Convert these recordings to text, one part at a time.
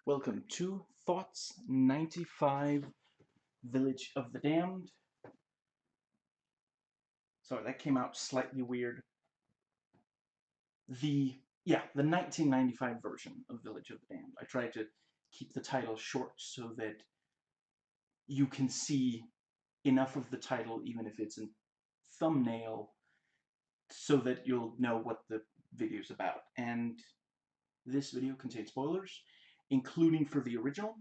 Welcome to Thoughts 95 Village of the Damned. Sorry, that came out slightly weird. The 1995 version of Village of the Damned. I tried to keep the title short so that you can see enough of the title, even if it's a thumbnail, so that you'll know what the video's about. And this video contains spoilers, including for the original.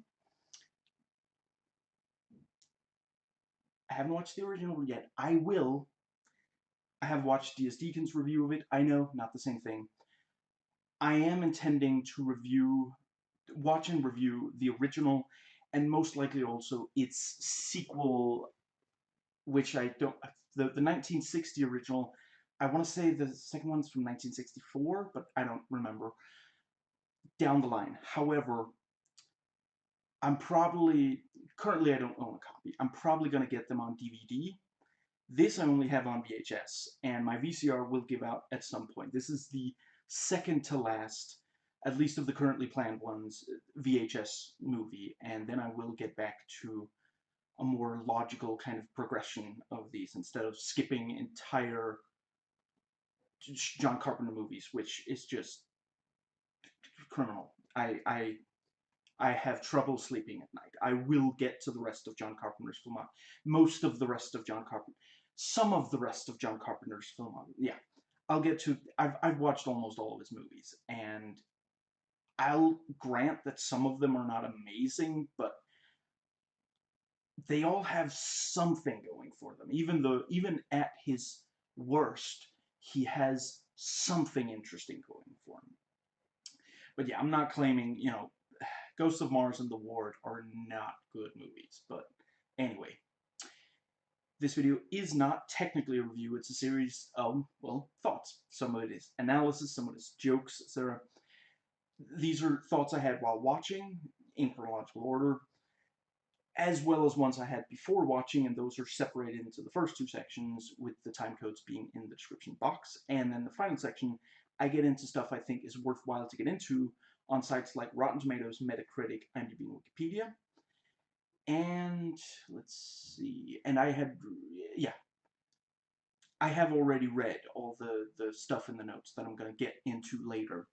I haven't watched the original yet. I will. I have watched DS Deacon's review of it. I know, not the same thing. I am intending to watch and review the original, and most likely also its sequel, which I don't, the 1960 original, I want to say the second one's from 1964, but I don't remember, down the line. However, currently I don't own a copy. I'm probably going to get them on DVD. This I only have on VHS, and my VCR will give out at some point. This is the second to last, at least of the currently planned ones, VHS movie, and then I will get back to a more logical kind of progression of these instead of skipping entire John Carpenter movies, which is just criminal. I have trouble sleeping at night. I will get to the rest of John Carpenter's filmography. Most of the rest of John Carpenter. Some of the rest of John Carpenter's filmography. Yeah. I'll get to... I've watched almost all of his movies, and I'll grant that some of them are not amazing, but they all have something going for them. Even at his worst, he has something interesting going for him. But yeah, I'm not claiming, Ghosts of Mars and The Ward are not good movies. But anyway, this video is not technically a review. It's a series of, well, thoughts. Some of it is analysis, some of it is jokes, etc. These are thoughts I had while watching, in chronological order, as well as ones I had before watching, and those are separated into the first two sections, with the time codes being in the description box. And then the final section, I get into stuff I think is worthwhile to get into on sites like Rotten Tomatoes, Metacritic, IMDb, and Wikipedia. And let's see, and I have already read all the stuff in the notes that I'm going to get into later.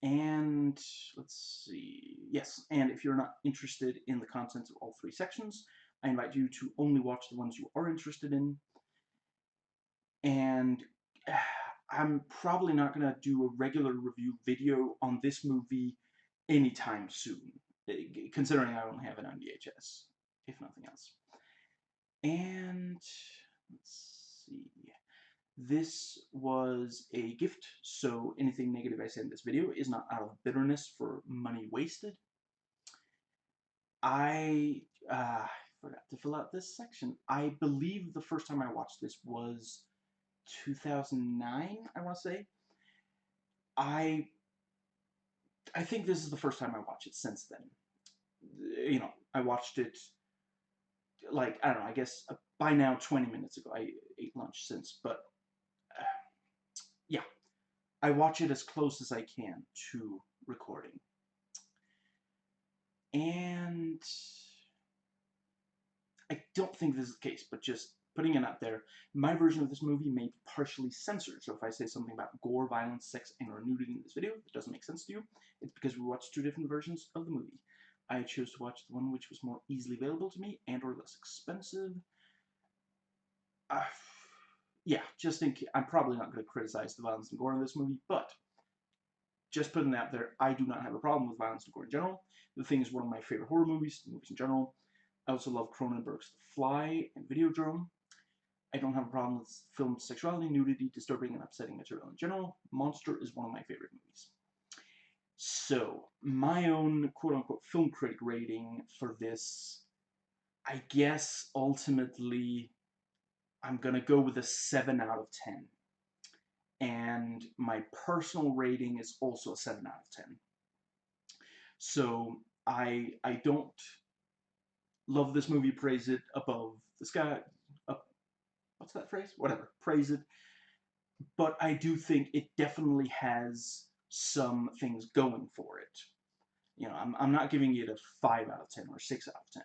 And let's see, yes, and if you're not interested in the contents of all three sections, I invite you to only watch the ones you are interested in. And I'm probably not going to do a regular review video on this movie anytime soon, considering I only have it on VHS, if nothing else. And let's see. This was a gift, so anything negative I say in this video is not out of bitterness for money wasted. I forgot to fill out this section. I believe the first time I watched this was 2009, I want to say. I think this is the first time I watched it since then. I watched it, like, I don't know, I guess by now 20 minutes ago. I ate lunch since, but yeah. I watch it as close as I can to recording. And I don't think this is the case, but just putting it out there, my version of this movie may be partially censored, so if I say something about gore, violence, sex, and or nudity in this video that doesn't make sense to you, it's because we watched two different versions of the movie. I chose to watch the one which was more easily available to me and or less expensive. Yeah, just think I'm probably not going to criticize the violence and gore in this movie, but just putting that out there, I do not have a problem with violence and gore in general. The Thing is one of my favorite horror movies in general. I also love Cronenberg's The Fly and Videodrome. I don't have a problem with film sexuality, nudity, disturbing, and upsetting material in general. Monster is one of my favorite movies. So, my own quote-unquote film critic rating for this, I guess ultimately I'm gonna go with a 7 out of 10. And my personal rating is also a 7 out of 10. So I don't love this movie, praise it above the sky. What's that phrase? Whatever, praise it. But I do think it definitely has some things going for it. You know, I'm not giving it a 5 out of 10 or 6 out of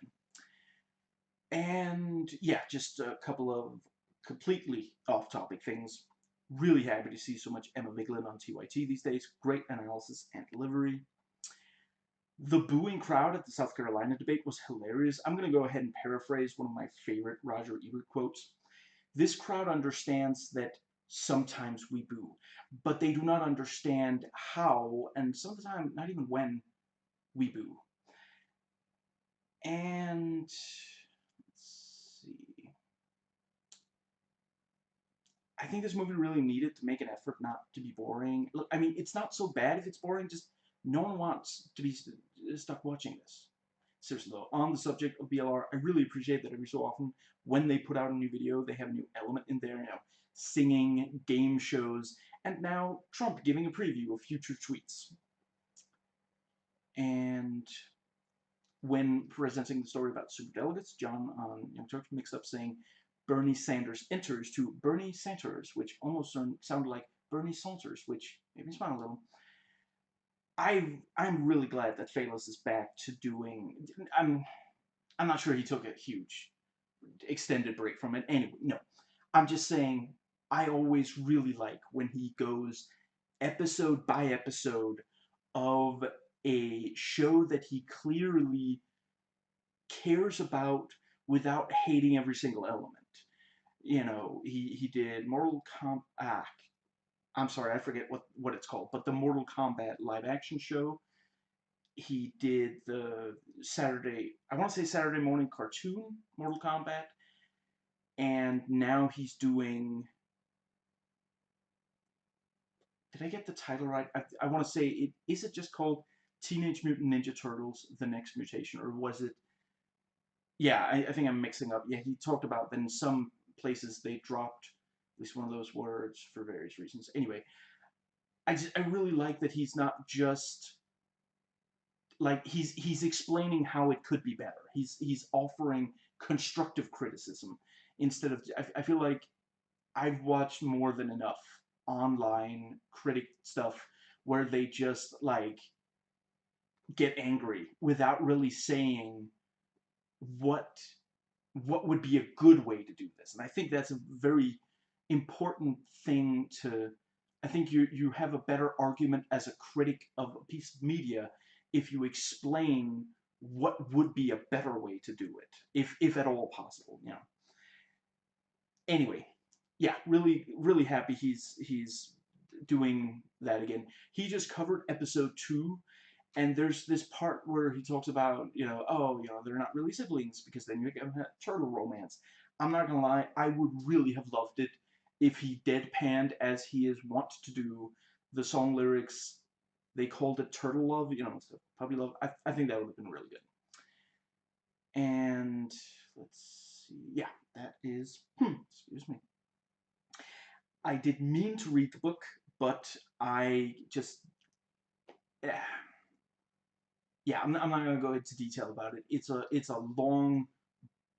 10. And yeah, just a couple of completely off-topic things. Really happy to see so much Emma Vigeland on TYT these days. Great analysis and delivery. The booing crowd at the South Carolina debate was hilarious. I'm going to go ahead and paraphrase one of my favorite Roger Ebert quotes. This crowd understands that sometimes we boo, but they do not understand how, and sometimes not even when, we boo. And let's see. I think this movie really needed to make an effort not to be boring. Look, I mean, it's not so bad if it's boring, just no one wants to be stuck watching this. Seriously though, on the subject of BLR, I really appreciate that every so often, when they put out a new video, they have a new element in there, you know, singing, game shows, and now Trump giving a preview of future tweets. And when presenting the story about superdelegates, John on Young Turks mixed up saying Bernie Sanders enters to Bernie Sanders, which almost sounded like Bernie Saunders, which made me smile a little. I'm really glad that Phalos is back to doing. I'm not sure he took a huge extended break from it. Anyway, no. I'm just saying I always really like when he goes episode by episode of a show that he clearly cares about without hating every single element. You know, he did Mortal Kombat. I'm sorry, I forget what it's called, but the Mortal Kombat live action show. He did the I want to say Saturday morning cartoon Mortal Kombat, and now he's doing. Did I get the title right? I want to say is it just called Teenage Mutant Ninja Turtles: The Next Mutation, or was it? Yeah, I think I'm mixing up. Yeah, he talked about that in some places they dropped at least one of those words for various reasons. Anyway, I really like that he's not just like he's explaining how it could be better. He's offering constructive criticism instead of I feel like I've watched more than enough online critic stuff where they just like get angry without really saying what what would be a good way to do this. And I think that's a very important thing to. I think you have a better argument as a critic of a piece of media if you explain what would be a better way to do it, if at all possible. You know. Anyway, yeah, really happy he's doing that again. He just covered episode 2, and there's this part where he talks about, you know, oh, you know, they're not really siblings because then you get a turtle romance. I'm not gonna lie, I would really have loved it if he deadpanned as he is wont to do the song lyrics. They called it turtle love, you know, instead of puppy love. I think that would have been really good. And let's see, yeah, that is, excuse me. I did mean to read the book, but I just, yeah, I'm not gonna go into detail about it. It's a long,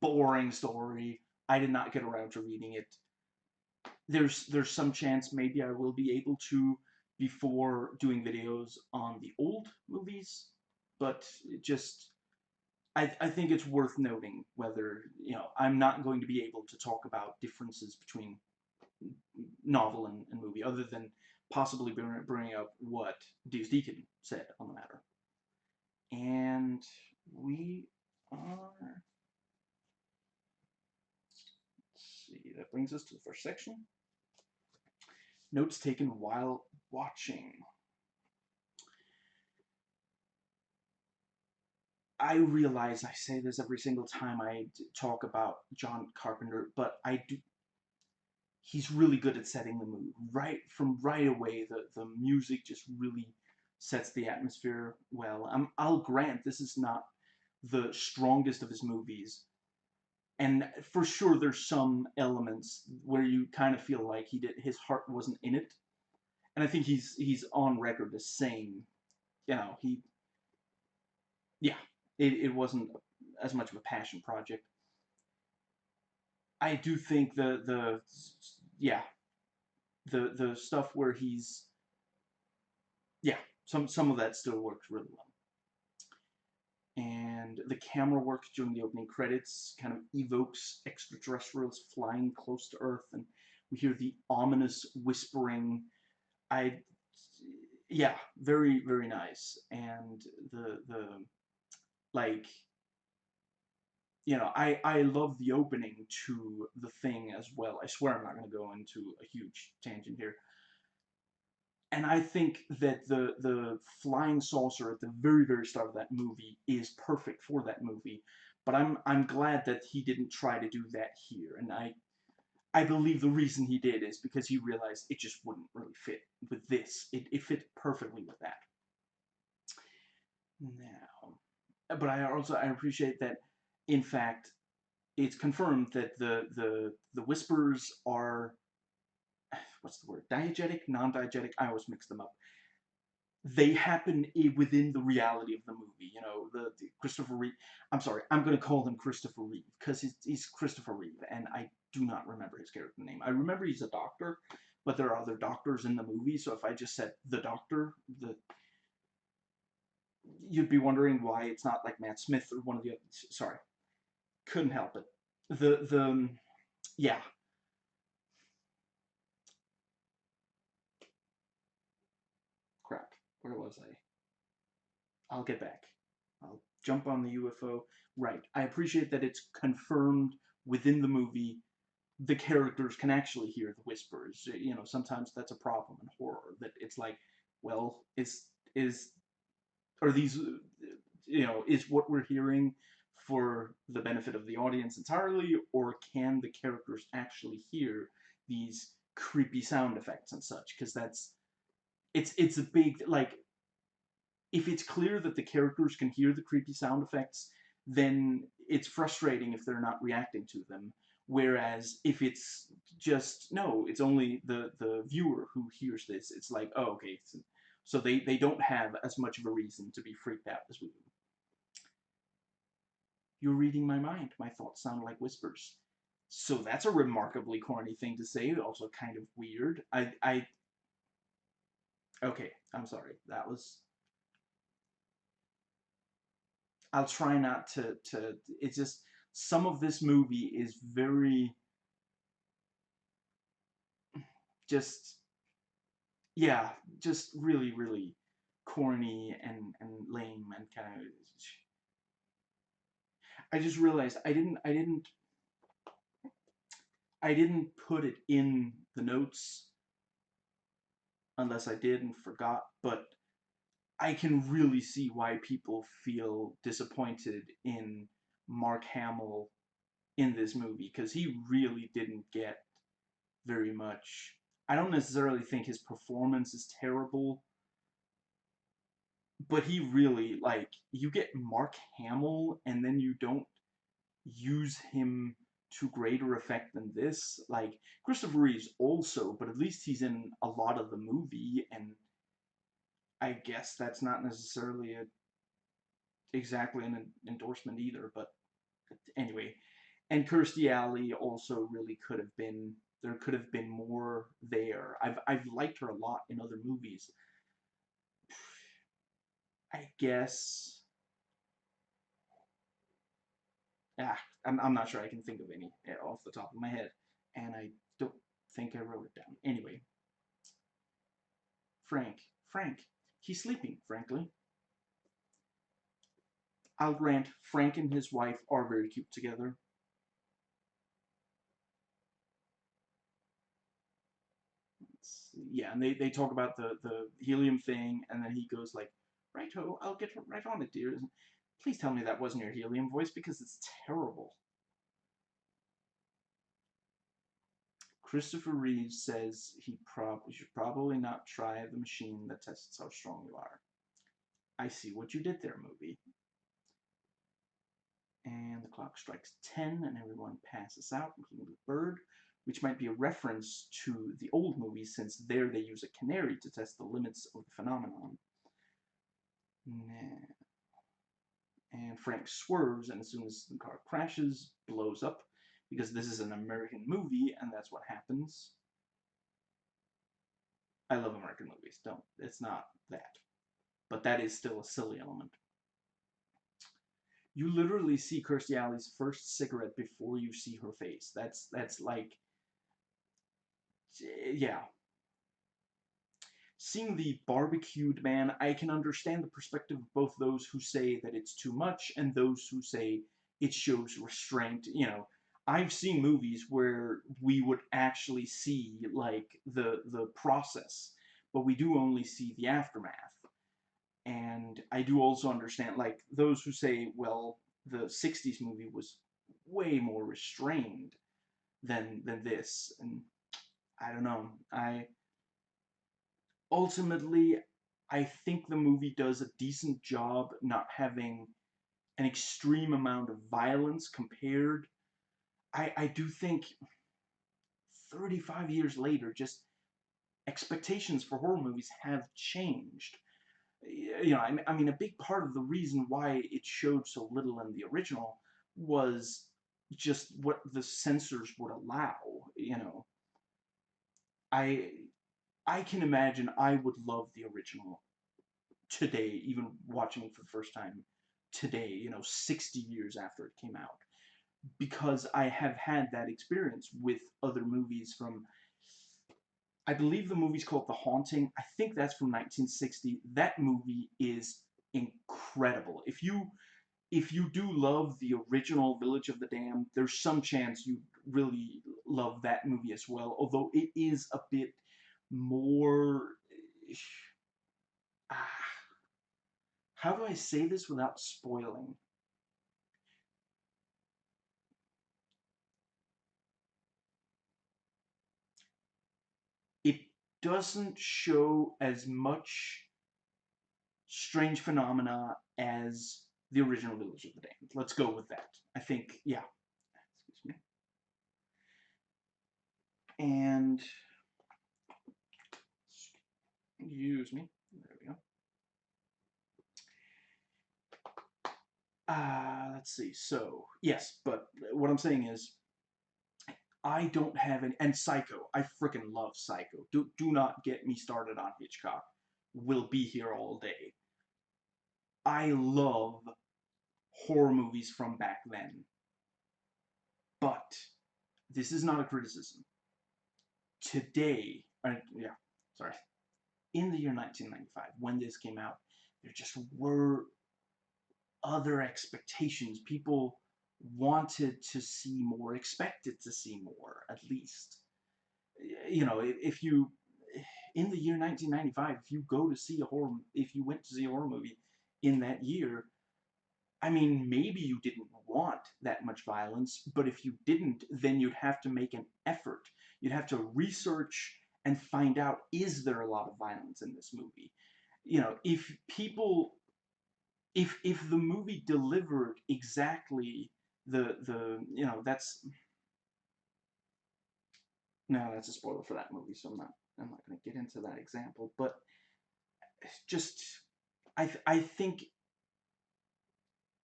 boring story. I did not get around to reading it. There's some chance maybe I will be able to before doing videos on the old movies, but it just I think it's worth noting whether, you know, I'm not going to be able to talk about differences between novel and movie other than possibly bringing up what Deus Deacon said on the matter. And we are, let's see, that brings us to the first section. Notes taken while watching. I realize I say this every single time I talk about John Carpenter, but I do. He's really good at setting the mood. Right away, the music just really sets the atmosphere well. I'll grant this is not the strongest of his movies, and for sure there's some elements where you kind of feel like his heart wasn't in it, and I think he's on record as saying, you know, yeah, it wasn't as much of a passion project. I do think the stuff where he's yeah, some of that still works really well. And the camera work during the opening credits kind of evokes extraterrestrials flying close to Earth, and we hear the ominous whispering. I, yeah, very very nice, and the like, I love the opening to The Thing as well. I swear I'm not going to go into a huge tangent here. And I think that the flying saucer at the very very start of that movie is perfect for that movie. But I'm glad that he didn't try to do that here, and I believe the reason he did is because he realized it just wouldn't really fit with this. It fit perfectly with that. Now, but I appreciate that, in fact, it's confirmed that the whispers are, what's the word, diegetic, non-diegetic. I always mix them up. They happen within the reality of the movie. The Christopher Reeve. I'm sorry, I'm going to call him Christopher Reeve because he's Christopher Reeve, and I do not remember his character name. I remember he's a doctor, but there are other doctors in the movie. So if I just said the doctor, you'd be wondering why it's not like Matt Smith or one of the others. Sorry, couldn't help it. The yeah. Crap. Where was I? I'll get back. I'll jump on the UFO. Right. I appreciate that it's confirmed within the movie the characters can actually hear the whispers. Sometimes that's a problem in horror. That it's like, well, is are these, is what we're hearing for the benefit of the audience entirely, or can the characters actually hear these creepy sound effects and such? Because it's a big, like, if it's clear that the characters can hear the creepy sound effects, then it's frustrating if they're not reacting to them. Whereas if it's just, no, it's only the viewer who hears this, it's like, oh, okay. So they don't have as much of a reason to be freaked out as we do. You're reading my mind. My thoughts sound like whispers. So that's a remarkably corny thing to say, also kind of weird. Okay, I'm sorry. That was, I'll try not to. It's just some of this movie is very just, yeah, just really really corny and lame and kind of. I just realized I didn't put it in the notes unless I did and forgot, but I can really see why people feel disappointed in Mark Hamill in this movie because he really didn't get very much. I don't necessarily think his performance is terrible, but he really, like, you get Mark Hamill and then you don't use him to greater effect than this. Like, Christopher Reeves also, but at least he's in a lot of the movie, and I guess that's not necessarily exactly an endorsement either, but anyway. And Kirstie Alley also really could have been, there could have been more there. I've liked her a lot in other movies. I guess, ah, I'm not sure I can think of any off the top of my head, and I don't think I wrote it down. Anyway, Frank, he's sleeping. Frankly, I'll grant Frank and his wife are very cute together. Yeah, and they talk about the helium thing, and then he goes like, "Righto, I'll get right on it, dear." Please tell me that wasn't your helium voice because it's terrible. Christopher Reeve says he should probably not try the machine that tests how strong you are. I see what you did there, movie. And the clock strikes 10 and everyone passes out, including the bird, which might be a reference to the old movies since there they use a canary to test the limits of the phenomenon. And Frank swerves, and as soon as the car crashes, blows up, because this is an American movie, and that's what happens. I love American movies. Don't. It's not that. But that is still a silly element. You literally see Kirstie Alley's first cigarette before you see her face. That's like, yeah. Seeing the barbecued man, I can understand the perspective of both those who say that it's too much and those who say it shows restraint. I've seen movies where we would actually see like the process, but we do only see the aftermath. And I do also understand like those who say, well, the '60s movie was way more restrained than this, and I don't know. I ultimately, I think the movie does a decent job not having an extreme amount of violence compared. I do think 35 years later, just expectations for horror movies have changed. I mean, a big part of the reason why it showed so little in the original was just what the censors would allow. I I can imagine I would love the original today, even watching it for the first time today, 60 years after it came out, because I have had that experience with other movies from, I believe the movie's called The Haunting. I think that's from 1960. That movie is incredible. If you do love the original Village of the Damned, there's some chance you really love that movie as well, although it is a bit more, ah, how do I say this without spoiling? It doesn't show as much strange phenomena as the original Village of the Damned. Let's go with that. I think, yeah. Excuse me. And excuse me. There we go. Let's see. So, yes, but what I'm saying is, I don't have any. And Psycho. I freaking love Psycho. Do not get me started on Hitchcock. We'll be here all day. I love horror movies from back then. But this is not a criticism. Today, yeah, sorry, in the year 1995, when this came out, there just were other expectations. People wanted to see more, expected to see more, at least. If you, in the year 1995, if you went to see a horror movie in that year, I mean, maybe you didn't want that much violence, but if you didn't, then you'd have to make an effort. You'd have to research and find out, is there a lot of violence in this movie? If people, if the movie delivered exactly that's, no, that's a spoiler for that movie, so I'm not going to get into that example, but just, I think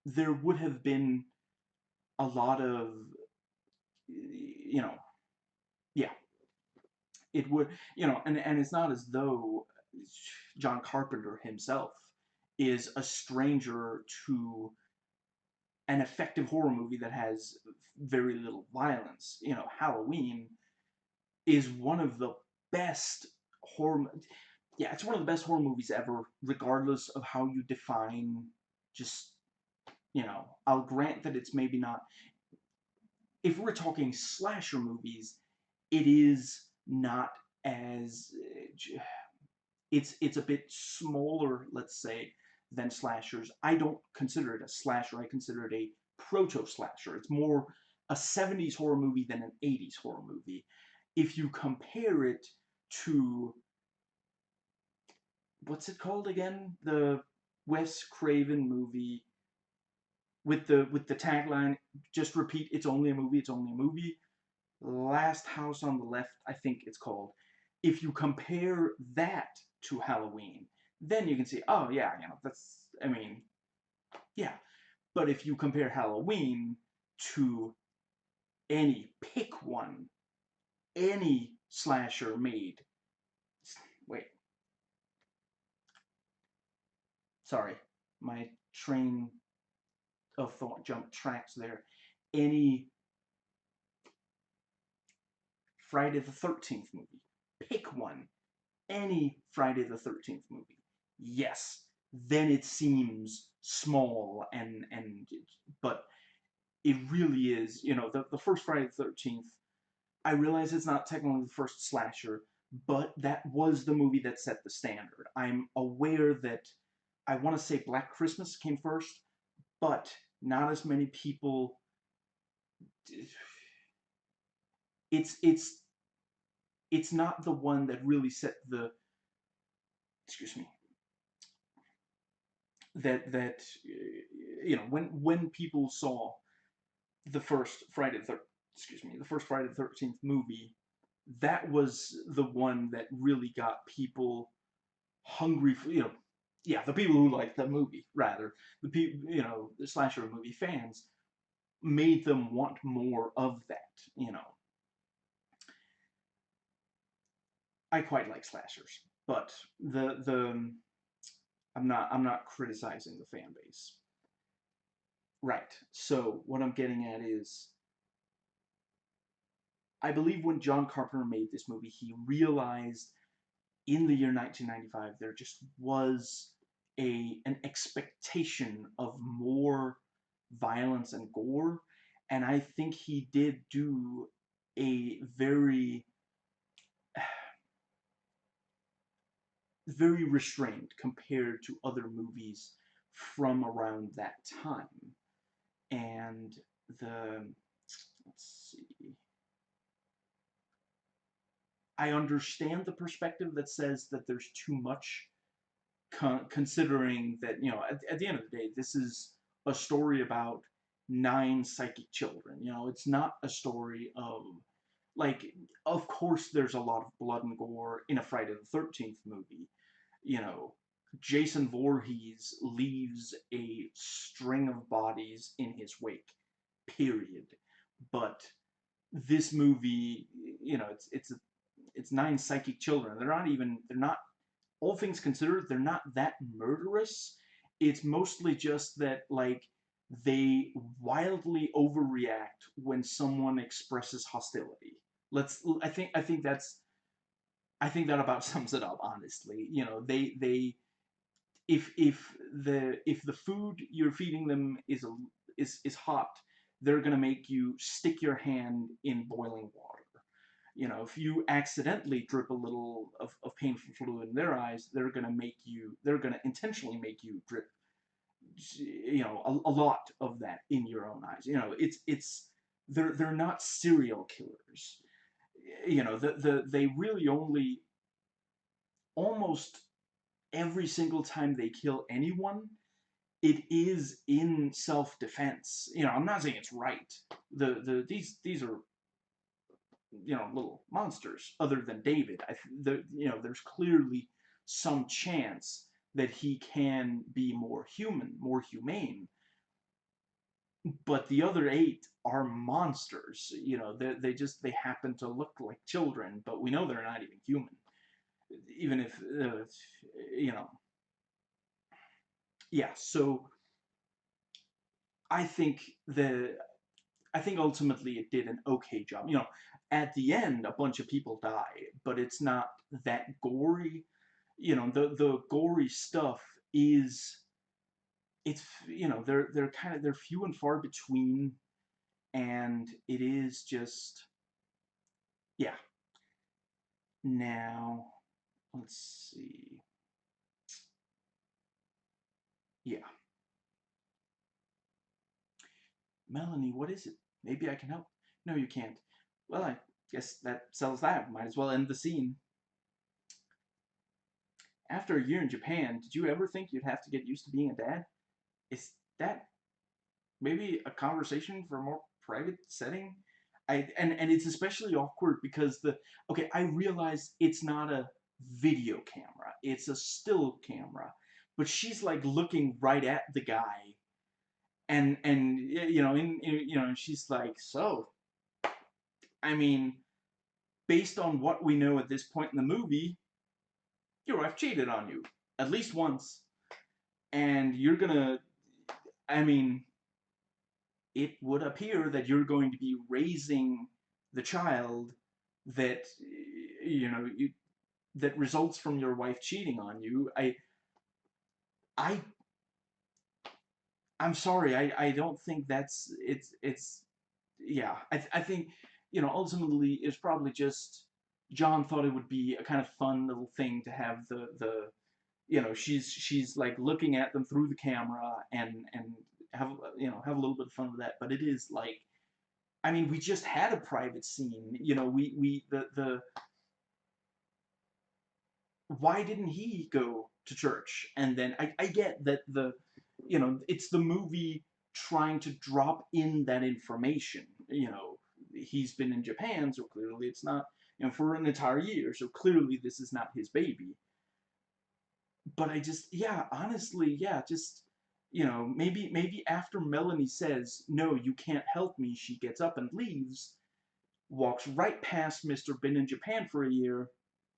there would have been a lot of, you know, yeah, it would, and it's not as though John Carpenter himself is a stranger to an effective horror movie that has very little violence. Halloween is one of the best horror. Yeah, it's one of the best horror movies ever, regardless of how you define. Just I'll grant that it's maybe not. If we're talking slasher movies, it is not as it's a bit smaller, let's say, than slashers. I don't consider it a slasher. I consider it a proto slasher. It's more a '70s horror movie than an '80s horror movie. If you compare it to, what's it called again? The Wes Craven movie with the tagline, just repeat, it's only a movie, it's only a movie. Last House on the Left, I think it's called. If you compare that to Halloween, then you can see, oh yeah, that's, I mean, yeah. But if you compare Halloween to pick one, any slasher made, wait, sorry, my train of thought jumped tracks there. Any Friday the 13th movie. Pick one. Any Friday the 13th movie. Yes. Then it seems small and but it really is, the first Friday the 13th, I realize it's not technically the first slasher, but that was the movie that set the standard. I'm aware that I want to say Black Christmas came first, but not as many people. It's it's not the one that really set the, excuse me, that when people saw the first Friday the 13th movie, that was the one that really got people hungry for, yeah, the people who liked the movie, rather, the people, the slasher movie fans, made them want more of that. I quite like slashers, but the I'm not criticizing the fan base. Right. So what I'm getting at is, I believe when John Carpenter made this movie, he realized in the year 1995 there just was an expectation of more violence and gore, and I think he did do a very very restrained compared to other movies from around that time. And the let's see, I understand the perspective that says that there's too much, considering that, at the end of the day, this is a story about nine psychic children. It's not a story of, like, of course there's a lot of blood and gore in a Friday the 13th movie. you know Jason Voorhees leaves a string of bodies in his wake, period. But this movie, it's nine psychic children. They're not, all things considered, they're not that murderous. It's mostly just that, like, they wildly overreact when someone expresses hostility. Let's I think that about sums it up, honestly. They if the food you're feeding them is hot, they're going to make you stick your hand in boiling water. If you accidentally drip a little of painful fluid in their eyes, they're going to intentionally make you drip, a lot of that in your own eyes. It's they're not serial killers. They really only, almost every single time they kill anyone, it is in self-defense. I'm not saying it's right. These are, little monsters. Other than David, there's clearly some chance that he can be more human, more humane. But the other eight are monsters. They happen to look like children, but we know they're not even human. Even if, you know, yeah. So I think the I think ultimately it did an okay job. At the end, a bunch of people die, but it's not that gory. The gory stuff is, they're few and far between, and it is just, yeah. Now, let's see. Yeah, Melanie, what is it? Maybe I can help. No, you can't. Well, I guess that settles that. Might as well end the scene. After a year in Japan, did you ever think you'd have to get used to being a dad? Is that maybe a conversation for a more private setting? And it's especially awkward because I realize it's not a video camera, it's a still camera, but she's like looking right at the guy, and she's like, so, I mean, based on what we know at this point in the movie, your wife cheated on you at least once. and you're gonna, I mean, it would appear that you're going to be raising the child that, you know, that results from your wife cheating on you. I I'm sorry. I don't think that's it's yeah. I think, you know, ultimately it's probably just John thought it would be a kind of fun little thing to have the you know, she's like looking at them through the camera and have, you know, have a little bit of fun with that. But it is like, I mean, we just had a private scene. You know, we the why didn't he go to church? And then I get that the, you know, it's the movie trying to drop in that information. You know, he's been in Japan, so clearly it's not, you know, for an entire year, so clearly this is not his baby. But I just, yeah, honestly, yeah, just, you know, maybe after Melanie says, no, you can't help me, she gets up and leaves, walks right past Mr. Been in Japan for a year,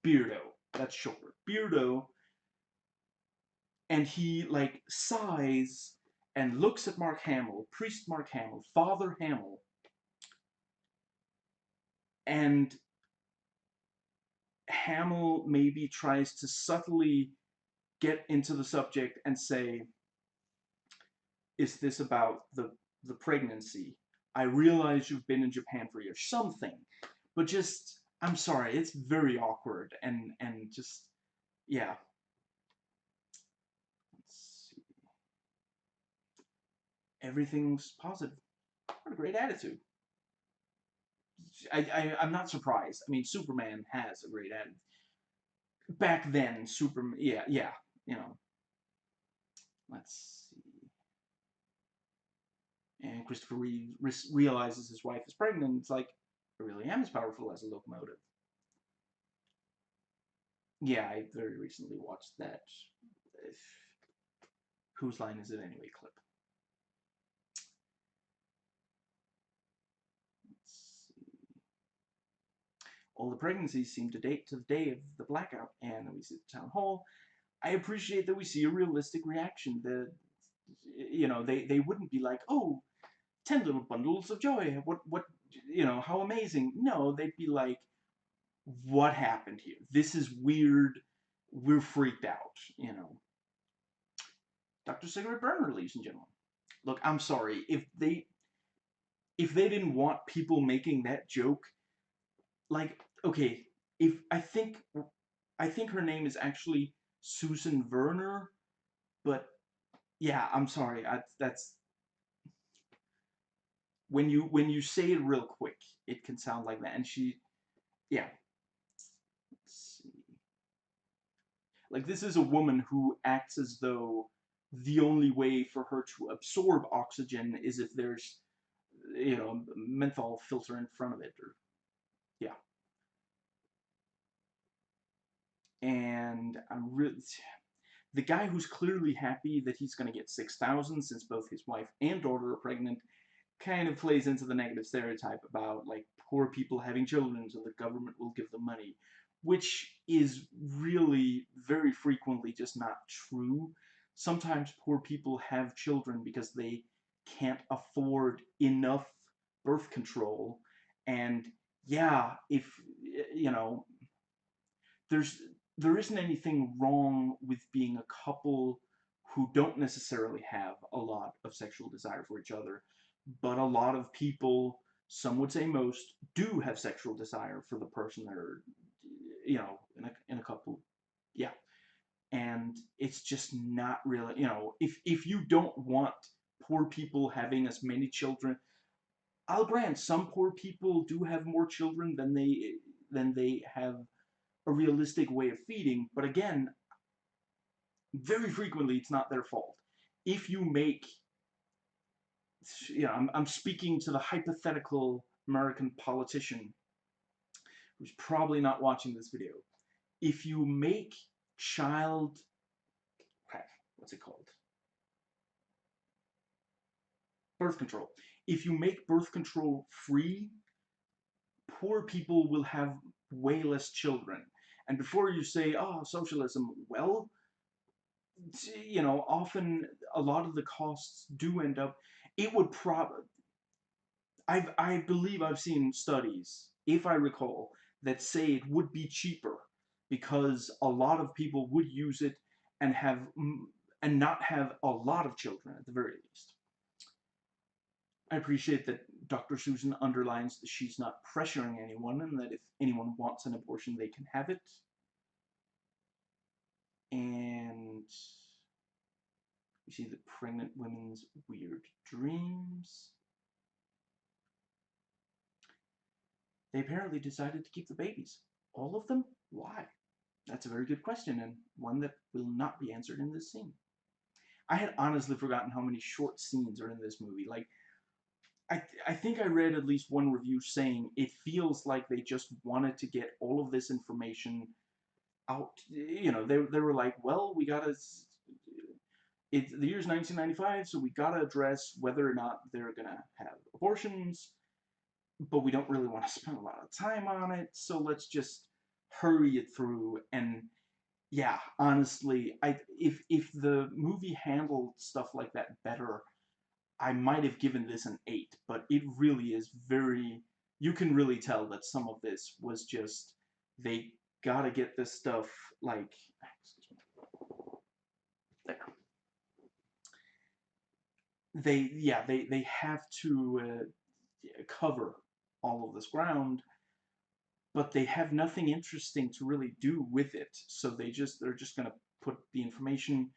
Beardo, that's shorter, Beardo, and he, like, sighs and looks at Mark Hamill, Priest Mark Hamill, Father Hamill, and Hamill maybe tries to subtly get into the subject and say, is this about the pregnancy? I realize you've been in Japan for years. Something. But just, I'm sorry, it's very awkward and just, yeah. Let's see. Everything's positive. What a great attitude. I'm not surprised. I mean, Superman has a great attitude. Back then, Superman, yeah, yeah, you know. Let's see. And Christopher Reeve realizes his wife is pregnant. It's like, I really am as powerful as a locomotive. Yeah, I very recently watched that. Whose line is it anyway? Clip. Let's see. All the pregnancies seem to date to the day of the blackout, and we see the town hall. I appreciate that we see a realistic reaction. That, you know, they wouldn't be like, oh, 10 little bundles of joy. What, you know, how amazing. No, they'd be like, what happened here? This is weird. We're freaked out, you know. Dr. Cigarette Burner, ladies and gentlemen. Look, I'm sorry. If they didn't want people making that joke, like, okay, if I think her name is actually Susan Werner, but yeah, I'm sorry. That's when you say it real quick, it can sound like that. And she, yeah. Let's see. Like, this is a woman who acts as though the only way for her to absorb oxygen is if there's, you know, a menthol filter in front of it, or yeah. And I'm really, the guy who's clearly happy that he's going to get 6,000 since both his wife and daughter are pregnant kind of plays into the negative stereotype about, like, poor people having children so the government will give them money, which is really very frequently just not true. Sometimes poor people have children because they can't afford enough birth control, and yeah, if, you know, there's there isn't anything wrong with being a couple who don't necessarily have a lot of sexual desire for each other, but a lot of people, some would say most, do have sexual desire for the person they're, you know, in a couple. Yeah. And it's just not really, you know, if you don't want poor people having as many children, I'll grant some poor people do have more children than they have a realistic way of feeding, but again, very frequently it's not their fault. If you make, I'm speaking to the hypothetical American politician who's probably not watching this video. If you make child, what's it called? Birth control. If you make birth control free, poor people will have way less children. And before you say, oh, socialism, well, you know, often a lot of the costs do end up. It would I believe I've seen studies, if I recall, that say it would be cheaper because a lot of people would use it and and not have a lot of children at the very least. I appreciate that Dr. Susan underlines that she's not pressuring anyone and that if anyone wants an abortion, they can have it. And we see the pregnant women's weird dreams. They apparently decided to keep the babies. All of them? Why? That's a very good question, and one that will not be answered in this scene. I had honestly forgotten how many short scenes are in this movie. Like, I think I read at least one review saying it feels like they just wanted to get all of this information out. You know, they were like, well, we gotta. It's the year's 1995, so we gotta address whether or not they're gonna have abortions, but we don't really want to spend a lot of time on it, so let's just hurry it through. And yeah, honestly, if the movie handled stuff like that better, I might have given this an 8, but it really is very, you can really tell that some of this was just, they gotta get this stuff, like, excuse me, there. They have to cover all of this ground, but they have nothing interesting to really do with it. So they're just gonna put the information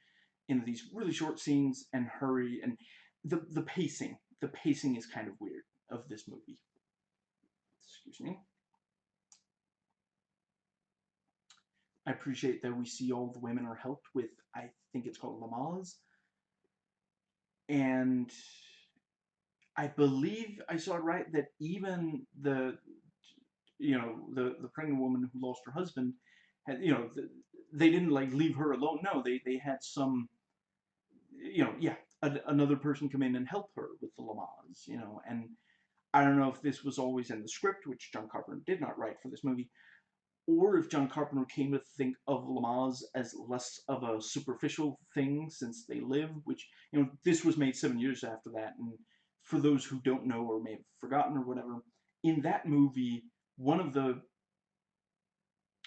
in these really short scenes and hurry. And the pacing is kind of weird of this movie. Excuse me. I appreciate that we see all the women are helped with, I think it's called Lamaze, and I believe I saw it right that even the pregnant woman who lost her husband had, they didn't like leave her alone. No, they had some, yeah, another person come in and help her with the Lamaze, and I don't know if this was always in the script, which John Carpenter did not write for this movie, or if John Carpenter came to think of Lamaze as less of a superficial thing since they live, which, this was made 7 years after that, and for those who don't know or may have forgotten or whatever, in that movie, one of the,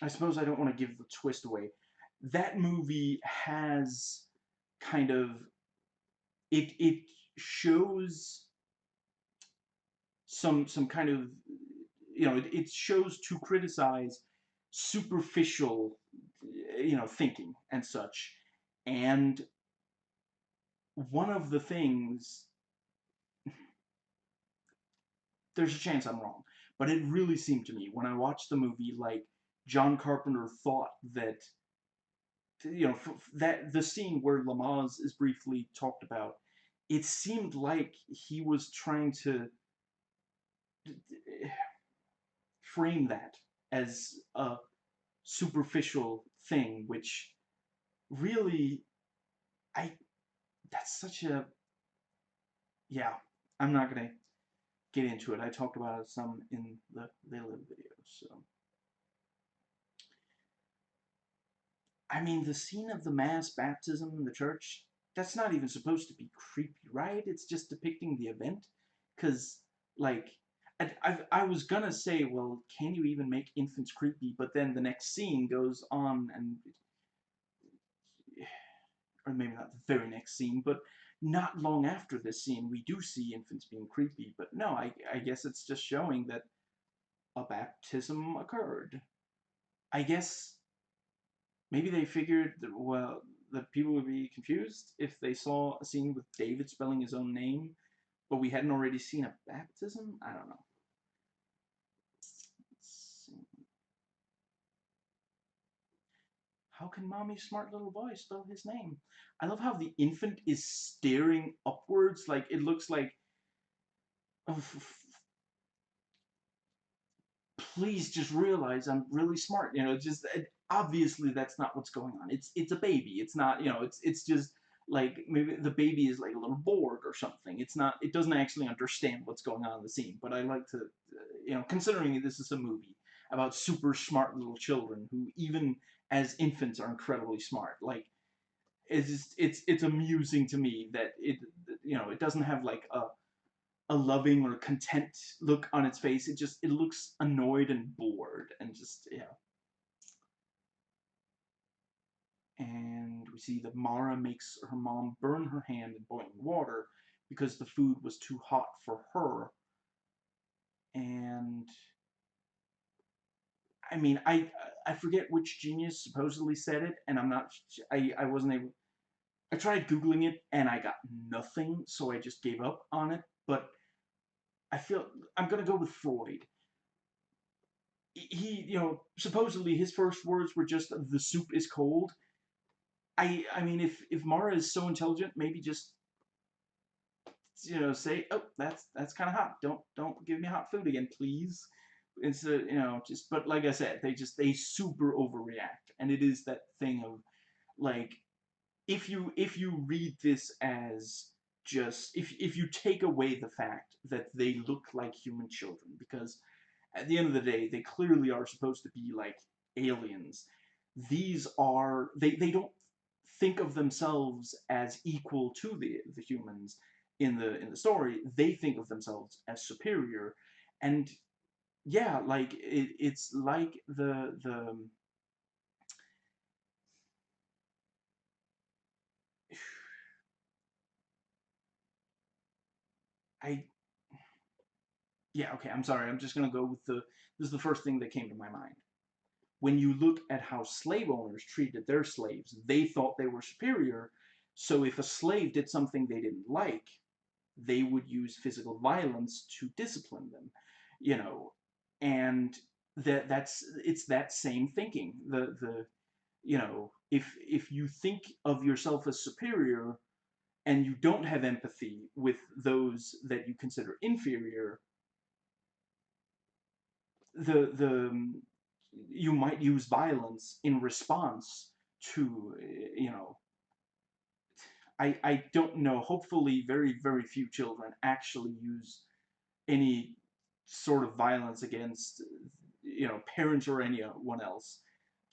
I suppose I don't want to give the twist away, that movie has kind of, it shows some kind of, it shows to criticize superficial, thinking and such. And one of the things, there's a chance I'm wrong, but it really seemed to me when I watched the movie like John Carpenter thought that, that the scene where Lamaze is briefly talked about, it seemed like he was trying to frame that as a superficial thing, which really, I that's such a, yeah. I'm not gonna get into it. I talked about it some in the They Live video. So I mean, the scene of the mass baptism in the church, that's not even supposed to be creepy, right? It's just depicting the event. Because, like, I was gonna say, well, can you even make infants creepy? But then the next scene goes on and, or maybe not the very next scene, but not long after this scene, we do see infants being creepy. But no, I guess it's just showing that a baptism occurred. I guess maybe they figured that, well, that people would be confused if they saw a scene with David spelling his own name, but we hadn't already seen a baptism? I don't know. Let's see. How can mommy's smart little boy spell his name? I love how the infant is staring upwards, like it looks like, oh, please just realize I'm really smart. Just obviously that's not what's going on. It's a baby. It's not, it's just like maybe the baby is like a little bored or something. It's not, it doesn't actually understand what's going on in the scene. But I like to, considering this is a movie about super smart little children who even as infants are incredibly smart. Like, it's amusing to me that it doesn't have like a loving or content look on its face. It looks annoyed and bored and just, yeah. And we see that Mara makes her mom burn her hand in boiling water because the food was too hot for her. And I mean, I forget which genius supposedly said it, and I'm not I wasn't able. I tried googling it and I got nothing, so I just gave up on it. But I feel I'm gonna go with Freud. He, supposedly his first words were just "the soup is cold." I mean, if Mara is so intelligent, maybe just say, "Oh, that's kind of hot. Don't give me hot food again, please." Instead, just, but like I said, they super overreact, and it is that thing of like, if you read this as just, if you take away the fact that they look like human children, because at the end of the day they clearly are supposed to be like aliens. These are they don't think of themselves as equal to the humans in the story. They think of themselves as superior. And yeah, like it's like the I yeah, okay, I'm sorry. I'm just going to go with this is the first thing that came to my mind. When you look at how slave owners treated their slaves, they thought they were superior. So if a slave did something they didn't like, they would use physical violence to discipline them, you know. And that's it's that same thinking. If you think of yourself as superior and you don't have empathy with those that you consider inferior, the you might use violence in response to, you know I don't know. Hopefully very very few children actually use any sort of violence against parents or anyone else,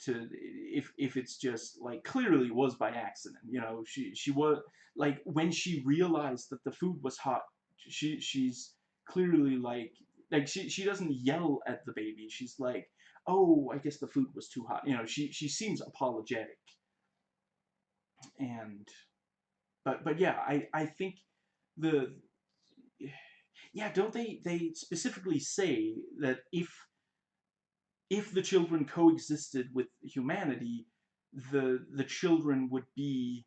to if it's just like clearly was by accident. She was like, when she realized that the food was hot, she's clearly like she doesn't yell at the baby. She's like, oh, I guess the food was too hot. She seems apologetic. And but yeah, I think the yeah, don't they specifically say that if the children coexisted with humanity, the children would be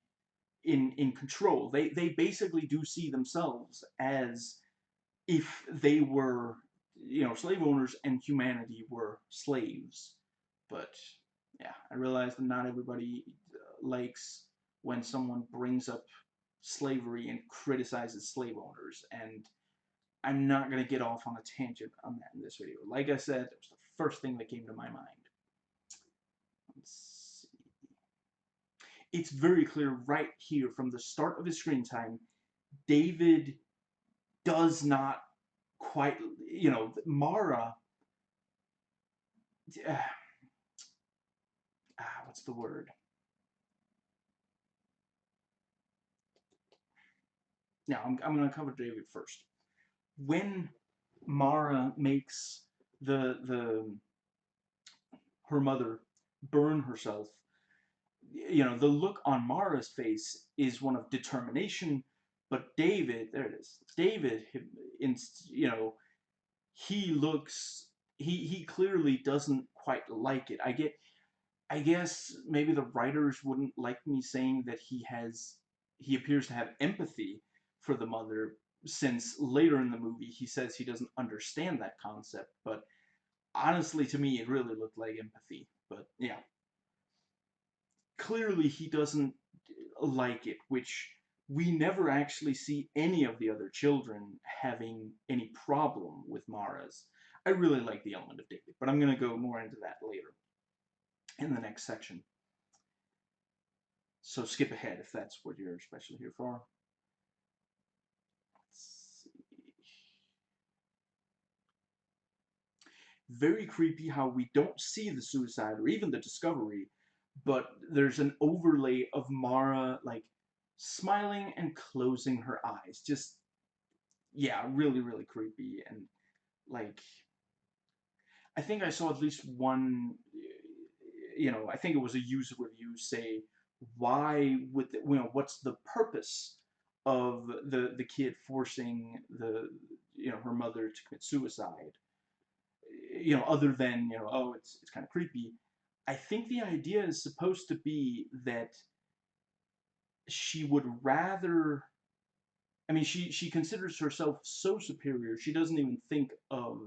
in control. They basically do see themselves as if they were, slave owners and humanity were slaves. But yeah, I realize that not everybody likes when someone brings up slavery and criticizes slave owners, and I'm not going to get off on a tangent on that in this video. Like I said, it was the first thing that came to my mind. Let's see. It's very clear right here from the start of his screen time, David does not quite, Mara, uh, what's the word? Now, I'm going to cover David first. When Mara makes the her mother burn herself, the look on Mara's face is one of determination, but David, there it is. David, in, you know, he looks, he clearly doesn't quite like it. I guess maybe the writers wouldn't like me saying that he appears to have empathy for the mother, since later in the movie he says he doesn't understand that concept. But honestly, to me, it really looked like empathy. But yeah, clearly he doesn't like it, which we never actually see any of the other children having any problem with Mara's. I really like the element of David, but I'm going to go more into that later in the next section. So skip ahead if that's what you're especially here for. Let's see. Very creepy how we don't see the suicide or even the discovery, but there's an overlay of Mara like smiling and closing her eyes. Just yeah, really, really creepy. And like I think I saw at least one, I think it was a user review say, why would, what's the purpose of the kid forcing her mother to commit suicide, other than, oh, it's kind of creepy. I think the idea is supposed to be that she would rather, I mean, she considers herself so superior, she doesn't even think of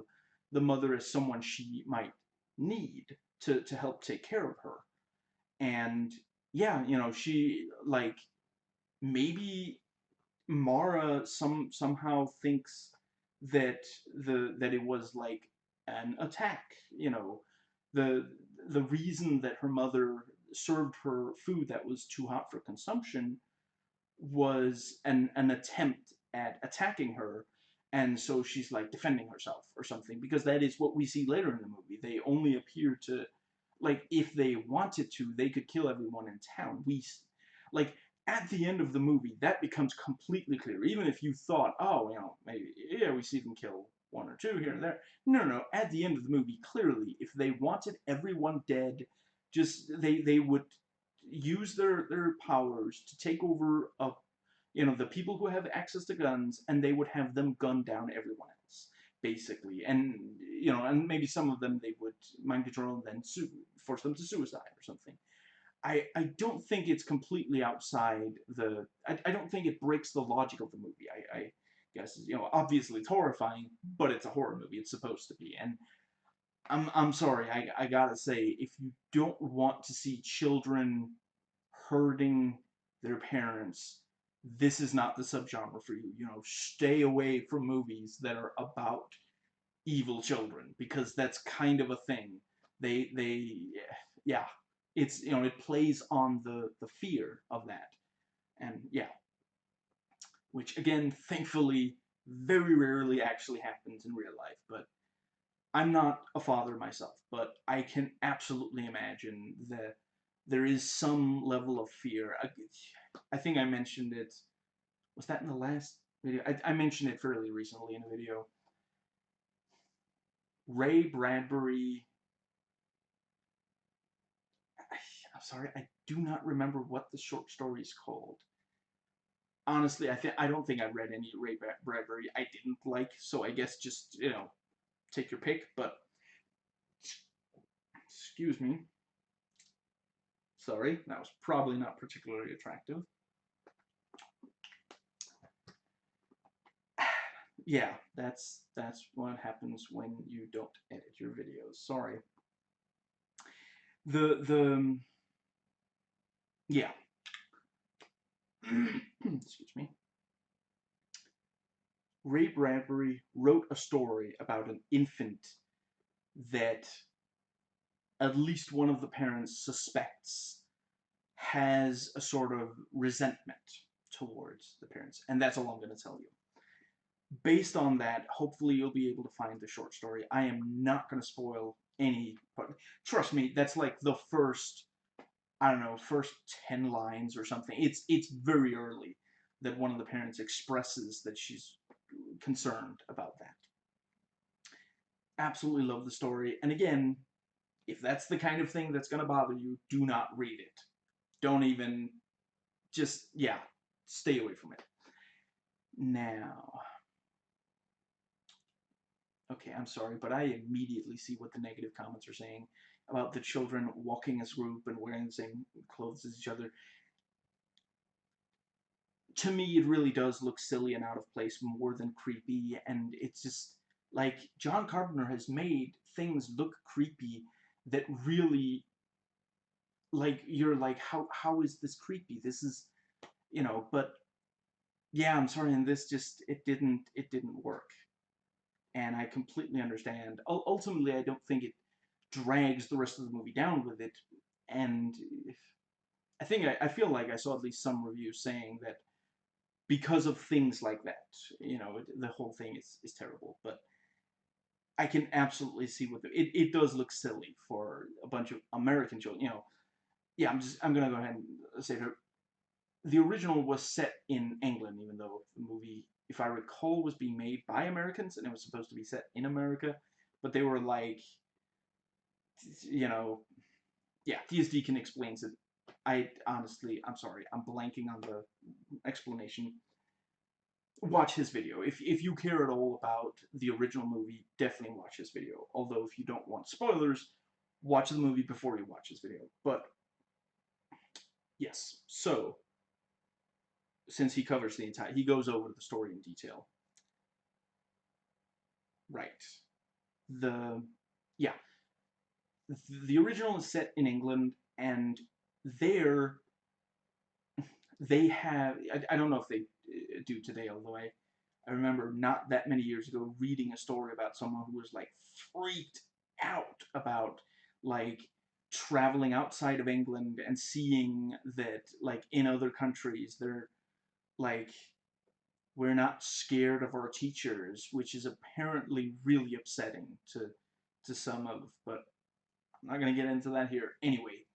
the mother as someone she might need to help take care of her. And yeah, she like maybe Mara somehow thinks that that it was like an attack, the the reason that her mother served her food that was too hot for consumption was an attempt at attacking her, and so she's like defending herself or something, because that is what we see later in the movie. They only appear to, like, if they wanted to, they could kill everyone in town. Like, at the end of the movie, that becomes completely clear. Even if you thought, oh, maybe, yeah, we see them kill one or two here and there. No, no, at the end of the movie, clearly, if they wanted everyone dead, just they would use their powers to take over the people who have access to guns, and they would have them gun down everyone else, basically. And and maybe some of them they would mind control and then force them to suicide or something. I don't think it's completely outside I don't think it breaks the logic of the movie. I guess, obviously it's horrifying, but it's a horror movie. It's supposed to be. And I'm sorry, I gotta say, if you don't want to see children hurting their parents, this is not the subgenre for you. Stay away from movies that are about evil children, because that's kind of a thing. They yeah, it's it plays on the fear of that. And yeah, which again, thankfully, very rarely actually happens in real life. But I'm not a father myself, but I can absolutely imagine that there is some level of fear. I think I mentioned it. Was that in the last video? I mentioned it fairly recently in a video. Ray Bradbury. I'm sorry, I do not remember what the short story is called. Honestly, I don't think I read any Ray Bradbury I didn't like, so I guess just take your pick. But excuse me, sorry, that was probably not particularly attractive. Yeah, that's what happens when you don't edit your videos. Sorry. The yeah. Excuse me. Ray Bradbury wrote a story about an infant that at least one of the parents suspects has a sort of resentment towards the parents, and that's all I'm going to tell you. Based on that, hopefully you'll be able to find the short story. I am not going to spoil any, but trust me, that's like the first, I don't know, first 10 lines or something. It's very early that one of the parents expresses that she's concerned about that. Absolutely love the story. And again, if that's the kind of thing that's going to bother you, do not read it. Don't even, just, yeah, stay away from it. Now, okay, I'm sorry, but I immediately see what the negative comments are saying about the children walking as a group and wearing the same clothes as each other. To me, it really does look silly and out of place more than creepy, and it's just like John Carpenter has made things look creepy that really, like, you're like, how is this creepy? This is, but yeah, I'm sorry, and this just it didn't work, and I completely understand. Ultimately, I don't think it drags the rest of the movie down with it, and I feel like I saw at least some reviews saying that because of things like that, the whole thing is terrible. But I can absolutely see what it does look silly for a bunch of American children. yeah, I'm gonna go ahead and say that the original was set in England, even though the movie, if I recall, was being made by Americans and it was supposed to be set in America, but they were like, you know, yeah, TS Deacon explains it. I honestly, I'm sorry, I'm blanking on the explanation. Watch his video. If you care at all about the original movie, definitely watch his video. Although if you don't want spoilers, watch the movie before you watch his video. But yes, so since he covers the entire, he goes over the story in detail. Right. The yeah, the original is set in England, and there they have. I don't know if they do today, although I remember not that many years ago reading a story about someone who was like freaked out about like traveling outside of England and seeing that like in other countries they're like we're not scared of our teachers, which is apparently really upsetting to some of, but I'm not going to get into that here. Anyway,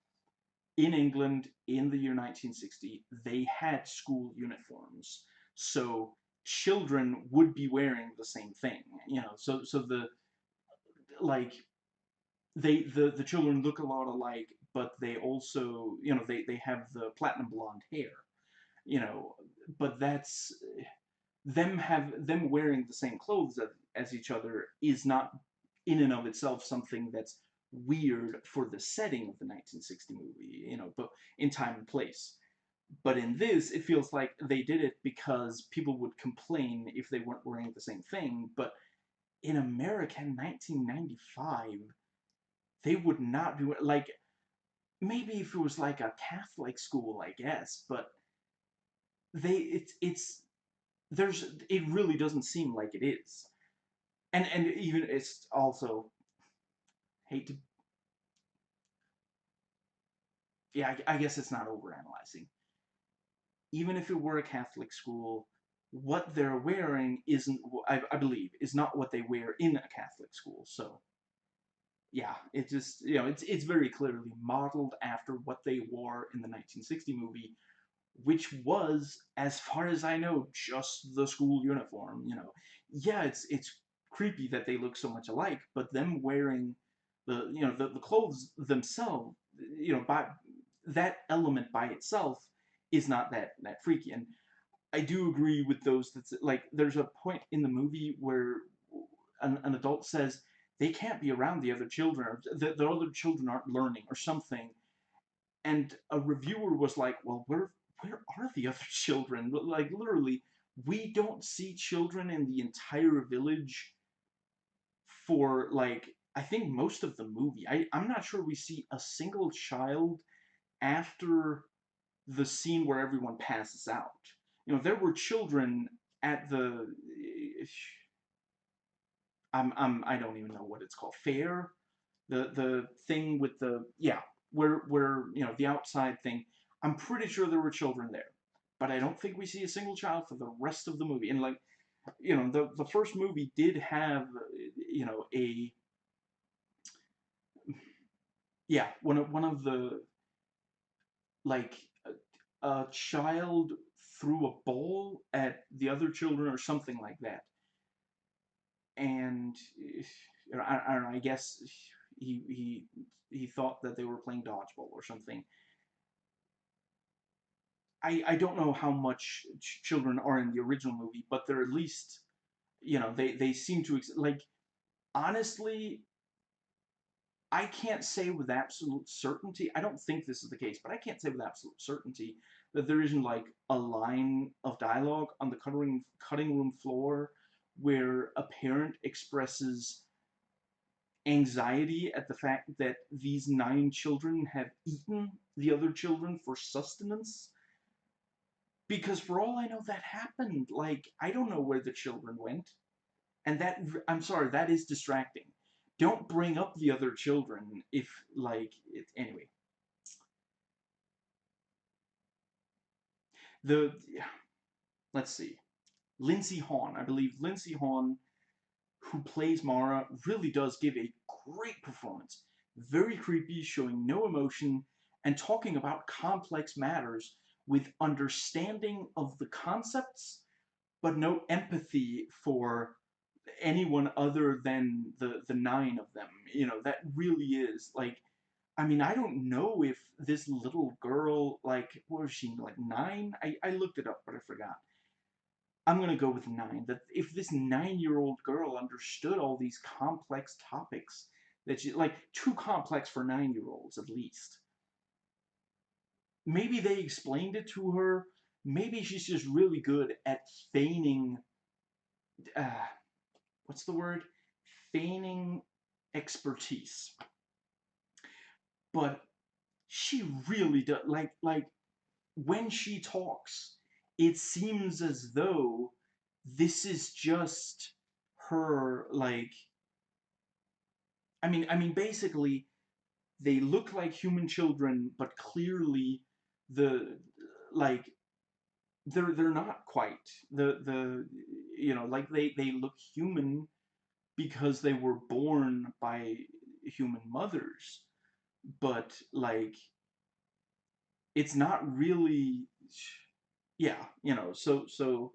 in England in the year 1960, they had school uniforms. So children would be wearing the same thing, so the like the children look a lot alike, but they also, they have the platinum blonde hair, you know, but that's them wearing the same clothes as each other is not in and of itself something that's weird for the setting of the 1960 movie, but in time and place. But in this, it feels like they did it because people would complain if they weren't wearing the same thing. But in America in 1995, they would not be like, maybe if it was like a Catholic school, I guess, but it's there's it really doesn't seem like it is. And even it's also hate to yeah, I guess it's not overanalyzing. Even if it were a Catholic school, what they're wearing isn't, I believe, is not what they wear in a Catholic school. So yeah, it just, it's very clearly modeled after what they wore in the 1960 movie, which was, as far as I know, just the school uniform. Yeah, it's creepy that they look so much alike, but them wearing the clothes themselves, by that element by itself is not that freaky. And I do agree with those that's like there's a point in the movie where an adult says they can't be around the other children, or the other children aren't learning or something, and a reviewer was like, well, where are the other children? Like literally, we don't see children in the entire village for like I think most of the movie. I'm not sure we see a single child after the scene where everyone passes out. There were children at the I don't even know what it's called, fair, the thing with the yeah, where the outside thing. I'm pretty sure there were children there, but I don't think we see a single child for the rest of the movie. And like the first movie did have a yeah, one of the like a child threw a ball at the other children or something like that, and I don't know. I guess he thought that they were playing dodgeball or something. I don't know how much children are in the original movie, but they're at least they seem to like honestly. I can't say with absolute certainty. I don't think this is the case, but I can't say with absolute certainty that there isn't like a line of dialogue on the cutting room floor where a parent expresses anxiety at the fact that these 9 children have eaten the other children for sustenance. Because for all I know, that happened. Like, I don't know where the children went. And that, I'm sorry, that is distracting. Don't bring up the other children if, like, anyway. The, let's see. Lindsay Hawn, I believe Lindsay Hawn, who plays Mara, really does give a great performance. Very creepy, showing no emotion, and talking about complex matters with understanding of the concepts, but no empathy for anyone other than the nine of them. You know, that really is like, I mean, I don't know if this little girl, like, what was she, like 9? I looked it up, but I forgot. I'm gonna go with 9. That if this 9-year-old girl understood all these complex topics, that she, like, too complex for 9-year-olds at least. Maybe they explained it to her. Maybe she's just really good at feigning, uh, what's the word? Feigning expertise. But she really does, like when she talks, it seems as though this is just her, like, I mean basically they look like human children, but clearly the, like, they're not quite the you know, like they look human because they were born by human mothers, but like it's not really, yeah, you know, so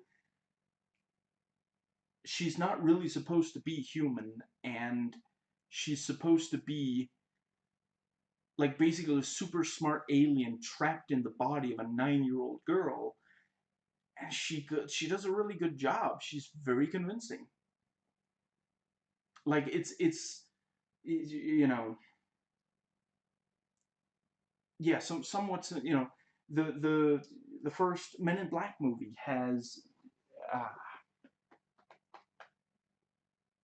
she's not really supposed to be human, and she's supposed to be like basically a super smart alien trapped in the body of a 9-year-old girl, and she does a really good job. She's very convincing. Like it's you know, yeah, somewhat, you know, the first Men in Black movie has uh,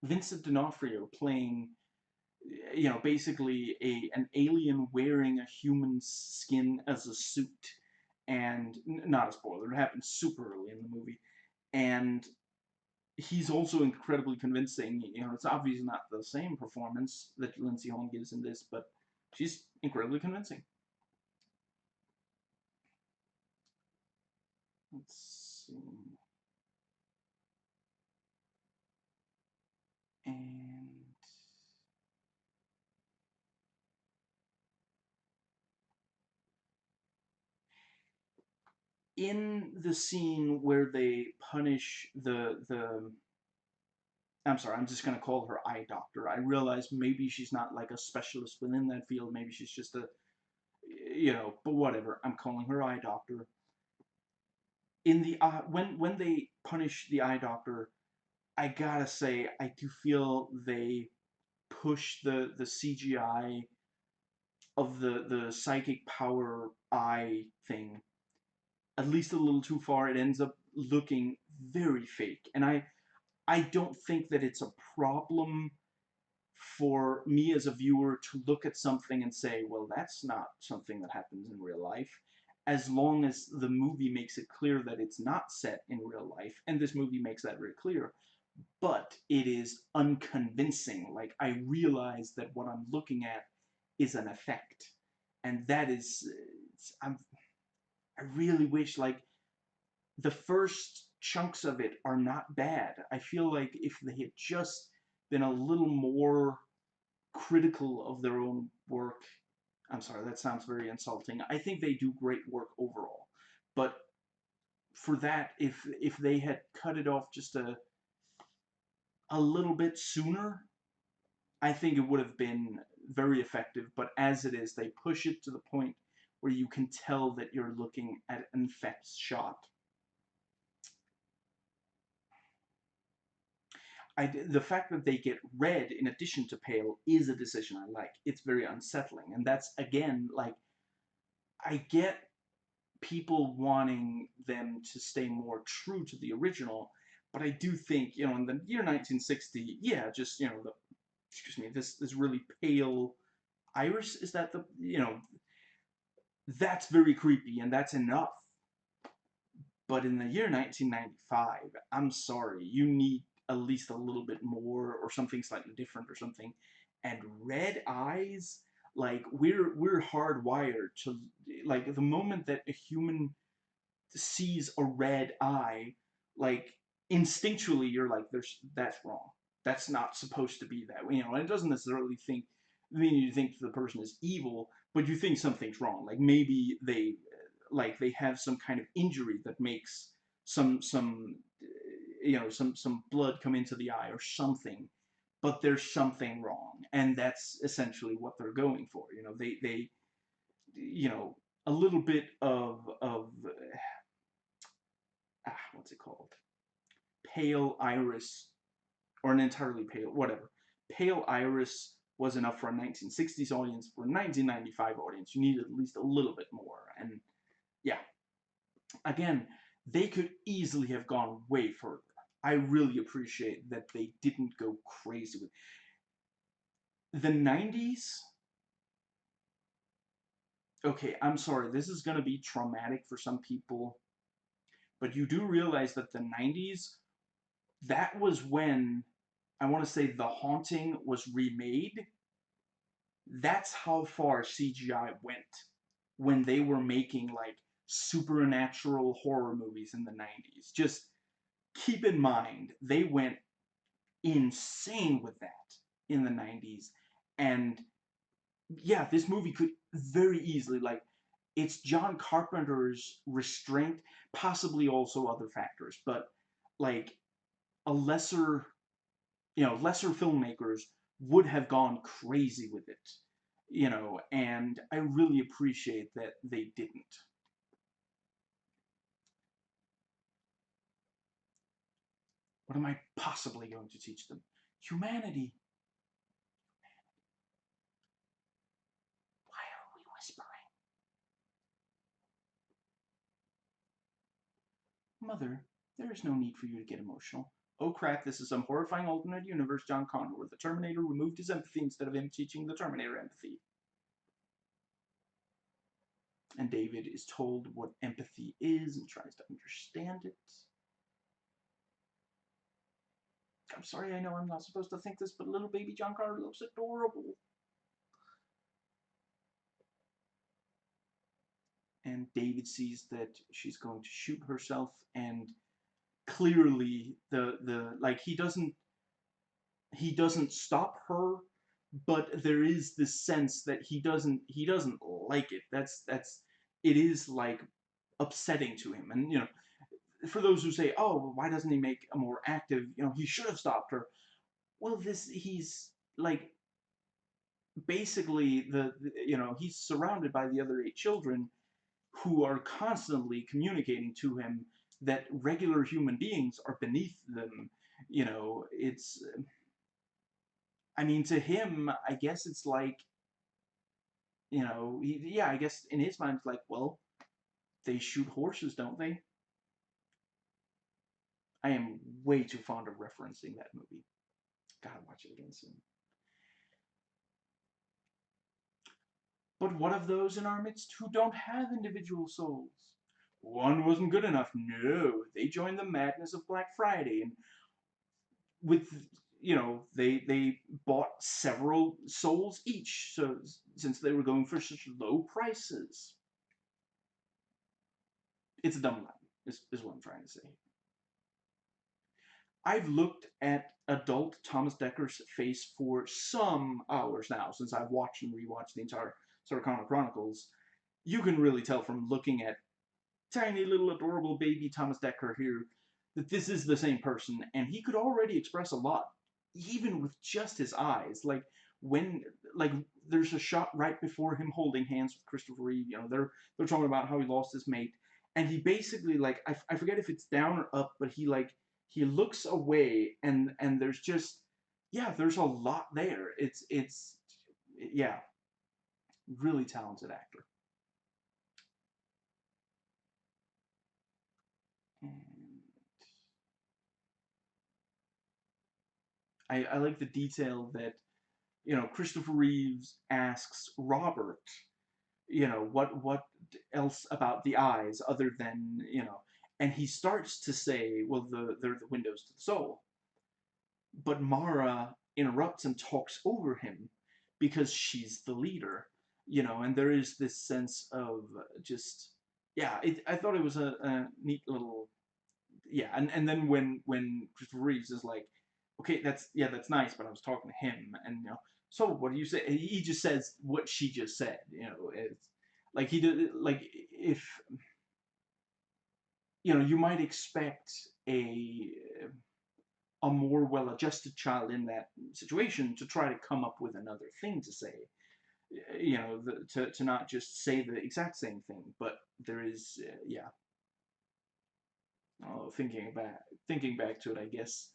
Vincent D'Onofrio playing, you know, basically an alien wearing a human skin as a suit, and not a spoiler, it happens super early in the movie, and he's also incredibly convincing. You know, it's obviously not the same performance that Lindsay Holm gives in this, but she's incredibly convincing. Let's see. And in the scene where they punish the I'm sorry, I'm just gonna call her eye doctor. I realize maybe she's not like a specialist within that field. Maybe she's just a, you know, but whatever. I'm calling her eye doctor. In the when they punish the eye doctor, I gotta say I do feel they push the CGI of the psychic power eye thing at least a little too far. It ends up looking very fake, and I don't think that it's a problem for me as a viewer to look at something and say, well, that's not something that happens in real life, as long as the movie makes it clear that it's not set in real life, and this movie makes that very clear, but it is unconvincing. Like, I realize that what I'm looking at is an effect, and that is, I really wish, like, the first chunks of it are not bad. I feel like if they had just been a little more critical of their own work, I'm sorry, that sounds very insulting. I think they do great work overall. But for that, if they had cut it off just a little bit sooner, I think it would have been very effective. But as it is, they push it to the point where you can tell that you're looking at an effects shot. The fact that they get red in addition to pale is a decision I like. It's very unsettling, and that's again, like, I get people wanting them to stay more true to the original, but I do think, you know, in the year 1960, yeah, just, you know, the, excuse me, this really pale iris, is that the, you know, that's very creepy, and that's enough. But in the year 1995, I'm sorry, you need at least a little bit more, or something slightly different, or something. And red eyes, like, we're hardwired to, like, the moment that a human sees a red eye, like, instinctually you're like, that's wrong. That's not supposed to be that way. You know, and it doesn't necessarily mean you think the person is evil, but you think something's wrong. Like maybe they have some kind of injury that makes some some blood come into the eye or something, but there's something wrong, and that's essentially what they're going for. They a little bit of what's it called, pale iris, or an entirely pale, whatever. Pale iris was enough for a 1960s audience. For a 1995 audience, you needed at least a little bit more. And yeah, again, they could easily have gone way further. I really appreciate that they didn't go crazy with the 90s. Okay, I'm sorry, this is going to be traumatic for some people, but you do realize that the 90s, that was when, I want to say, The Haunting was remade. That's how far CGI went when they were making like supernatural horror movies in the 90s. Just keep in mind, they went insane with that in the 90s. And yeah, this movie could very easily, like, it's John Carpenter's restraint, possibly also other factors, but like a lesser filmmakers would have gone crazy with it, and I really appreciate that they didn't. What am I possibly going to teach them? Humanity. Why are we whispering? Mother, there is no need for you to get emotional. Oh crap, this is some horrifying alternate universe, John Connor, where the Terminator removed his empathy instead of him teaching the Terminator empathy. And David is told what empathy is and tries to understand it. I'm sorry, I know I'm not supposed to think this, but little baby John Connor looks adorable. And David sees that she's going to shoot herself, and clearly the like he doesn't stop her, but there is this sense that he doesn't like it. That's it is like upsetting to him. And for those who say, oh, why doesn't he make a more active, he should have stopped her. Well, he's like, basically he's surrounded by the other 8 children who are constantly communicating to him that regular human beings are beneath them. It's, I mean, to him, I guess it's like, yeah, I guess in his mind, it's like, well, they shoot horses, don't they? I am way too fond of referencing that movie. Gotta watch it again soon. But what of those in our midst who don't have individual souls? One wasn't good enough. No, they joined the madness of Black Friday, and with they bought several souls each, so since they were going for such low prices. It's a dumb line, is what I'm trying to say. I've looked at adult Thomas Decker's face for some hours now, since I've watched and rewatched the entire Sarcana Chronicles. You can really tell from looking at tiny little adorable baby Thomas Decker here that this is the same person, and he could already express a lot, even with just his eyes. When like there's a shot right before him holding hands with Christopher Reeve. They're talking about how he lost his mate, and he basically, like, I forget if it's down or up, but he looks away, and there's just, yeah, there's a lot there. It's yeah, really talented actor. And I like the detail that Christopher Reeves asks Robert, what else about the eyes other than, and he starts to say, well, they're the windows to the soul. But Mara interrupts and talks over him because she's the leader, and there is this sense of just, yeah, I thought it was a neat little, yeah, and then when Christopher Reeves is like, okay, that's nice, but I was talking to him, and so what do you say? He just says what she just said. It's like he did. Like if you might expect a more well-adjusted child in that situation to try to come up with another thing to say. To not just say the exact same thing, but there is, yeah. Thinking back to it, I guess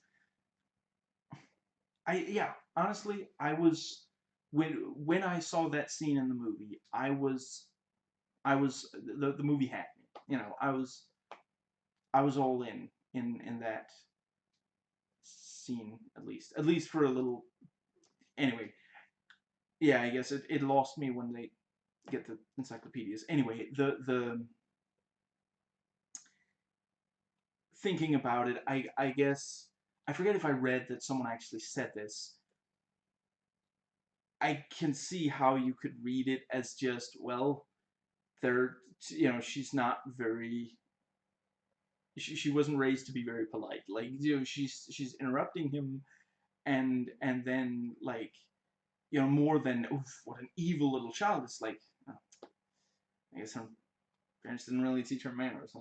yeah, honestly, I was when I saw that scene in the movie, I was the movie had me. I was all in that scene, at least for a little. Anyway, yeah, I guess it lost me when they get the encyclopedias. Anyway, the thinking about it, I guess I forget if I read that someone actually said this. I can see how you could read it as just, well, they're she's not very, she wasn't raised to be very polite. Like, she's interrupting him, and then, like, more than, oof, what an evil little child. It's like, oh, I guess her parents didn't really teach her manners.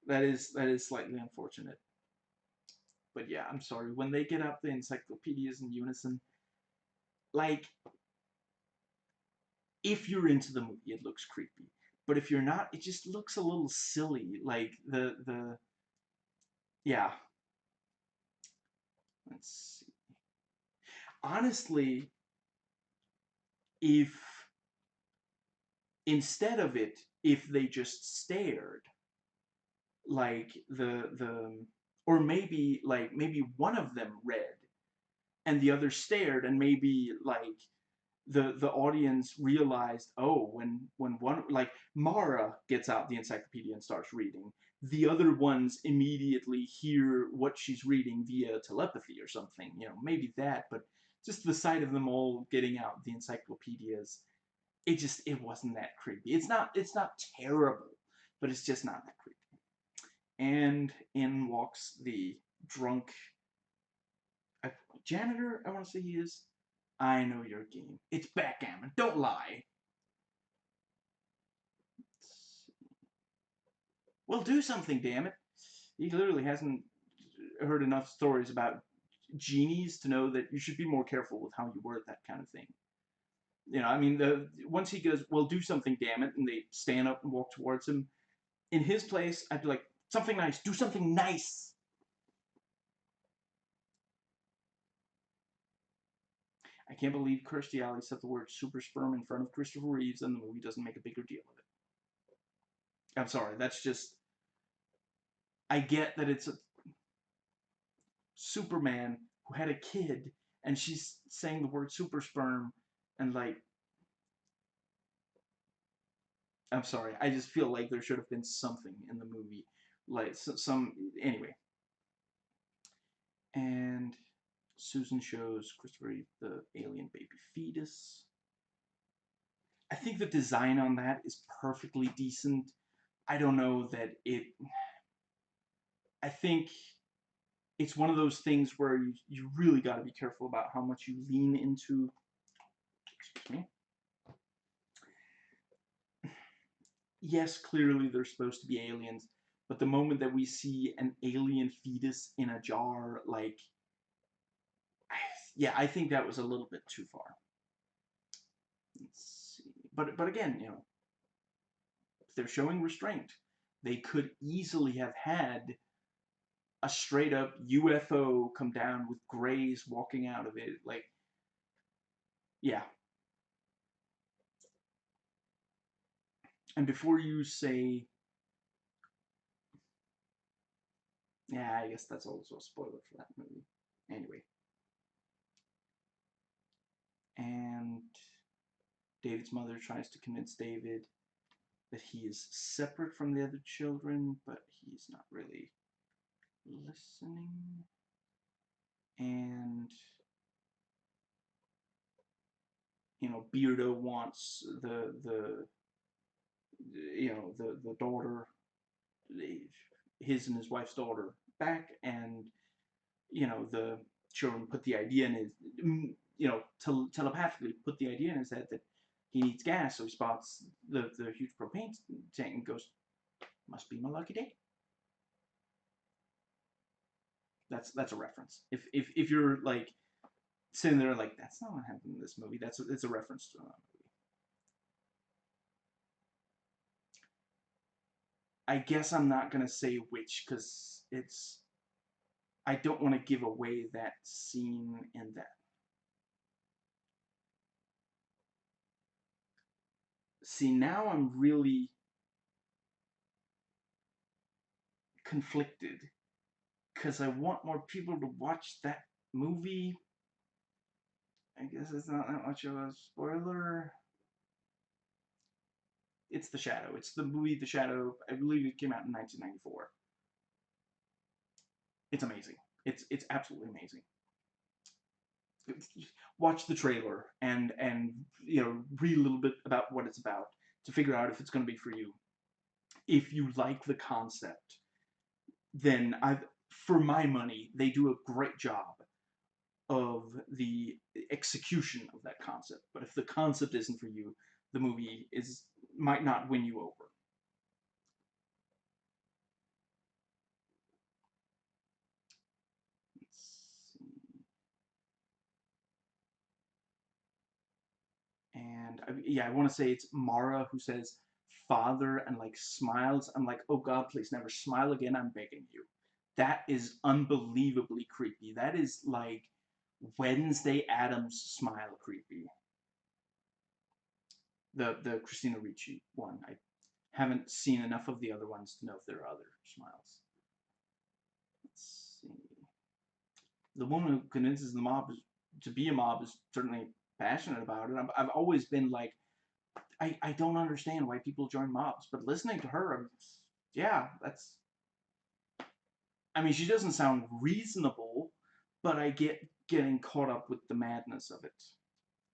That is slightly unfortunate. But yeah, I'm sorry, when they get up the encyclopedias in unison, like, if you're into the movie, it looks creepy. But if you're not, it just looks a little silly. Like, yeah. Let's see. Honestly, if instead of it, if they just stared, like, or maybe one of them read and the other stared, and maybe, like, the audience realized, oh, when one, like, Mara gets out the encyclopedia and starts reading, the other ones immediately hear what she's reading via telepathy or something, maybe that. But just the sight of them all getting out the encyclopedias, it wasn't that creepy. It's not terrible, but it's just not that creepy. And in walks the drunk uh, janitor, I want to say he is. I know your game. It's backgammon. Don't lie. Well, do something, damn it. He literally hasn't heard enough stories about genies to know that you should be more careful with how you word that kind of thing. I mean, once he goes, well, do something, damn it, and they stand up and walk towards him. In his place, I'd be like, something nice. Do something nice. I can't believe Kirstie Alley said the word super sperm in front of Christopher Reeves, and the movie doesn't make a bigger deal of it. I'm sorry. That's just. I get that it's a Superman who had a kid, and she's saying the word super sperm, and, like, I'm sorry, I just feel like there should have been something in the movie, like, anyway. And Susan shows Christopher Reeve the alien baby fetus. I think the design on that is perfectly decent. I don't know that I think it's one of those things where you really got to be careful about how much you lean into. Excuse me. Yes, clearly they're supposed to be aliens, but the moment that we see an alien fetus in a jar, like, yeah, I think that was a little bit too far. Let's see. But again, they're showing restraint. They could easily have had a straight up UFO come down with grays walking out of it. Like, yeah. And before you say, yeah, I guess that's also a spoiler for that movie. Anyway. And David's mother tries to convince David that he is separate from the other children, but he's not really listening. And Beardo wants the daughter, his and his wife's daughter, back, and the children put the idea in telepathically put the idea in his head that he needs gas, so he spots the huge propane tank and goes, "Must be my lucky day." That's a reference. If you're like sitting there like that's not what happened in this movie, it's a reference to another movie. I guess I'm not gonna say which because I don't want to give away that scene in that. See, now I'm really conflicted because I want more people to watch that movie. I guess it's not that much of a spoiler. It's The Shadow. It's the movie The Shadow. I believe it came out in 1994. It's amazing. It's absolutely amazing. Watch the trailer and read a little bit about what it's about to figure out if it's going to be for you. If you like the concept, then for my money, they do a great job of the execution of that concept. But if the concept isn't for you, the movie might not win you over. Let's see. And yeah, I want to say it's Mara who says father and like smiles. I'm like, oh God, please never smile again. I'm begging you. That is unbelievably creepy. That is like Wednesday Addams smile creepy. The Christina Ricci one. I haven't seen enough of the other ones to know if there are other smiles. Let's see. The woman who convinces the mob to be a mob is certainly passionate about it. I've always been like, I don't understand why people join mobs, but listening to her, yeah, that's. I mean, she doesn't sound reasonable, but I get getting caught up with the madness of it.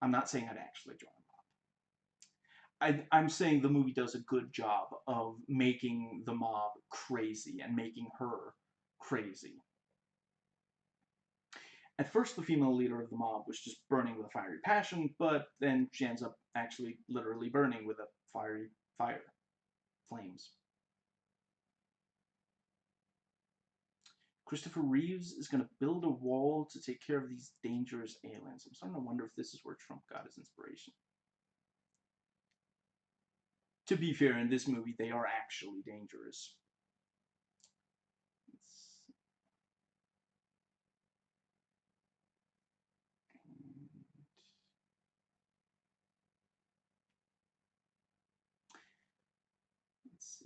I'm not saying I'd actually join a mob. I'm saying the movie does a good job of making the mob crazy and making her crazy. At first, the female leader of the mob was just burning with a fiery passion, but then she ends up actually literally burning with a fiery fire. Flames. Christopher Reeves is going to build a wall to take care of these dangerous aliens. I'm starting to wonder if this is where Trump got his inspiration. To be fair, in this movie, they are actually dangerous.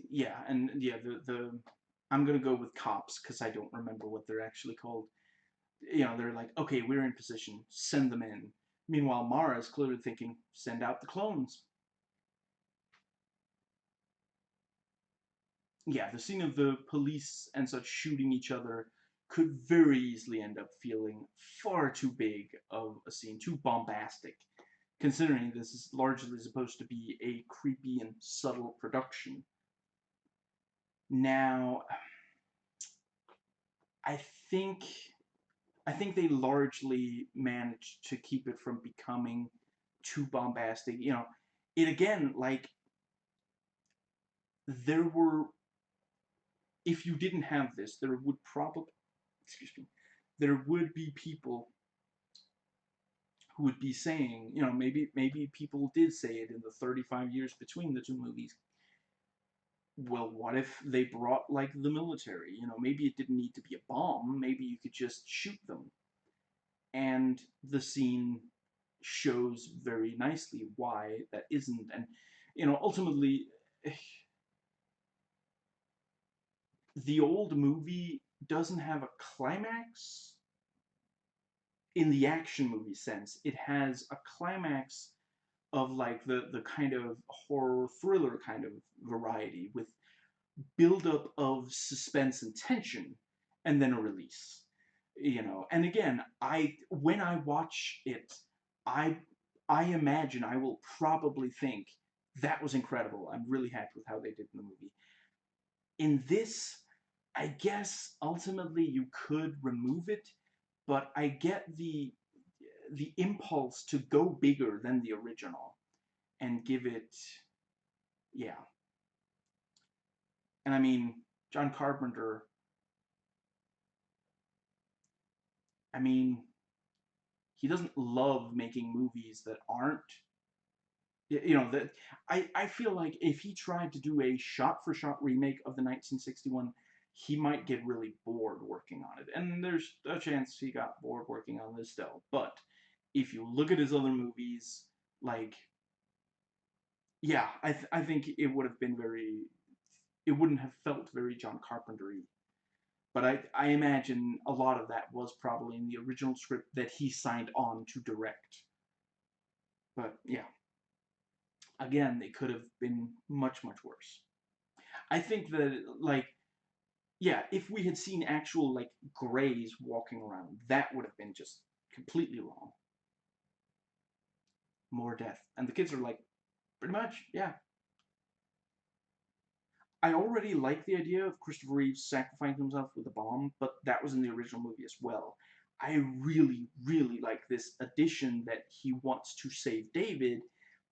Yeah, and yeah, the I'm gonna go with cops because I don't remember what they're actually called. They're like, okay, we're in position, send them in. Meanwhile, Mara is clearly thinking, send out the clones. Yeah, the scene of the police and such shooting each other could very easily end up feeling far too big of a scene, too bombastic, considering this is largely supposed to be a creepy and subtle production. Now, I think I think they largely managed to keep it from becoming too bombastic. It again, like there were if you didn't have this, there would probably excuse me, there would be people who would be saying, maybe people did say it in the 35 years between the two movies. Well, what if they brought like the military? Maybe it didn't need to be a bomb. Maybe you could just shoot them. And the scene shows very nicely why that isn't. And ultimately, the old movie doesn't have a climax in the action movie sense. It has a climax of like the kind of horror thriller kind of variety with buildup of suspense and tension and then a release. And again, I when I watch it, I I imagine I will probably think that was incredible. I'm really happy with how they did in the movie. In this, I guess ultimately you could remove it, but I get the impulse to go bigger than the original and give it, yeah. And I mean, John Carpenter, I mean, he doesn't love making movies that aren't, you know, that I feel like if he tried to do a shot-for-shot remake of the 1961, he might get really bored working on it. And there's a chance he got bored working on this still. But if you look at his other movies, like, yeah, I think it would have been very, it wouldn't have felt very John Carpenter-y. But I imagine a lot of that was probably in the original script that he signed on to direct. But yeah, again, they could have been much, much worse. I think that, like, yeah, if we had seen actual, like, Greys walking around, that would have been just completely wrong. More death. And the kids are like, pretty much, yeah. I already like the idea of Christopher Reeves sacrificing himself with a bomb, but that was in the original movie as well. I really, really like this addition that he wants to save David,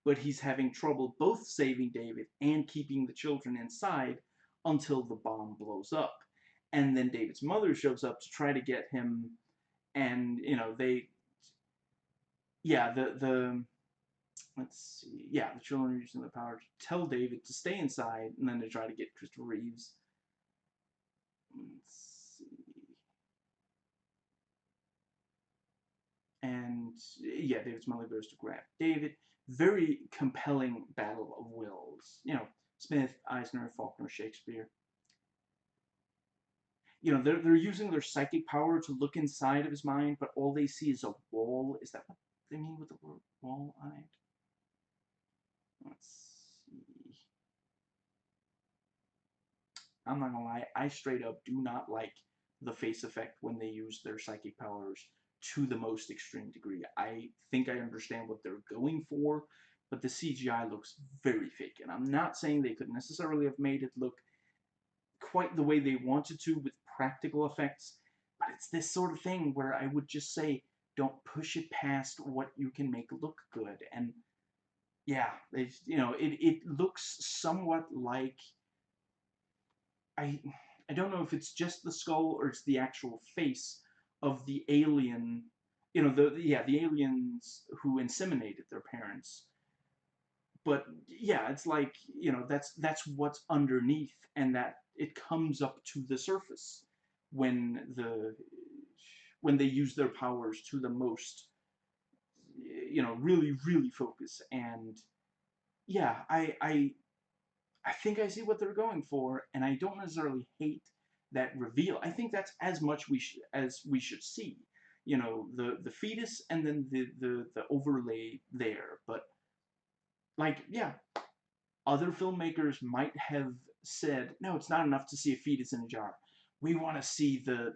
but he's having trouble both saving David and keeping the children inside until the bomb blows up. And then David's mother shows up to try to get him, and, you know, they, yeah, let's see, yeah, the children are using their power to tell David to stay inside, and then they try to get Christopher Reeves. Let's see. And yeah, David's mother goes to grab David. Very compelling battle of wills. You know, Smith, Eisner, Faulkner, Shakespeare. You know, they're using their psychic power to look inside of his mind, but all they see is a wall. Is that what they mean with the word wall-eyed? Let's see. I'm not gonna lie, I straight up do not like the face effect when they use their psychic powers to the most extreme degree. I think I understand what they're going for, but the CGI looks very fake. And I'm not saying they could necessarily have made it look quite the way they wanted to with practical effects, but it's this sort of thing where I would just say, don't push it past what you can make look good. And yeah, you know, it looks somewhat like, I I don't know if it's just the skull or it's the actual face of the alien, you know, the aliens who inseminated their parents. But yeah, it's like, you know, that's what's underneath, and that it comes up to the surface when when they use their powers to the most, you know, really, really focus. And yeah, I think I see what they're going for, and I don't necessarily hate that reveal. I think that's as much as we should see. You know, the fetus and then the overlay there. But, like, yeah, other filmmakers might have said, no, it's not enough to see a fetus in a jar. We want to see the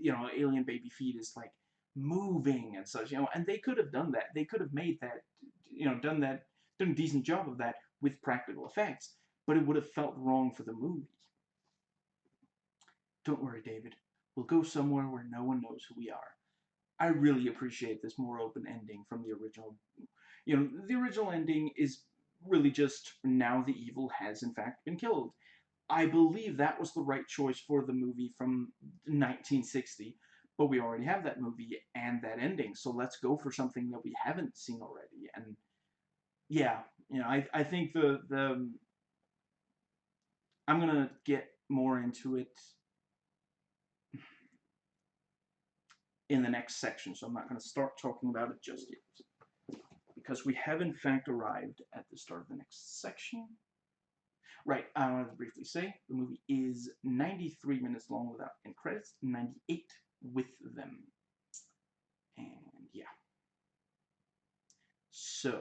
you know, alien baby fetus, like, moving and such, you know. And they could have done that. They could have made that, you know, done a decent job of that with practical effects, but it would have felt wrong for the movie. Don't worry, David. We'll go somewhere where no one knows who we are. I really appreciate this more open ending from the original. You know, the original ending is really just, now the evil has in fact been killed. I believe that was the right choice for the movie from 1960, but we already have that movie and that ending, so let's go for something that we haven't seen already. And yeah, you know, I think the I'm gonna get more into it in the next section, so I'm not gonna start talking about it just yet, because we have in fact arrived at the start of the next section. Right, I wanted to briefly say the movie is 93 minutes long without end credits, 98 with them. And yeah. So,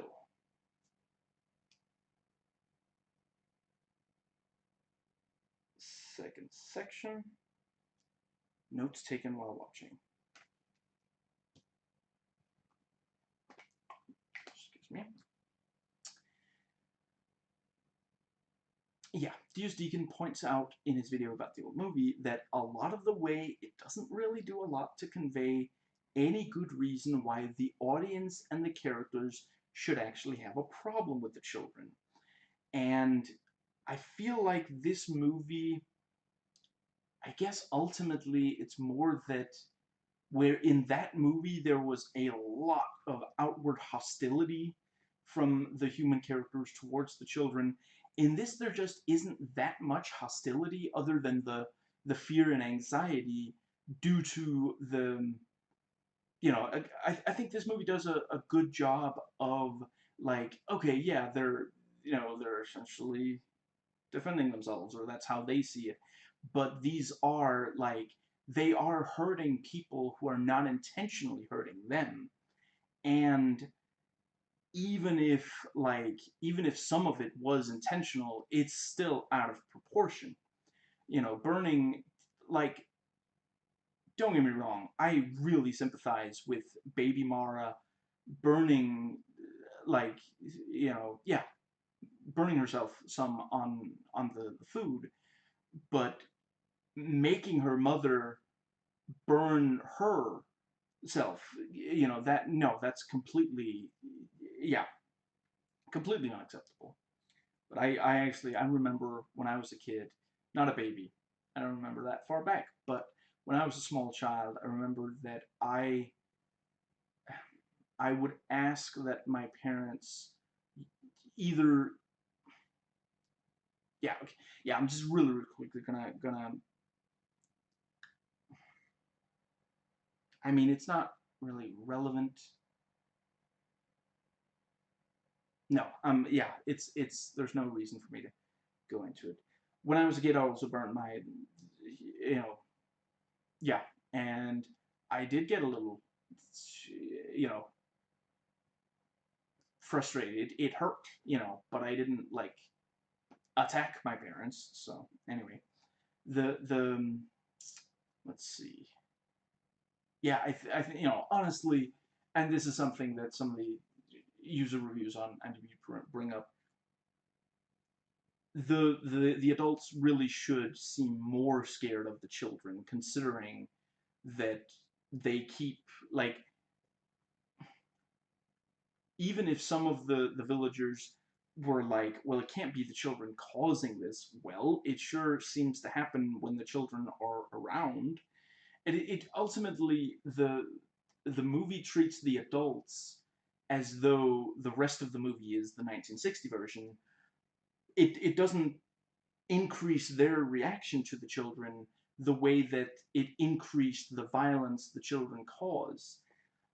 second section, notes taken while watching. Excuse me. Yeah, Deus Deacon points out in his video about the old movie that a lot of the way it doesn't really do a lot to convey any good reason why the audience and the characters should actually have a problem with the children. And I feel like this movie, I guess ultimately it's more that where in that movie there was a lot of outward hostility from the human characters towards the children. In this, there just isn't that much hostility other than the fear and anxiety due to the, I think this movie does a good job of, like, okay, yeah, they're essentially defending themselves, or that's how they see it. But these are, like, they are hurting people who are not intentionally hurting them. And even if some of it was intentional, it's still out of proportion. Burning, like, don't get me wrong, I really sympathize with baby Mara burning, like, yeah, burning herself some on the food, but making her mother burn herself, that, no, that's completely, yeah, completely unacceptable. But I remember when I was a kid, not a baby, I don't remember that far back, but when I was a small child, I remember that I would ask that my parents either, yeah, okay, yeah, I'm just really, really quickly gonna, I mean, it's not really relevant. No, yeah, there's no reason for me to go into it. When I was a kid, I also burnt my, you know, yeah, and I did get a little, you know, frustrated. It hurt, but I didn't, like, attack my parents. So anyway, the let's see. Yeah, I think, honestly, and this is something that some of the user reviews on IMDb bring up. The adults really should seem more scared of the children, considering that they keep, like, even if some of the villagers were like, well, it can't be the children causing this, well, it sure seems to happen when the children are around. And it ultimately, the movie treats the adults as though the rest of the movie is the 1960 version. It doesn't increase their reaction to the children the way that it increased the violence the children cause.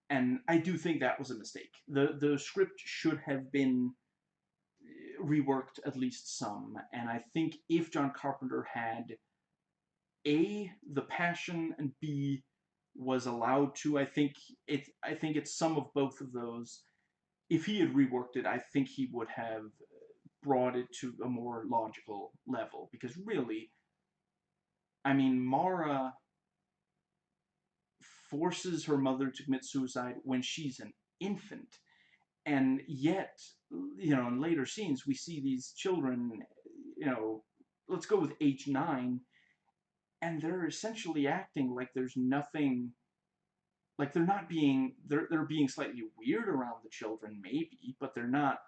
And I do think that was a mistake. The script should have been reworked at least some, and I think if John Carpenter had A, the passion, and B, was allowed to, I think it's some of both of those. If he had reworked it, I think he would have brought it to a more logical level, because really, I mean, Mara forces her mother to commit suicide when she's an infant. And yet, in later scenes, we see these children, let's go with age 9, and they're essentially acting like there's nothing, like they're being slightly weird around the children, maybe, but they're not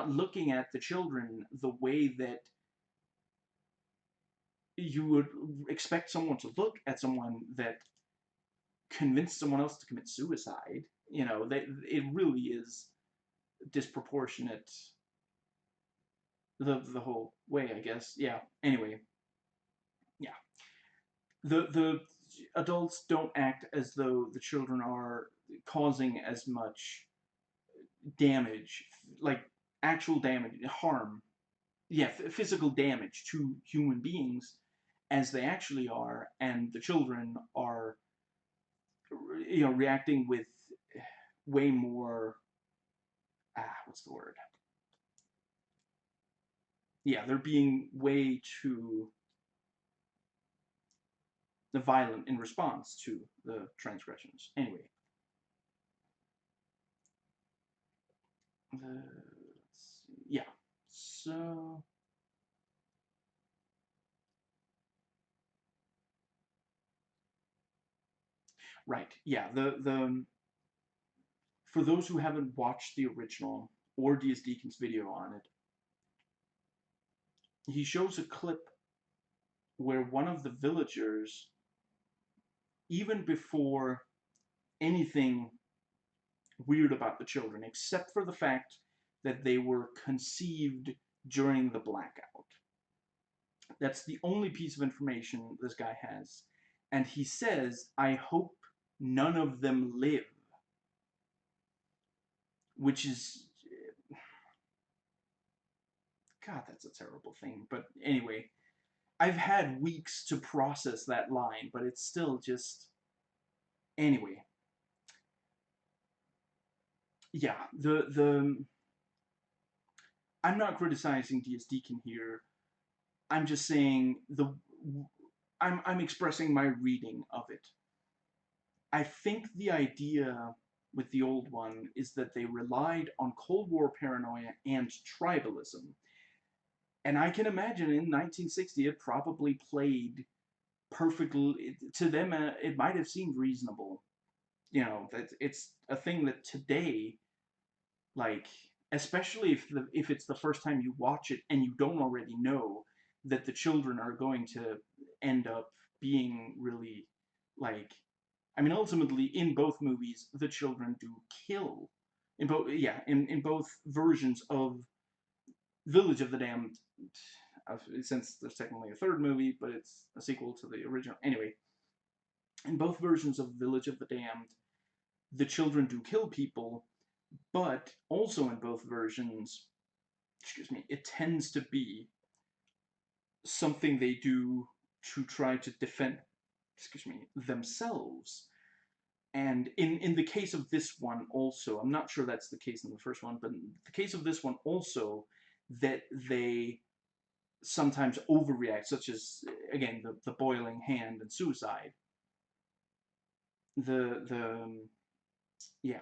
looking at the children the way that you would expect someone to look at someone that convinced someone else to commit suicide. It really is disproportionate, the whole way, I guess. Yeah. Anyway, yeah. The adults don't act as though the children are causing as much damage, like actual damage, harm, yeah, physical damage to human beings, as they actually are, and the children are, reacting with way more, what's the word? Yeah, they're being way too violent in response to the transgressions. Anyway, yeah. So right. Yeah, the for those who haven't watched the original or D.S. Deacon's video on it, he shows a clip where one of the villagers, even before anything weird about the children, except for the fact that they were conceived during the blackout. That's the only piece of information this guy has. And he says, I hope none of them live. Which is, God, that's a terrible thing. But anyway, I've had weeks to process that line, but it's still just, anyway. Yeah, I'm not criticizing D.S. Deacon here. I'm just saying I'm expressing my reading of it. I think the idea with the old one is that they relied on Cold War paranoia and tribalism. And I can imagine in 1960 it probably played perfectly to them. It might have seemed reasonable. That it's a thing that today, like, especially if it's the first time you watch it and you don't already know that the children are going to end up being really, like, I mean, ultimately in both movies the children do kill, in both, yeah, in both versions of Village of the Damned, since there's technically a third movie, but it's a sequel to the original. Anyway, in both versions of Village of the Damned, the children do kill people, but also in both versions, excuse me, it tends to be something they do to try to defend, excuse me, themselves. And in the case of this one also, I'm not sure that's the case in the first one, but in the case of this one also, that they sometimes overreact, such as, again, the boiling hand and suicide. The yeah,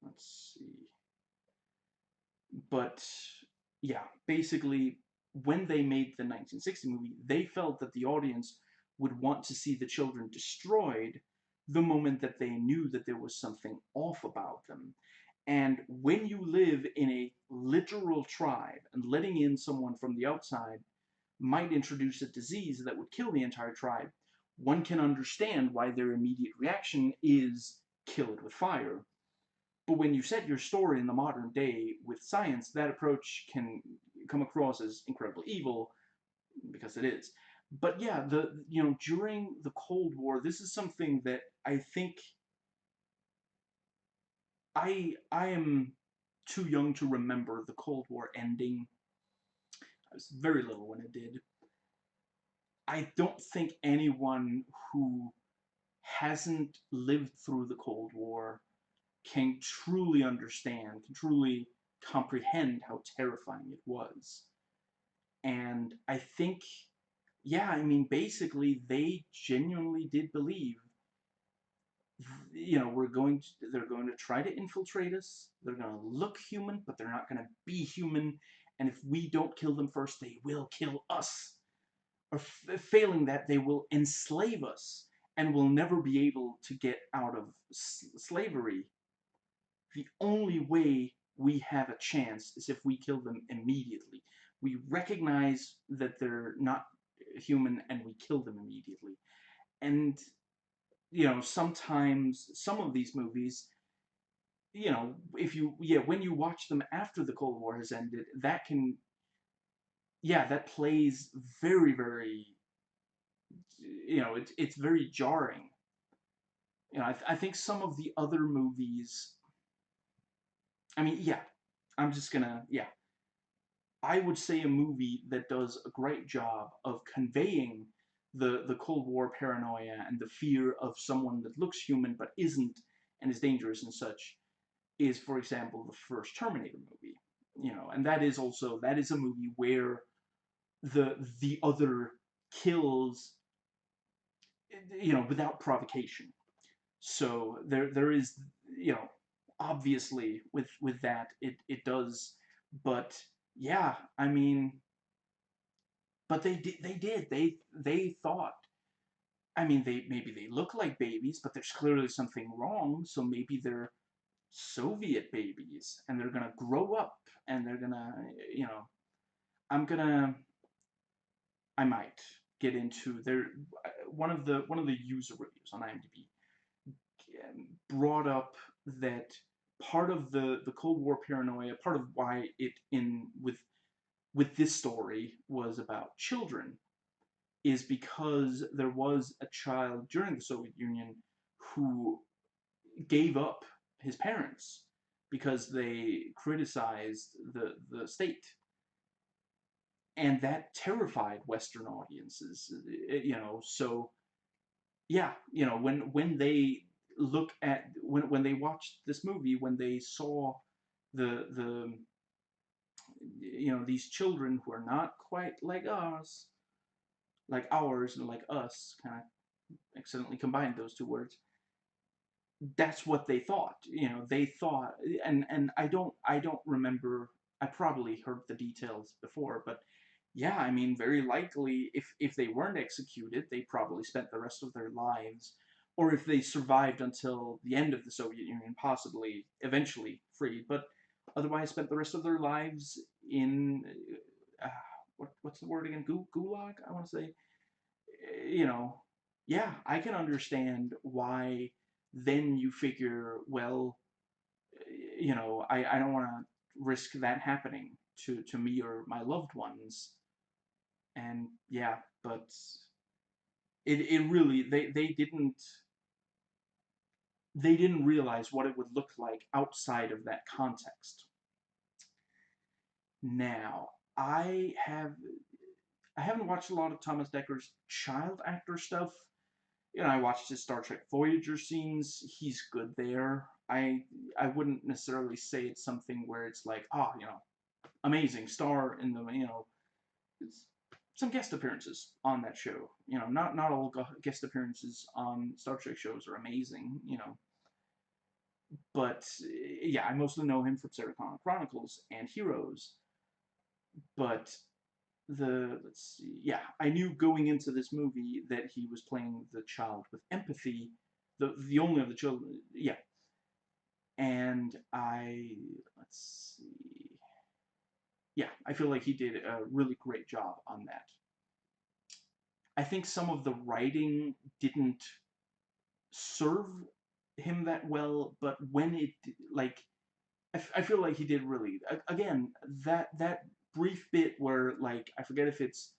let's see. But yeah, basically, when they made the 1960 movie, they felt that the audience would want to see the children destroyed the moment that they knew that there was something off about them. And when you live in a literal tribe and letting in someone from the outside might introduce a disease that would kill the entire tribe, one can understand why their immediate reaction is kill it with fire. But when you set your story in the modern day with science, that approach can come across as incredibly evil, because it is. But yeah, during the Cold War, this is something that I think I am too young to remember the Cold War ending. I was very little when it did. I don't think anyone who hasn't lived through the Cold War can truly understand, can truly comprehend how terrifying it was. And I think, yeah, I mean, basically, they genuinely did believe, they're going to try to infiltrate us. They're going to look human, but they're not going to be human. And if we don't kill them first, they will kill us. Or failing that, they will enslave us and will never be able to get out of slavery. The only way we have a chance is if we kill them immediately. We recognize that they're not human and we kill them immediately. And, sometimes some of these movies, when you watch them after the Cold War has ended, that plays very, very, it's very jarring. I think some of the other movies, I mean, yeah, I'm just gonna, yeah, I would say a movie that does a great job of conveying the Cold War paranoia and the fear of someone that looks human but isn't and is dangerous and such is, for example, the first Terminator movie. And that is a movie where the other kills, without provocation. So there is, obviously with that it does, but yeah, I mean, but they thought I mean, maybe they look like babies, but there's clearly something wrong. So maybe they're Soviet babies, and they're gonna grow up, and they're gonna, you know, I'm gonna, I might get into their one of the user reviews on IMDb brought up that part of the Cold War paranoia, part of why it in with this story was about children, is because there was a child during the Soviet Union who gave up his parents because they criticized the state, and that terrified Western audiences. So yeah, when they look at when they watched this movie, when they saw the these children who are not quite like us, like ours and like us, kind of accidentally combined those two words. That's what they thought. They thought, and I don't remember. I probably heard the details before, but yeah, I mean, very likely, if they weren't executed, they probably spent the rest of their lives, or if they survived until the end of the Soviet Union, possibly eventually freed, but otherwise spent the rest of their lives in uh, what's the word again? Gulag, I want to say. You know, yeah, I can understand why. Then you figure, well, I don't want to risk that happening to me or my loved ones. And yeah, but it really they didn't realize what it would look like outside of that context. Now, I have I haven't watched a lot of Thomas Decker's child actor stuff. I watched his Star Trek Voyager scenes. He's good there. I wouldn't necessarily say it's something where it's like, amazing star in the, it's some guest appearances on that show. Not all guest appearances on Star Trek shows are amazing. But yeah, I mostly know him from Sarah Connor Chronicles and Heroes. But let's see, yeah, I knew going into this movie that he was playing the child with empathy, the only of the children, yeah. And let's see, yeah, I feel like he did a really great job on that. I think some of the writing didn't serve him that well, but when it, like, I feel like he did really, again, that brief bit where, like, I forget if it's,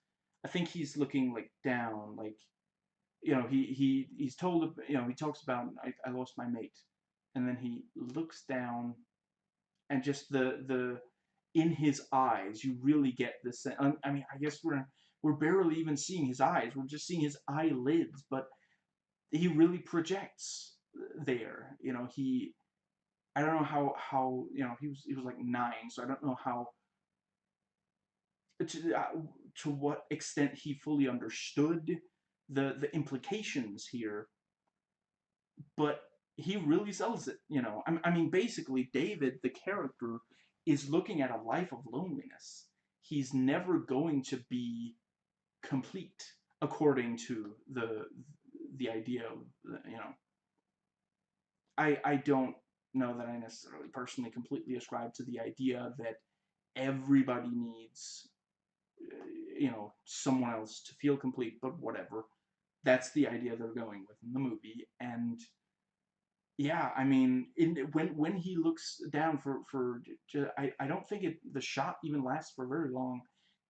I think he's looking like down, like, he's told, he talks about, I lost my mate, and then he looks down, and just the in his eyes, you really get this. I mean, I guess we're barely even seeing his eyes. We're just seeing his eyelids, but he really projects there. I don't know how he was like 9, so I don't know how to what extent he fully understood the implications here, but he really sells it. I mean, basically, David, the character, is looking at a life of loneliness. He's never going to be complete, according to the idea of I don't know that I necessarily personally completely ascribe to the idea that everybody needs someone else to feel complete, but whatever. That's the idea they're going with in the movie, and yeah, I mean, when he looks down I don't think the shot even lasts for very long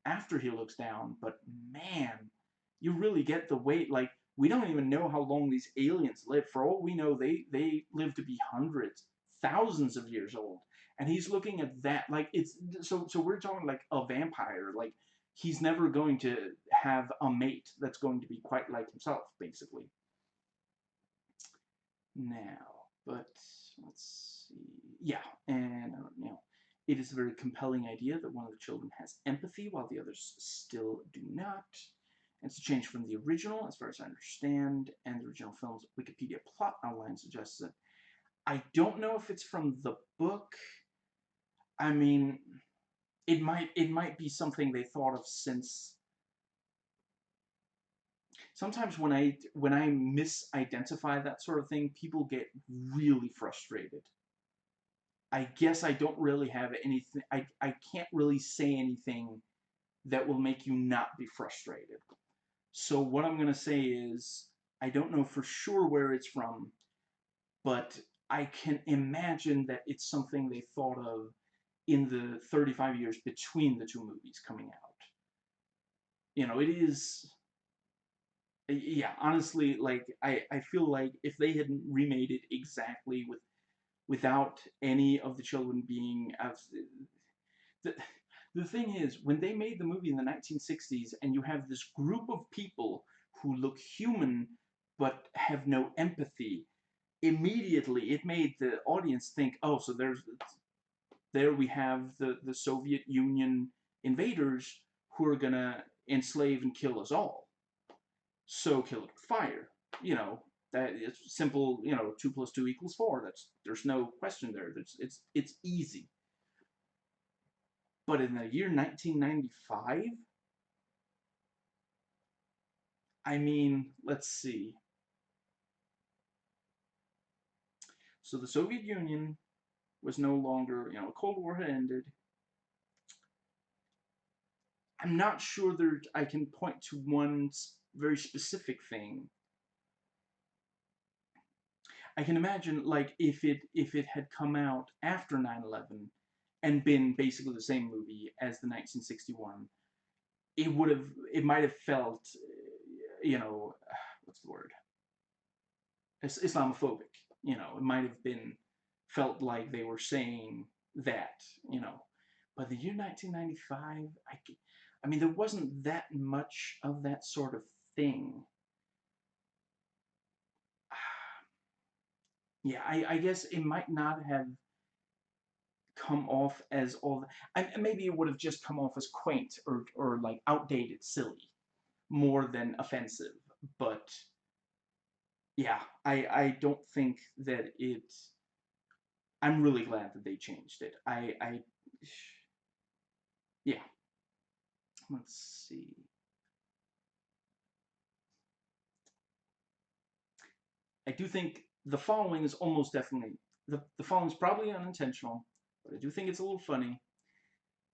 after he looks down, but man, you really get the weight. Like, we don't even know how long these aliens live. For all we know, they live to be hundreds, thousands of years old, and he's looking at that like it's so we're talking like a vampire. Like, he's never going to have a mate that's going to be quite like himself, basically. Now, but let's see. Yeah, and it is a very compelling idea that one of the children has empathy while the others still do not. And it's a change from the original, as far as I understand, and the original film's Wikipedia plot outline suggests that. I don't know if it's from the book. I mean, it might be something they thought of since. sometimes when I misidentify that sort of thing, people get really frustrated. I guess I don't really have anything. I can't really say anything that will make you not be frustrated. So what I'm gonna say is I don't know for sure where it's from, but I can imagine that it's something they thought of in the 35 years between the two movies coming out. You know, it is, yeah, honestly, like I feel like if they had remade it exactly without any of the children being out, the, the thing is, when they made the movie in the 1960s and you have this group of people who look human but have no empathy, immediately it made the audience think, oh, so there we have the Soviet Union invaders who are gonna enslave and kill us all. So kill it with fire. You know, that it's simple, 2 + 2 = 4. There's no question there. It's easy. But in the year 1995, I mean, let's see. So the Soviet Union was no longer, the Cold War had ended. I'm not sure that I can point to one very specific thing. I can imagine, like, if it had come out after 9/11 and been basically the same movie as the 1961, it might have felt, what's the word? Islamophobic. It might have been felt like they were saying that, you know. But the year 1995, I mean, there wasn't that much of that sort of thing. Yeah, I guess it might not have come off as all. Maybe it would have just come off as quaint or like outdated, silly, more than offensive. But yeah, I don't think that it. I'm really glad that they changed it. Yeah. Let's see. I do think the following is almost definitely the following is probably unintentional, but I do think it's a little funny.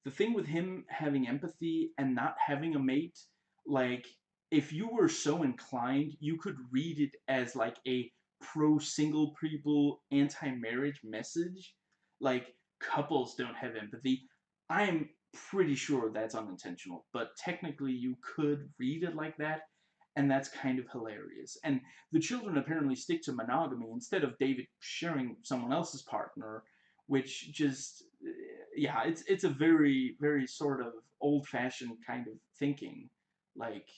The thing with him having empathy and not having a mate, like, if you were so inclined, you could read it as like a pro single people, anti marriage message. Like, couples don't have empathy. I'm pretty sure that's unintentional, but technically you could read it like that, and that's kind of hilarious. And the children apparently stick to monogamy instead of David sharing someone else's partner, which just, yeah, it's a very very sort of old fashioned kind of thinking, like,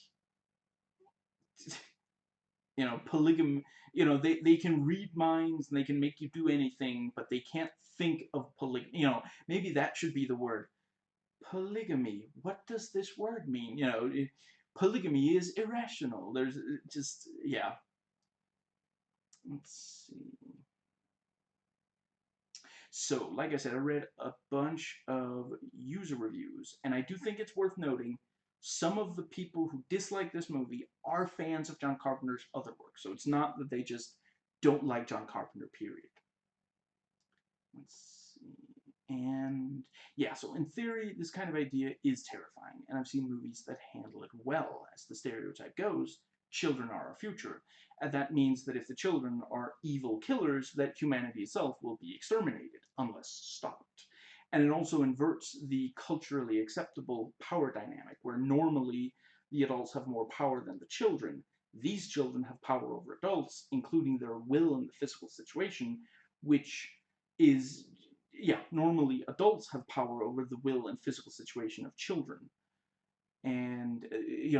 polygamy. They can read minds and they can make you do anything, but they can't think of polygamy. Maybe that should be the word. Polygamy, what does this word mean? Polygamy is irrational. There's just, yeah. Let's see. So, like I said, I read a bunch of user reviews, and I do think it's worth noting some of the people who dislike this movie are fans of John Carpenter's other work. So it's not that they just don't like John Carpenter, period. Let's see. And yeah, so in theory, this kind of idea is terrifying, and I've seen movies that handle it well. As the stereotype goes, children are our future. And that means that if the children are evil killers, that humanity itself will be exterminated, unless stopped. And it also inverts the culturally acceptable power dynamic, where normally the adults have more power than the children. These children have power over adults, including their will and the physical situation, which is, yeah, normally adults have power over the will and physical situation of children. And,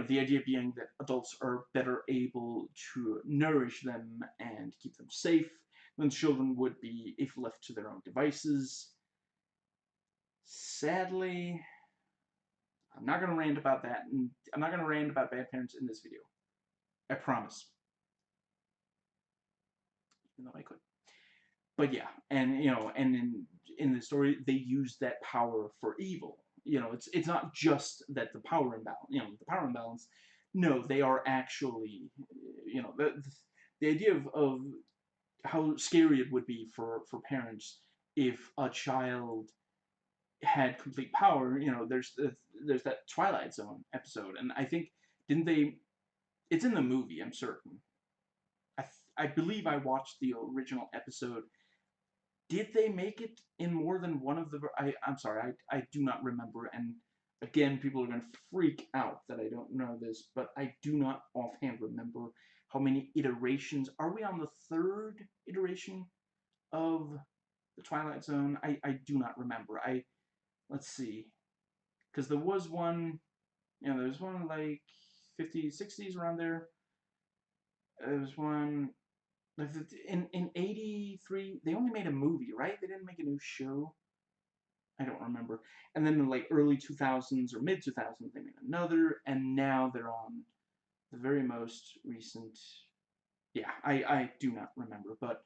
the idea being that adults are better able to nourish them and keep them safe than children would be if left to their own devices. Sadly, I'm not going to rant about that, and I'm not going to rant about bad parents in this video. I promise. Even though I could. But yeah, and and in the story they use that power for evil. It's not just that the power imbalance, the power imbalance. no, they are actually, the idea of how scary it would be for parents if a child had complete power. There's that Twilight Zone episode, and I think, didn't they? It's in the movie, I'm certain. I believe I watched the original episode. Did they make it in more than one of the? I'm sorry, I do not remember. And again, people are going to freak out that I don't know this, but I do not offhand remember how many iterations. Are we on the third iteration of the Twilight Zone? I do not remember. Let's see, because there was one. There's one like 50s, 60s around there. There was one like in '83. They only made a movie, right? They didn't make a new show. I don't remember. And then in like early 2000s or mid 2000s, they made another, and now they're on the very most recent. Yeah, I do not remember, but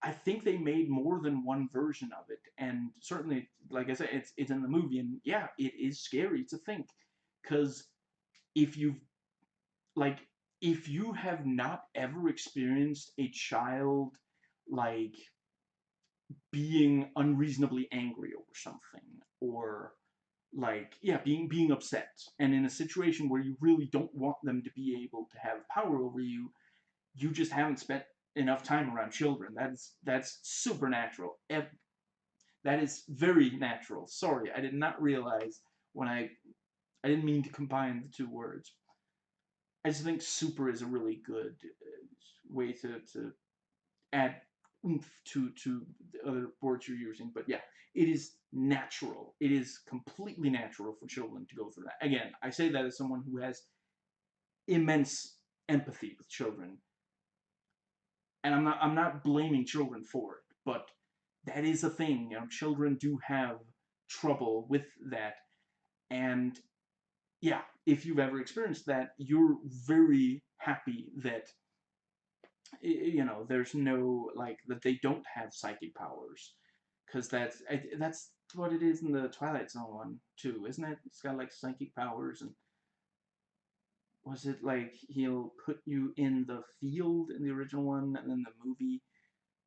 I think they made more than one version of it, and certainly, like I said, it's in the movie, and yeah, it is scary to think, because if you've like if you have not ever experienced a child like being unreasonably angry over something, or like, yeah, being upset, and in a situation where you really don't want them to be able to have power over you, you just haven't spent enough time around children. That's supernatural. That is very natural. Sorry, I did not realize when I didn't mean to combine the two words. I just think super is a really good way to add oomph to the other words you're using. But yeah, it is natural. It is completely natural for children to go through that. Again, I say that as someone who has immense empathy with children, and I'm not blaming children for it, but that is a thing. Children do have trouble with that, and yeah, if you've ever experienced that, you're very happy that there's no, like, that they don't have psychic powers, because that's what it is in the Twilight Zone one too, isn't it? It's got like psychic powers, and was it like he'll put you in the field in the original one, and then the movie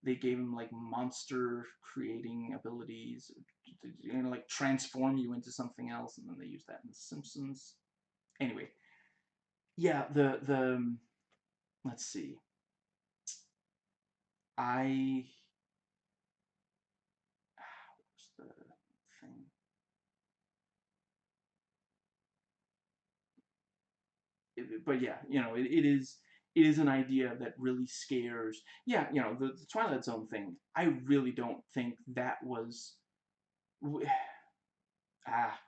they gave him like monster creating abilities, like transform you into something else, and then they use that in The Simpsons. Anyway, yeah, the let's see, I what's the thing? But yeah, it is an idea that really scares. Yeah, the Twilight Zone thing. I really don't think that was. Ah,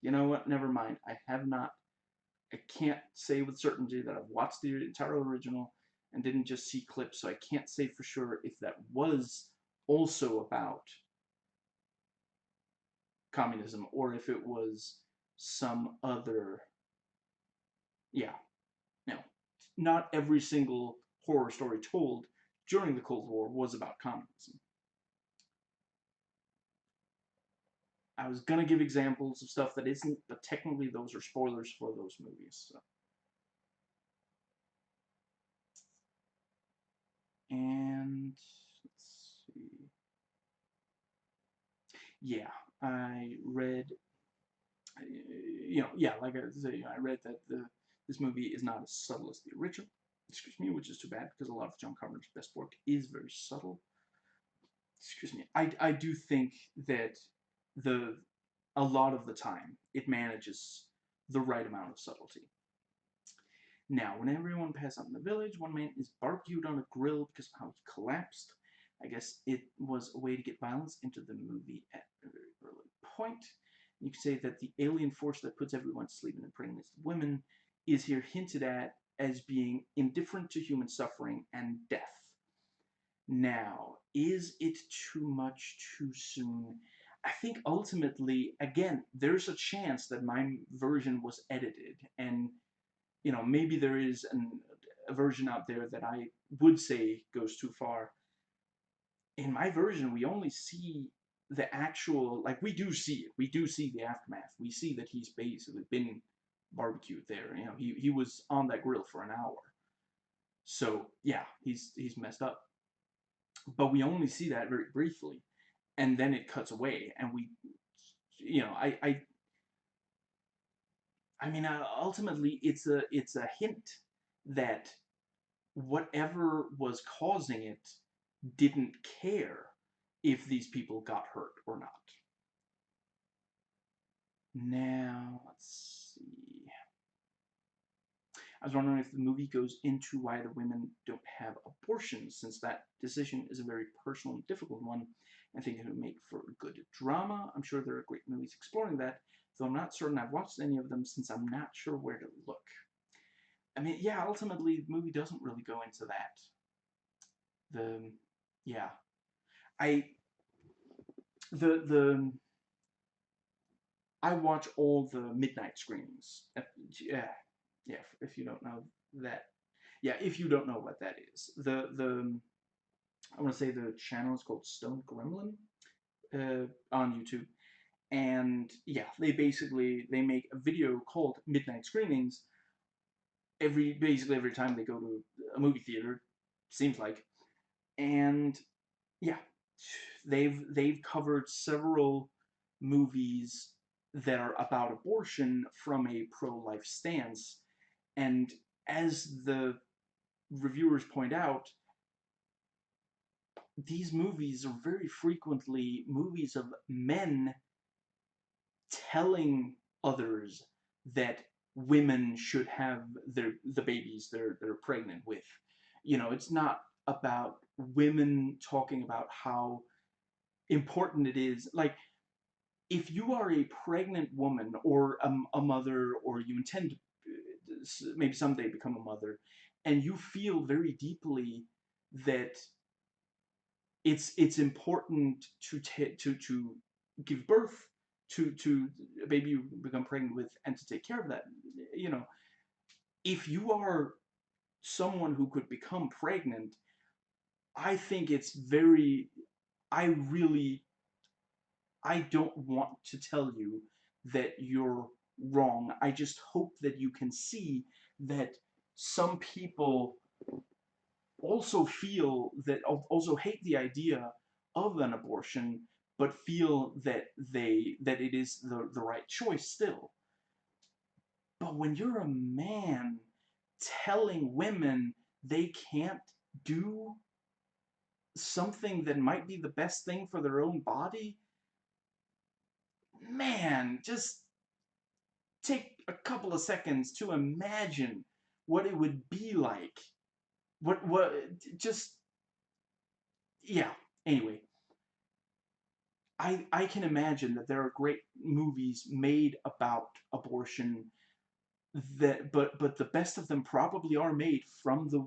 you know what? Never mind. I have not. I can't say with certainty that I've watched the entire original and didn't just see clips, so I can't say for sure if that was also about communism or if it was some other. Yeah, no, not every single horror story told during the Cold War was about communism. I was gonna give examples of stuff that isn't, but technically those are spoilers for those movies. So. And let's see. Yeah, I read. Yeah, like I say, I read that this movie is not as subtle as the original. Excuse me, which is too bad because a lot of John Carpenter's best work is very subtle. Excuse me. I do think that the a lot of the time it manages the right amount of subtlety. Now, when everyone passed out in the village, one man is barbecued on a grill because of how he collapsed. I guess it was a way to get violence into the movie at a very early point. You could say that the alien force that puts everyone to sleep and impregnates women is here hinted at as being indifferent to human suffering and death. Now, is it too much too soon? I think ultimately, again, there's a chance that my version was edited, and maybe there is a version out there that I would say goes too far. In my version, we only see the actual, like, we do see it. We do see the aftermath. We see that he's basically been barbecued there. You know, he was on that grill for an hour. So yeah, he's messed up. But we only see that very briefly, and then it cuts away, and we, you know, I mean, ultimately, it's a hint that whatever was causing it didn't care if these people got hurt or not. Now, let's see. I was wondering if the movie goes into why the women don't have abortions, since that decision is a very personal and difficult one. I think it would make for a good drama. I'm sure there are great movies exploring that, though I'm not certain I've watched any of them since I'm not sure where to look. I mean, yeah, ultimately, the movie doesn't really go into that. Yeah. I, the, I watch all the midnight screenings. Yeah, yeah, if you don't know that. Yeah, if you don't know what that is. I want to say the channel is called Stone Gremlin on YouTube. And yeah, they make a video called Midnight Screenings basically every time they go to a movie theater, seems like. And yeah, they've covered several movies that are about abortion from a pro-life stance, and as the reviewers point out, these movies are very frequently movies of men telling others that women should have the babies they're pregnant with. You know, it's not about women talking about how important it is. Like, if you are a pregnant woman or a mother, or you intend to maybe someday become a mother, and you feel very deeply that it's important to give birth to a baby you become pregnant with, and to take care of that, you know, if you are someone who could become pregnant, I think it's very, I really, I don't want to tell you that you're wrong. I just hope that you can see that some people also feel that, also hate the idea of an abortion, but feel that that it is the right choice still. But when you're a man telling women they can't do something that might be the best thing for their own body, man, just take a couple of seconds to imagine what it would be like. What just, yeah. Anyway, I can imagine that there are great movies made about abortion, that but the best of them probably are made from the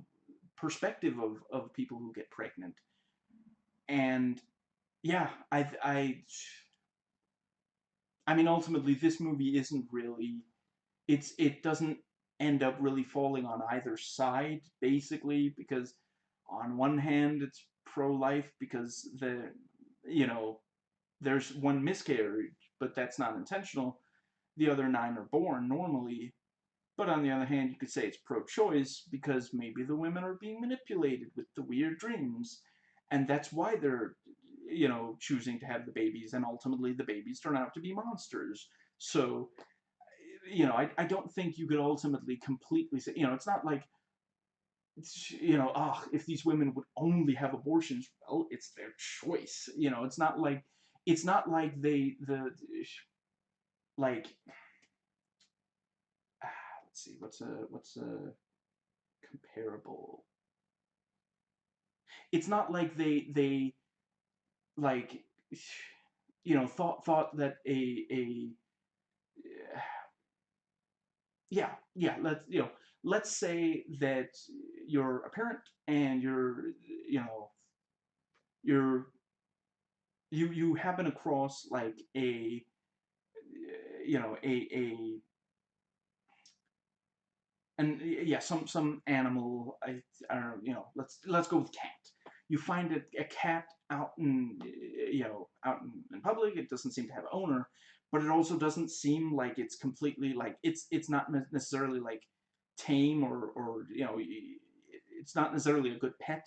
perspective of people who get pregnant. And yeah, I mean, ultimately this movie isn't really, it doesn't end up really falling on either side, basically, because on one hand it's pro-life because you know, there's one miscarriage, but that's not intentional. The other 9 are born normally. But on the other hand, you could say it's pro-choice because maybe the women are being manipulated with the weird dreams, and that's why they're, you know, choosing to have the babies, and ultimately the babies turn out to be monsters. So, you know, I don't think you could ultimately completely say, you know, it's not like, you know, ah, oh, if these women would only have abortions, well, it's their choice. You know, it's not like like, let's see, what's a comparable. It's not like they like, you know, thought that a yeah, let's say that you're a parent, and you know, you're you happen across like a, you know, a and yeah, some animal. I don't know. You know, let's go with cat. You find a cat out in, you know, out in public. It doesn't seem to have an owner, but it also doesn't seem like it's completely like it's not necessarily like tame or you know it's not necessarily a good pet,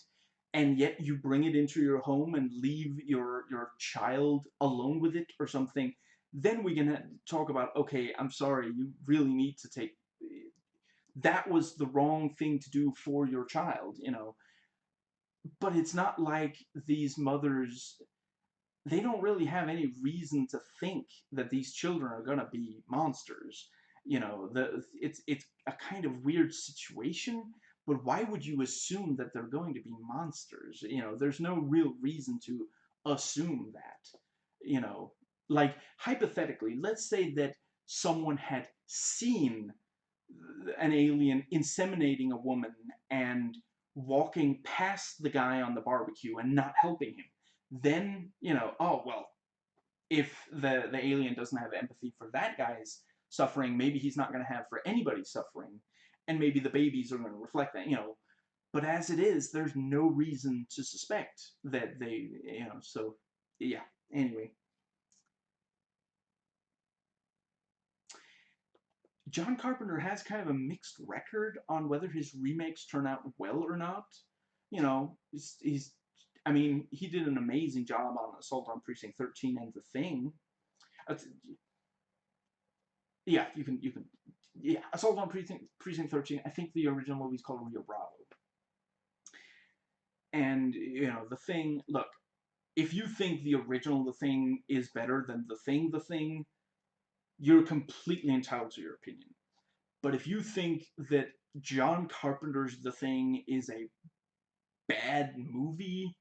and yet you bring it into your home and leave your child alone with it or something. Then we can talk about, okay, I'm sorry, you really need to take, that was the wrong thing to do for your child, you know. But it's not like these mothers, they don't really have any reason to think that these children are gonna be monsters. You know, it's a kind of weird situation, but why would you assume that they're going to be monsters? You know, there's no real reason to assume that. You know, like hypothetically, let's say that someone had seen an alien inseminating a woman and walking past the guy on the barbecue and not helping him, then, you know, oh, well, if the alien doesn't have empathy for that guy's suffering, maybe he's not going to have for anybody's suffering, and maybe the babies are going to reflect that, you know. But as it is, there's no reason to suspect that they, you know, so, yeah, anyway. John Carpenter has kind of a mixed record on whether his remakes turn out well or not. You know, I mean, he did an amazing job on Assault on Precinct 13 and The Thing. Uh, yeah, yeah, Assault on Precinct 13. I think the original movie is called Rio Bravo. And, you know, The Thing, look, if you think the original The Thing is better than The Thing, you're completely entitled to your opinion. But if you think that John Carpenter's The Thing is a bad movie,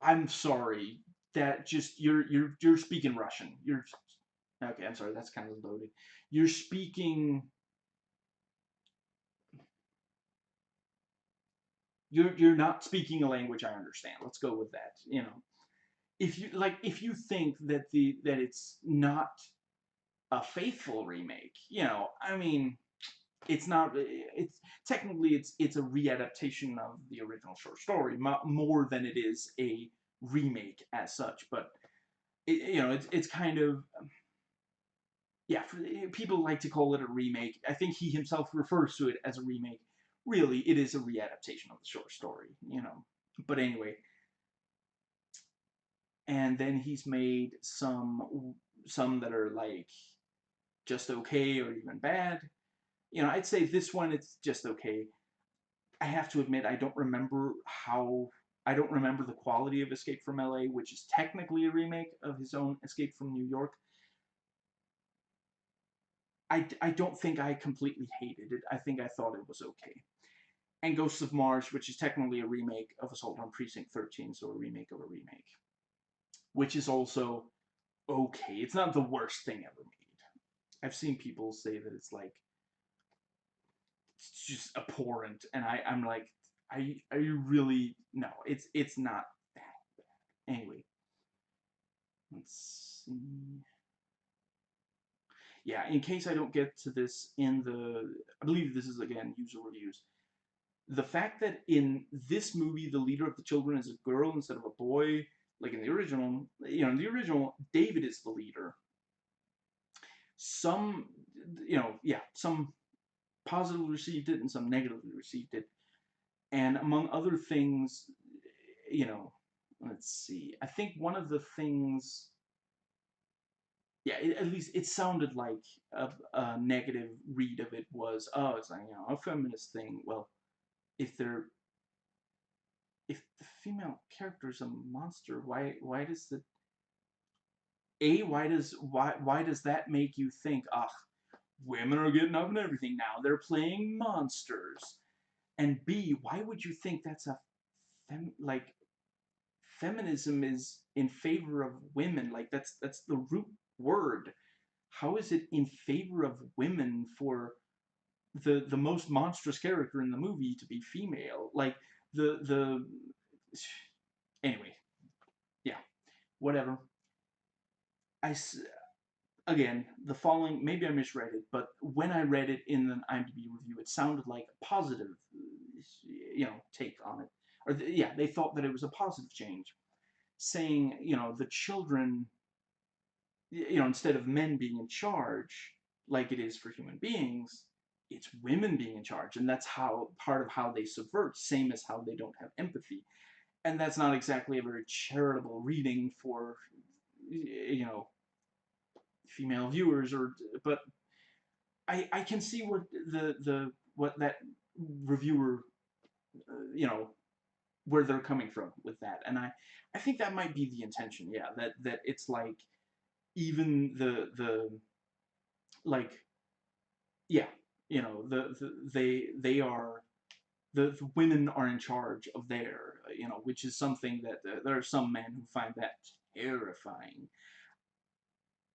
I'm sorry. That just you're speaking Russian. You're okay. I'm sorry. That's kind of loaded. You're speaking. You're not speaking a language I understand. Let's go with that. You know, if you think that it's not a faithful remake, you know, I mean, it's not. It's technically it's a readaptation of the original short story more than it is a remake as such. But you know, it's kind of, yeah. People like to call it a remake. I think he himself refers to it as a remake. Really, it is a readaptation of the short story. You know. But anyway, and then he's made some that are like just okay or even bad. You know, I'd say this one it's just okay. I have to admit I don't remember the quality of Escape from LA, which is technically a remake of his own Escape from New York. I don't think I completely hated it. I think I thought it was okay. And Ghosts of Mars, which is technically a remake of Assault on Precinct 13, so a remake of a remake, which is also okay. It's not the worst thing ever made. I've seen people say that it's like it's just abhorrent, and I'm like, are you really? No, it's not that bad. Anyway, let's see. Yeah, in case I don't get to this in the, I believe this is again user reviews. The fact that in this movie the leader of the children is a girl instead of a boy, like in the original, you know, in the original David is the leader. Some, you know, yeah, some positively received it and some negatively received it. And among other things, you know, let's see. I think one of the things, yeah, at least it sounded like a negative read of it was, oh, it's like, you know, a feminist thing. Well, if they're if the female character is a monster, why does the why does that make you think, ah, women are getting up and everything now? They're playing monsters. And B, why would you think that's a like feminism is in favor of women? Like that's the root word. How is it in favor of women for the most monstrous character in the movie to be female? Like the anyway, yeah, whatever. I again, the following, maybe I misread it, but when I read it in an IMDb review, it sounded like a positive, you know, take on it. Or yeah, they thought that it was a positive change, saying, you know, the children instead of men being in charge like it is for human beings, it's women being in charge, and that's how part of how they subvert, same as how they don't have empathy. And that's not exactly a very charitable reading for female viewers, but I can see what what that reviewer, you know, where they're coming from with that, and I think that might be the intention. Yeah, that it's like even the like yeah, they are the women are in charge of their, which is something that there are some men who find that terrifying.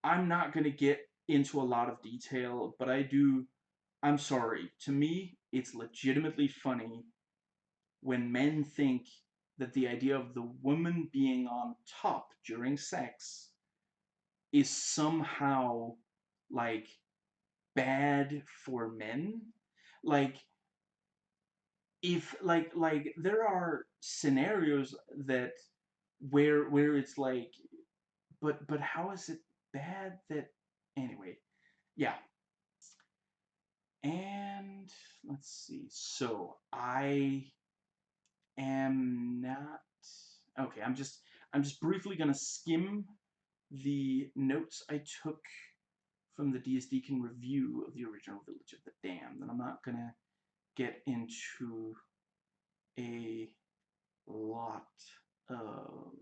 I'm not going to get into a lot of detail, but I'm sorry. To me, it's legitimately funny when men think that the idea of the woman being on top during sex is somehow like bad for men. Like if there are scenarios that where it's like, but how is it bad that anyway? Yeah. And let's see. So I am not okay. I'm just briefly gonna skim the notes I took from the DS Deacon review of the original Village of the Damned, and I'm not gonna get into a lot of,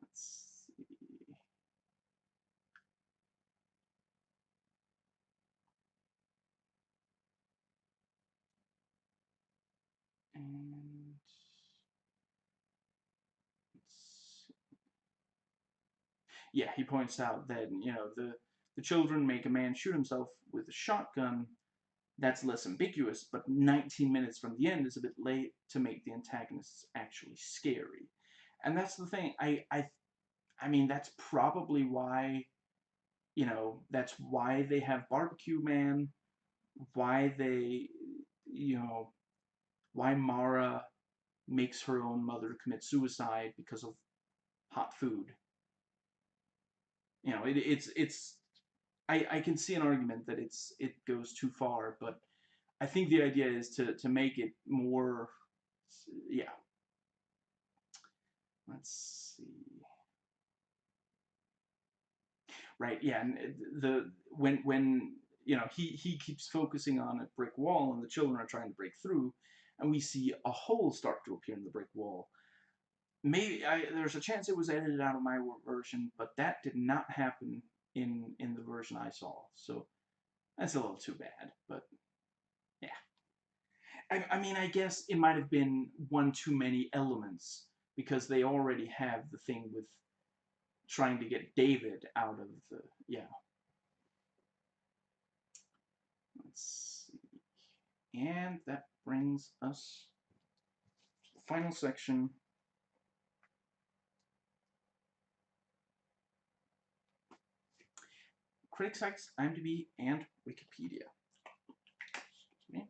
let's see, and let's see. Yeah, he points out that the children make a man shoot himself with a shotgun. That's less ambiguous, but 19 minutes from the end is a bit late to make the antagonists actually scary. And that's the thing. I mean, that's probably why, that's why they have Barbecue Man, why they, you know, why Mara makes her own mother commit suicide because of hot food. It's I can see an argument that it goes too far, but I think the idea is to make it more, yeah. Let's see. Right, yeah, and the when he keeps focusing on a brick wall and the children are trying to break through, and we see a hole start to appear in the brick wall. Maybe there's a chance it was edited out of my version, but that did not happen in the version I saw. So that's a little too bad, but yeah. I mean, I guess it might have been one too many elements because they already have the thing with trying to get David out of the, yeah. Let's see. And that brings us to the final section. Critic sites, IMDb, and Wikipedia. Excuse me.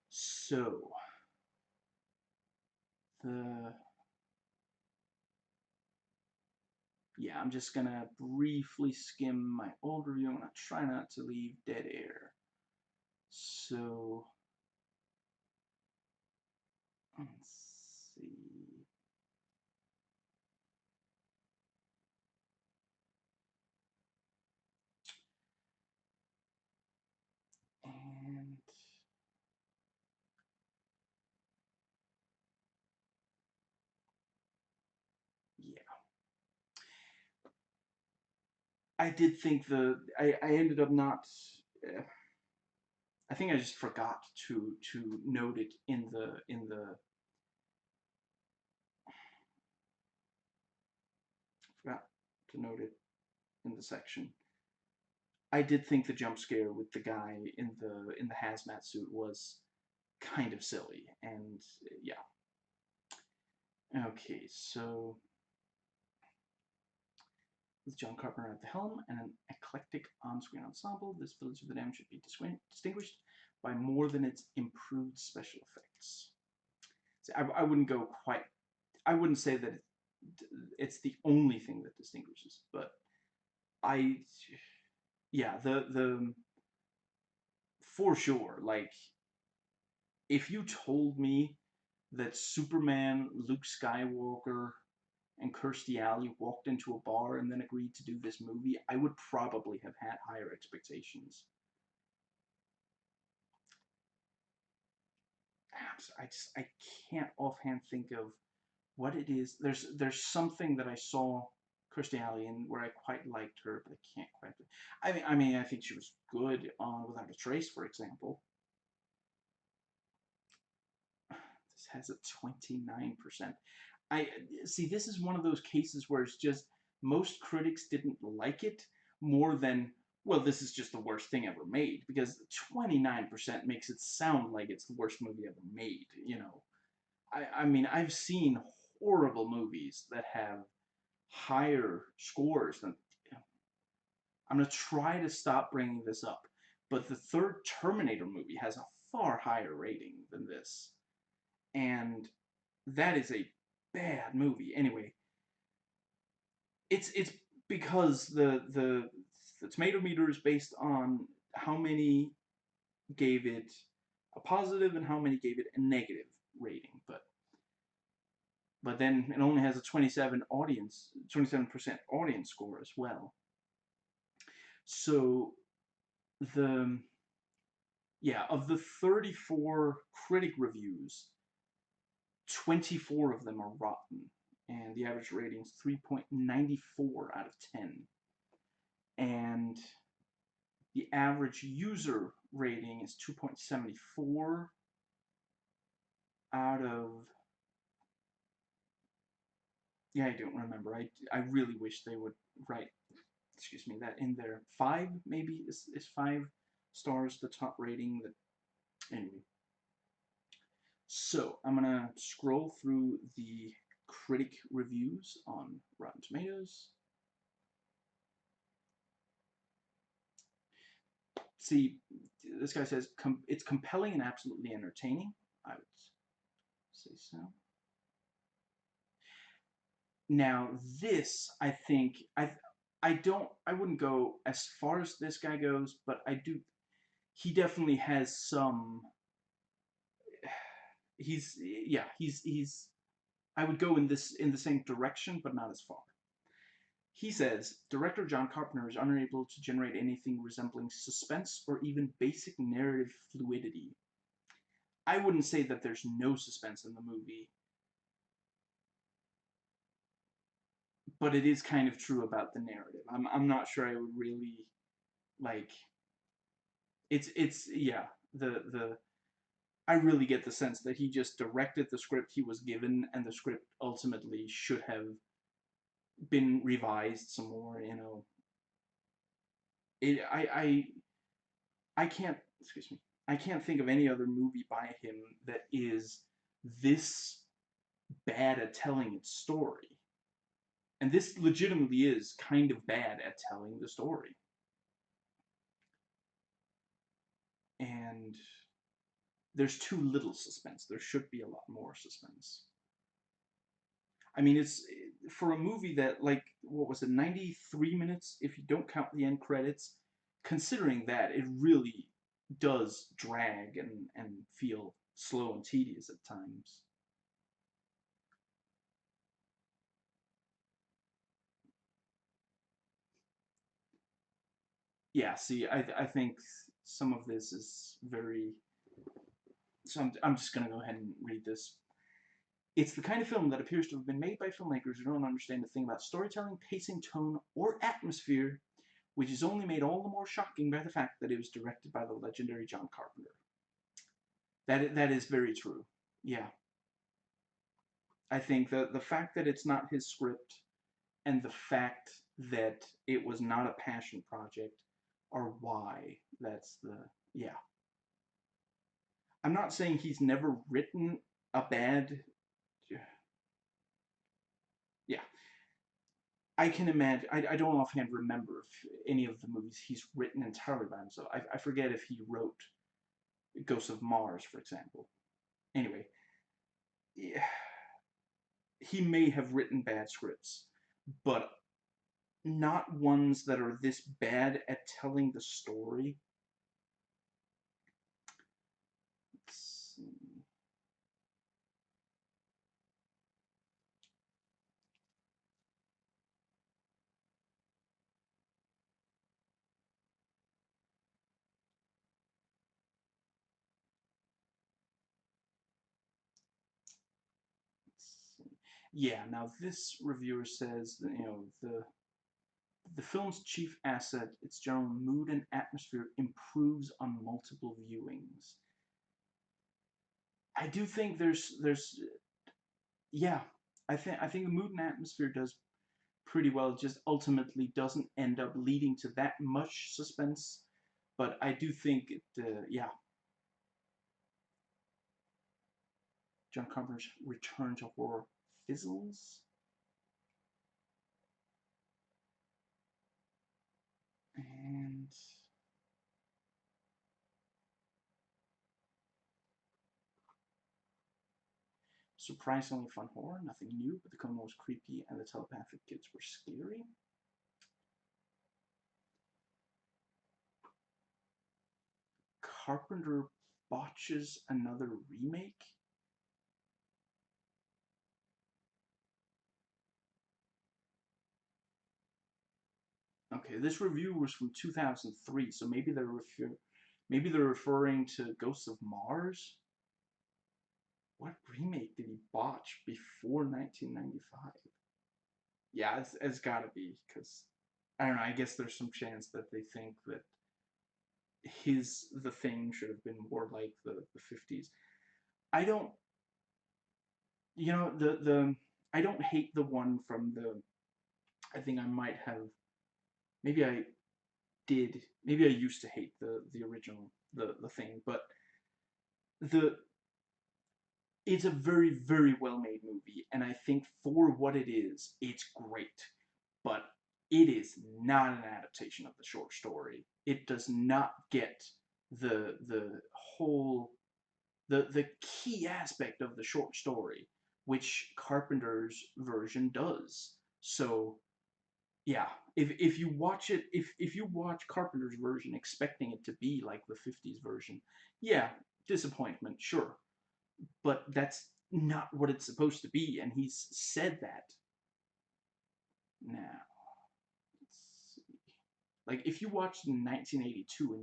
So, the yeah, I'm just gonna briefly skim my old review and I try not to leave dead air. So, let's see. And yeah, I did think I ended up not. I think I just forgot to note it in the forgot to note it in the section. I did think the jump scare with the guy in the hazmat suit was kind of silly, and yeah. Okay, so with John Carpenter at the helm and an eclectic on-screen ensemble, this Village of the Damned should be distinguished by more than its improved special effects. So I wouldn't go quite. I wouldn't say that It's the only thing that distinguishes. But I, yeah, the for sure, like if you told me that Superman, Luke Skywalker, and Kirstie Alley walked into a bar and then agreed to do this movie, I would probably have had higher expectations. I can't offhand think of what it is. There's something that I saw Kirstie Alley in where I quite liked her, but I can't quite. I think she was good on Without a Trace, for example. This has a 29%. I see. This is one of those cases where it's just most critics didn't like it more than, well, this is just the worst thing ever made, because 29% makes it sound like it's the worst movie ever made. I mean, I've seen horrible movies that have higher scores than. I'm gonna try to stop bringing this up, but the third Terminator movie has a far higher rating than this, and that is a bad movie. Anyway, it's because the tomato meter is based on how many gave it a positive and how many gave it a negative rating, but then it only has a 27% audience score as well. So the yeah, of the 34 critic reviews, 24 of them are rotten, and the average rating is 3.94 out of 10. And the average user rating is 2.74 out of, yeah, I don't remember. I really wish they would write, excuse me, that in there. 5 maybe is 5 stars the top rating. That anyway. So I'm gonna scroll through the critic reviews on Rotten Tomatoes. See, this guy says it's compelling and absolutely entertaining. I would say so. Now this, I think, I wouldn't go as far as this guy goes, but I do. He definitely has some. He's. I would go in the same direction, but not as far. He says, director John Carpenter is unable to generate anything resembling suspense or even basic narrative fluidity. I wouldn't say that there's no suspense in the movie, but it is kind of true about the narrative. I'm not sure I would really like. It's yeah. The I really get the sense that he just directed the script he was given, and the script ultimately should have been revised some more. It I can't, excuse me, I can't think of any other movie by him that is this bad at telling its story. And this legitimately is kind of bad at telling the story. And there's too little suspense. There should be a lot more suspense. I mean, it's for a movie that, like, what was it, 93 minutes if you don't count the end credits. Considering that, it really does drag and feel slow and tedious at times. Yeah, see, I think some of this is very. So I'm just going to go ahead and read this. It's the kind of film that appears to have been made by filmmakers who don't understand a thing about storytelling, pacing, tone, or atmosphere, which is only made all the more shocking by the fact that it was directed by the legendary John Carpenter. That is very true. Yeah. I think the fact that it's not his script and the fact that it was not a passion project are why that's the. Yeah. I'm not saying he's never written a bad. Yeah. I can imagine. I don't offhand remember if any of the movies he's written entirely by himself. I forget if he wrote Ghosts of Mars, for example. Anyway, yeah, he may have written bad scripts, but not ones that are this bad at telling the story. Let's see. Yeah, now this reviewer says that, the film's chief asset, its general mood and atmosphere, improves on multiple viewings. I do think there's yeah, I think the mood and atmosphere does pretty well. It just ultimately doesn't end up leading to that much suspense, but I do think it, yeah, John Carpenter's return to horror fizzles. And surprisingly fun horror, nothing new, but the Clone was creepy and the telepathic kids were scary. Carpenter botches another remake. Okay, this review was from 2003, so maybe they're referring to Ghosts of Mars. What remake did he botch before 1995? Yeah, it's got to be because I don't know. I guess there's some chance that they think that The Thing should have been more like the 50s. I don't, the I don't hate the one from the. I think I might have. Maybe I did. Maybe I used to hate the original the Thing, but the it's a very very well made movie, and I think for what it is, it's great. But it is not an adaptation of the short story. It does not get the whole the key aspect of the short story, which Carpenter's version does. So yeah, if you watch it, if you watch Carpenter's version expecting it to be like the 50s version, yeah, disappointment, sure, but that's not what it's supposed to be, and he's said that. Now, let's see. Like if you watched in 1982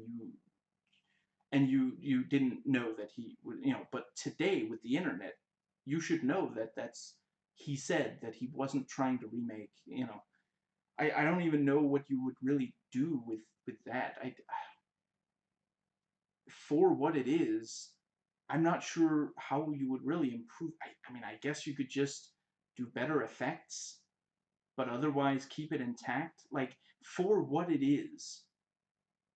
and you didn't know that he would, but today with the internet, you should know that he said that he wasn't trying to remake. I don't even know what you would really do with that. For what it is, I'm not sure how you would really improve. I mean, I guess you could just do better effects, but otherwise keep it intact. Like for what it is,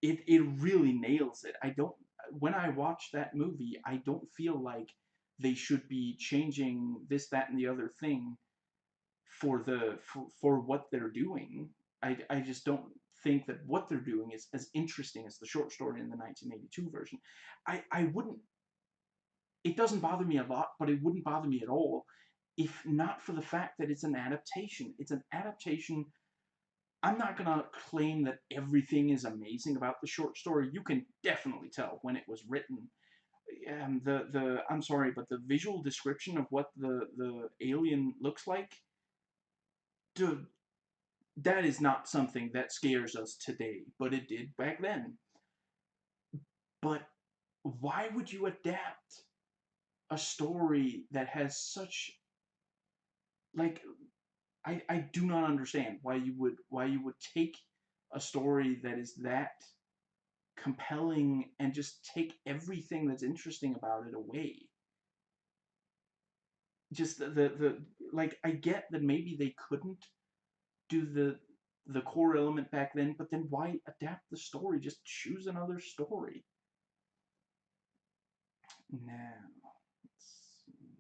it really nails it. I don't When I watch that movie, I don't feel like they should be changing this, that, and the other thing for what they're doing. I just don't think that what they're doing is as interesting as the short story in the 1982 version. I wouldn't. It doesn't bother me a lot, but it wouldn't bother me at all if not for the fact that it's an adaptation. It's an adaptation. I'm not gonna claim that everything is amazing about the short story. You can definitely tell when it was written. The I'm sorry, but the visual description of what the alien looks like, dude, that is not something that scares us today, but it did back then. But why would you adapt a story that has such like I do not understand why you would take a story that is that compelling and just take everything that's interesting about it away. Just the like I get that maybe they couldn't do the core element back then, but then why adapt the story? Just choose another story. Now, let's see.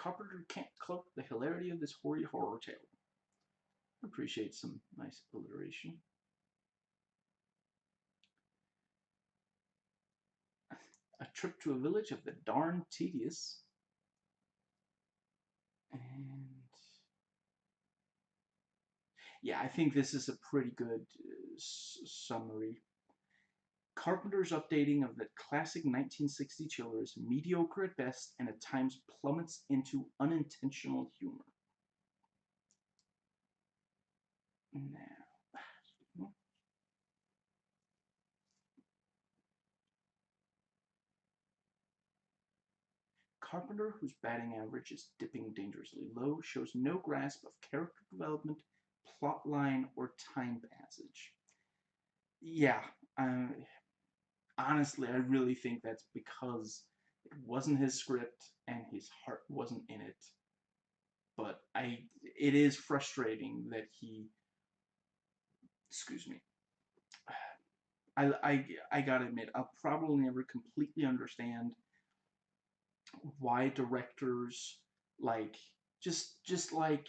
Carpenter can't cloak the hilarity of this hoary horror tale. Appreciate some nice alliteration. A trip to a village of the darn tedious. And yeah, I think this is a pretty good summary. Carpenter's updating of the classic 1960 chiller is mediocre at best and at times plummets into unintentional humor. Now, Carpenter, whose batting average is dipping dangerously low, shows no grasp of character development, plot line, or time passage. Yeah, honestly, I really think that's because it wasn't his script and his heart wasn't in it. But it is frustrating that he, excuse me, I gotta admit, I'll probably never completely understand why directors like just like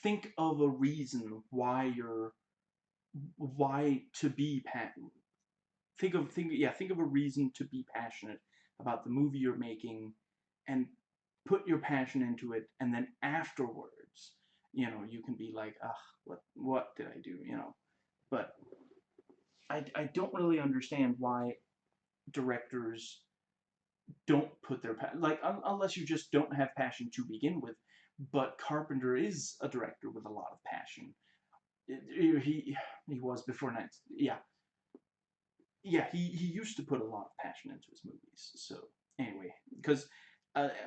think of a reason why to be think of a reason to be passionate about the movie you're making and put your passion into it, and then afterwards, you can be like, ugh, what did I do, but I don't really understand why directors don't put their like unless you just don't have passion to begin with. But Carpenter is a director with a lot of passion. He was before night. Yeah, he used to put a lot of passion into his movies. So anyway, because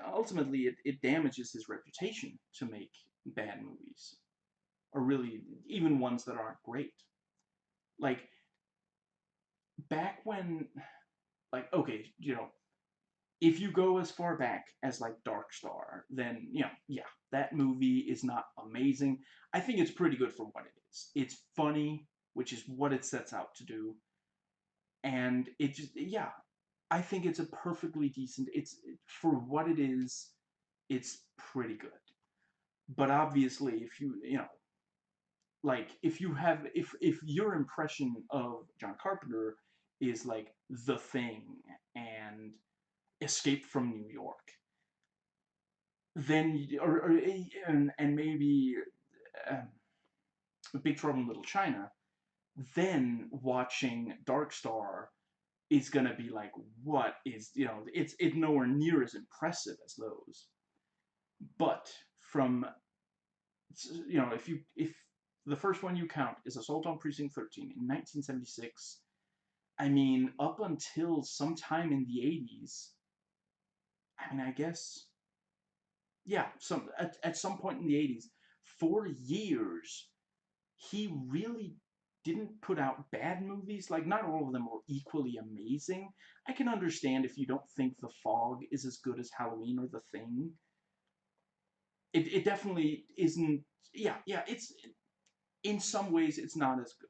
ultimately it damages his reputation to make bad movies, or really even ones that aren't great. Like back when, like, okay, if you go as far back as like Dark Star, then yeah, that movie is not amazing. I think it's pretty good for what it is. It's funny, which is what it sets out to do, and it just yeah, I think it's a perfectly decent. It's for what it is, it's pretty good. But obviously, if like if you have if your impression of John Carpenter is like The Thing and Escape from New York, then and maybe um, Big Trouble in Little China, then watching Dark Star is gonna be like, what is it's nowhere near as impressive as those. But from if the first one you count is Assault on Precinct 13 in 1976, I mean, up until sometime in the 80s, I mean, I guess, yeah, at some point in the 80s, for years, he really didn't put out bad movies. Like, not all of them were equally amazing. I can understand if you don't think The Fog is as good as Halloween or The Thing. It definitely isn't. Yeah, it's in some ways it's not as good.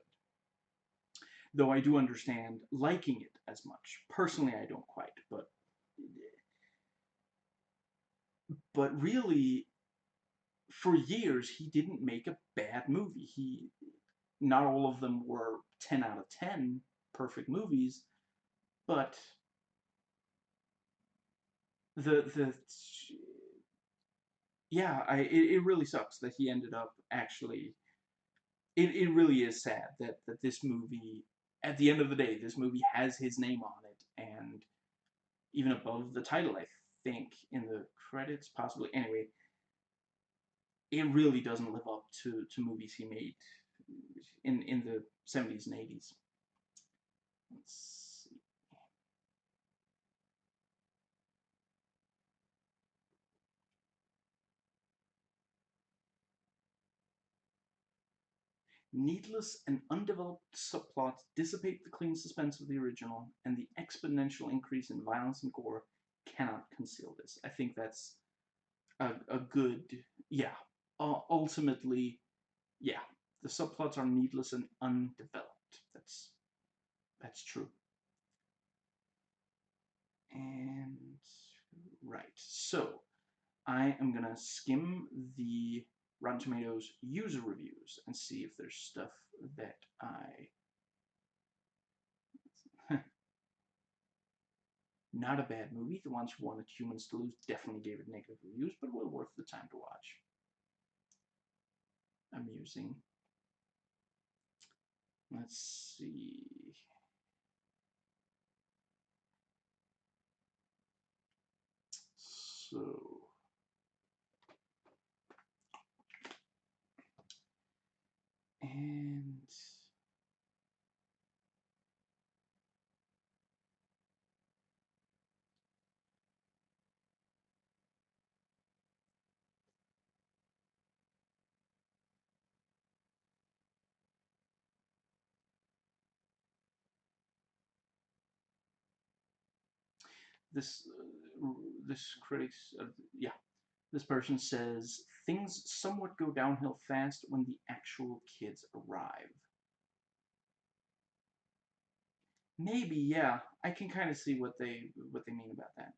Though I do understand liking it as much. Personally, I don't quite, but really, for years he didn't make a bad movie. Not all of them were 10 out of 10 perfect movies, but the yeah, it really sucks that he ended up actually. It really is sad that this movie, at the end of the day, this movie has his name on it, and even above the title, I think, in the credits, possibly. Anyway, it really doesn't live up to movies he made in the 70s and 80s. Let's see. Needless and undeveloped subplots dissipate the clean suspense of the original, and the exponential increase in violence and gore cannot conceal this. I think that's a good, yeah. Ultimately, yeah, the subplots are needless and undeveloped. That's true. And Right. So I am gonna skim the Rotten Tomatoes user reviews and see if there's stuff that I. Not a bad movie. The ones who wanted Humans to Lose definitely gave it negative reviews, but well worth the time to watch. Amusing. Let's see. So, and this this critics yeah, this person says things somewhat go downhill fast when the actual kids arrive. Maybe, yeah, I can kind of see what they mean about that.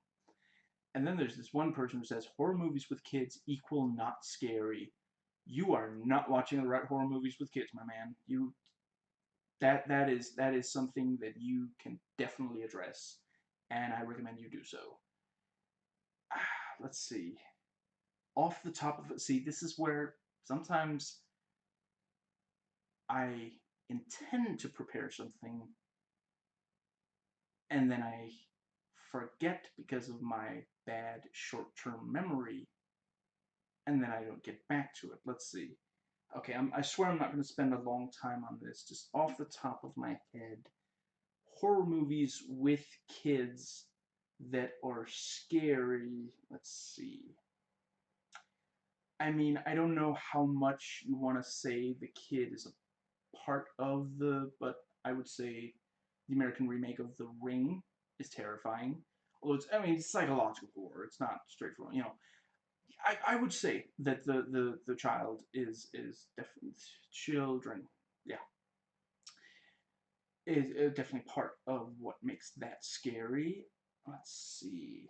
And then there's this one person who says horror movies with kids equal not scary. You are not watching the right horror movies with kids, my man. You that is something that you can definitely address, and I recommend you do so. Let's see. Off the top of it, see, this is where sometimes I intend to prepare something and then I forget because of my bad short-term memory, and then I don't get back to it. Let's see. Okay, I swear I'm not going to spend a long time on this. Just off the top of my head, horror movies with kids that are scary. Let's see. I mean, I don't know how much you want to say the kid is a part of but I would say the American remake of The Ring is terrifying. Although I mean, it's psychological horror. It's not straightforward. I would say that the child is definitely children. Yeah, is definitely part of what makes that scary. Let's see.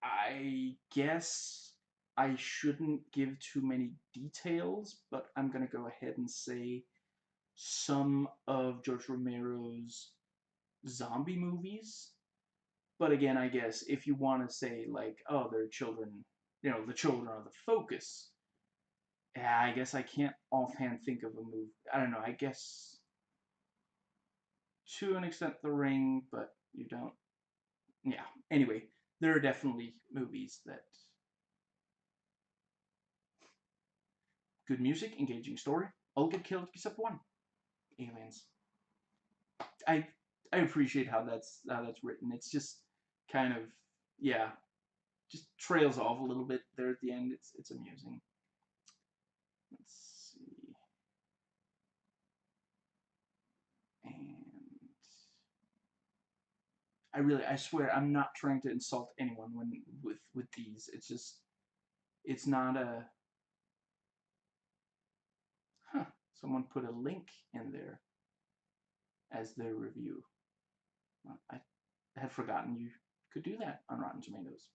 I guess I shouldn't give too many details, but I'm gonna go ahead and say some of George Romero's zombie movies. But again, I guess if you want to say like, oh, they're children, the children are the focus. Yeah, I guess I can't offhand think of a movie. I don't know. I guess to an extent, The Ring, but you don't. Yeah. Anyway, there are definitely movies that good music, engaging story, all get killed except one. Aliens. I I appreciate how that's written. It's just kind of yeah, just trails off a little bit there at the end. It's amusing. Let's see. And I swear I'm not trying to insult anyone with these. It's just it's not a huh. Someone put a link in there as their review. I had forgotten you could do that on Rotten Tomatoes.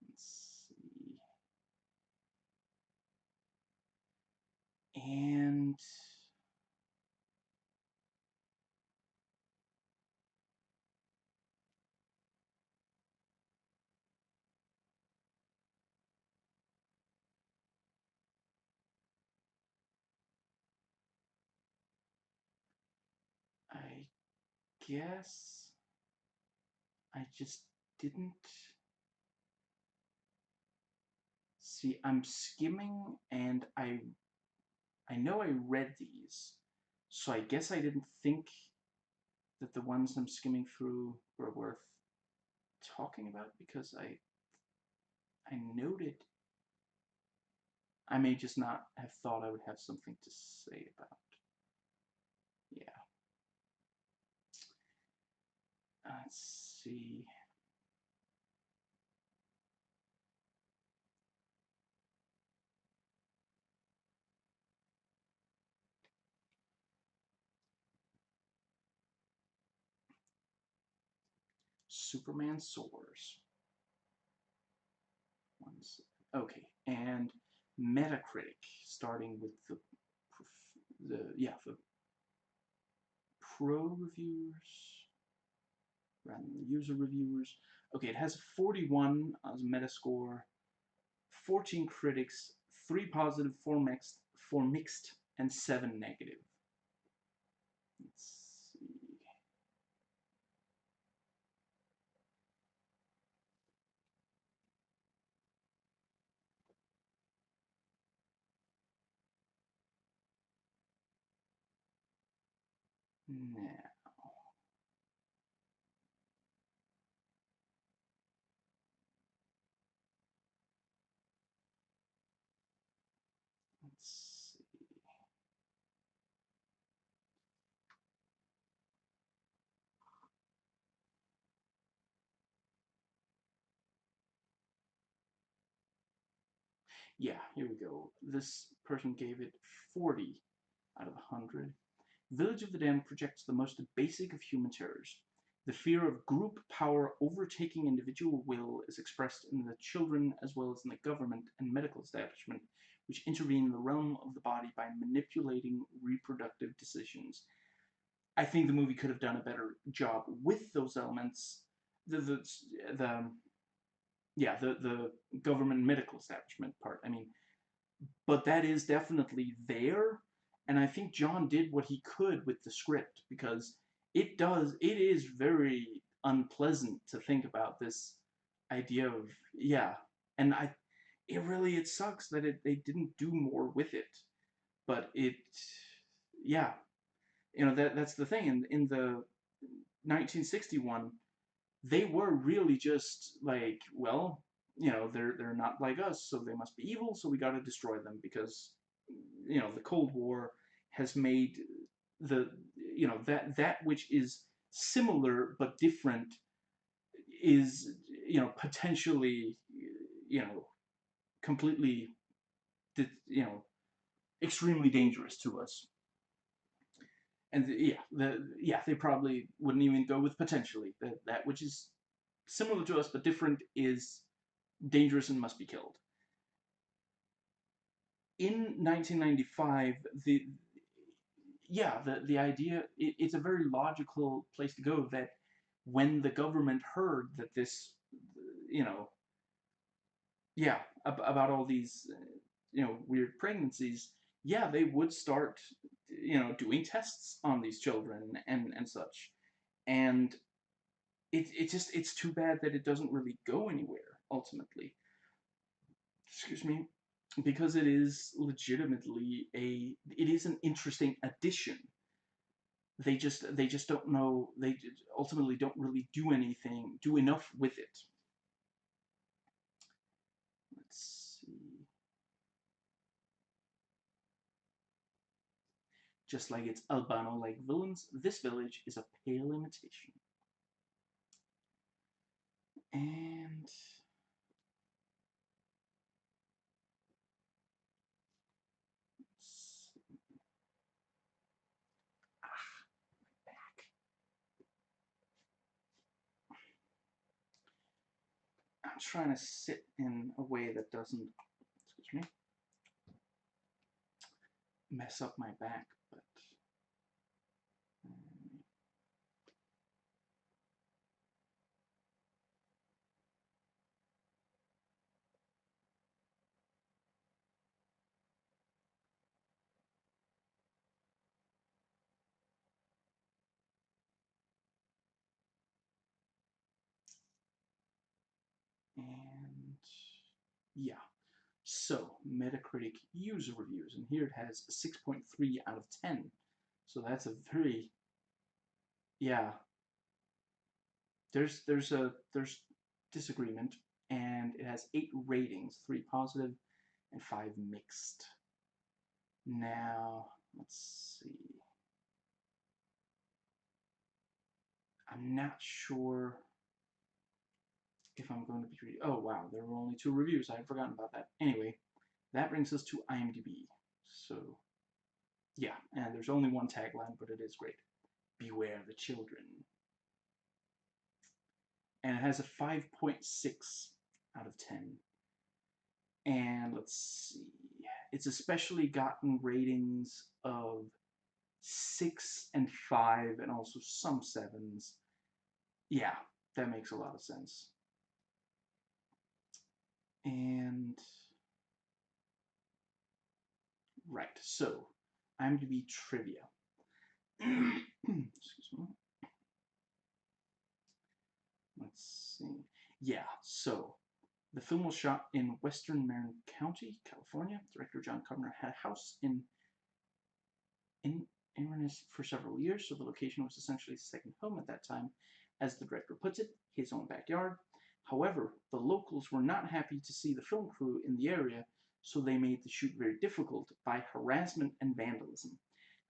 Let's see. And I guess I just didn't see. I'm skimming, and I know I read these, so I guess I didn't think that the ones I'm skimming through were worth talking about because I noted I may just not have thought I would have something to say about. Yeah. Let's see. Superman soars. Okay, and Metacritic, starting with the pro reviewers rather than the user reviewers. Okay, it has 41 as Metascore, 14 critics, 3 positive, 4 mixed, and 7 negative. Let's see. Now, let's see. Yeah, here we go. This person gave it 40 out of 100. Village of the Damned projects the most basic of human terrors. The fear of group power overtaking individual will is expressed in the children as well as in the government and medical establishment, which intervene in the realm of the body by manipulating reproductive decisions. I think the movie could have done a better job with those elements. The yeah, the government medical establishment part. I mean, but that is definitely there, and I think John did what he could with the script, because it is very unpleasant to think about this idea of, yeah, and it sucks that they didn't do more with it, but yeah, that's the thing. In the 1961, they were really just like, well, they're not like us, so they must be evil, so we got to destroy them, because the Cold War has made the that which is similar but different is potentially completely extremely dangerous to us. And they probably wouldn't even go with potentially. That which is similar to us but different is dangerous and must be killed. In 1995, the idea, it's a very logical place to go, that when the government heard that this, you know, yeah, about all these, weird pregnancies, yeah, they would start, doing tests on these children and such. And it's too bad that it doesn't really go anywhere ultimately. Excuse me, because it is legitimately it is an interesting addition. They just don't know, they ultimately don't really do enough with it. Let's see. Just like its albino-like villains, this village is a pale imitation. And back. I'm trying to sit in a way that doesn't, excuse me, mess up my back, but and yeah. So, Metacritic user reviews, and here it has 6.3 out of 10. So that's a very, yeah. There's disagreement, and it has 8 ratings, 3 positive and 5 mixed. Now, let's see. I'm not sure if I'm going to be reading. Oh wow, there were only 2 reviews. I had forgotten about that. Anyway, that brings us to IMDb. So, yeah, and there's only one tagline, but it is great. Beware the children. and it has a 5.6 out of 10. And let's see, it's especially gotten ratings of 6 and 5, and also some 7s. Yeah, that makes a lot of sense. And right, so IMDb trivia. Excuse me. Let's see. Yeah, so the film was shot in western Marin County, California. Director John Carpenter had a house in Inverness for several years, so the location was essentially his second home at that time. As the director puts it, his own backyard. However, the locals were not happy to see the film crew in the area, so they made the shoot very difficult by harassment and vandalism.